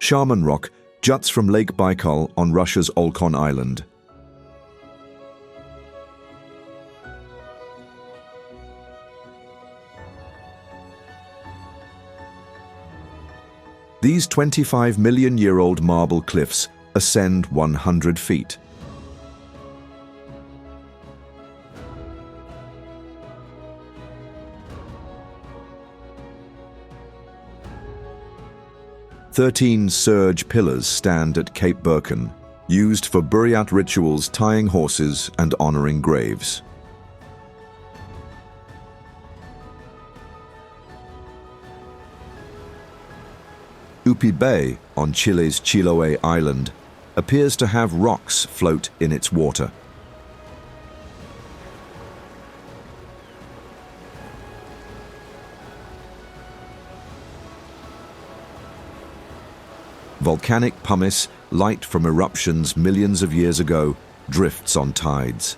Shaman rock juts from Lake Baikal on Russia's Olkhon Island. These 25-million-year-old marble cliffs ascend 100 feet. Thirteen surge pillars stand at Cape Birken, used for Buryat rituals, tying horses and honoring graves. Upi Bay on Chile's Chiloé Island appears to have rocks float in its water. Volcanic pumice, light from eruptions millions of years ago, drifts on tides.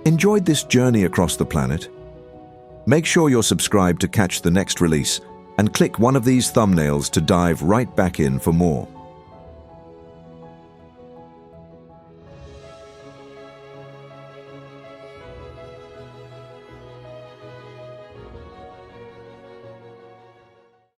Enjoyed this journey across the planet? Make sure you're subscribed to catch the next release and click one of these thumbnails to dive right back in for more.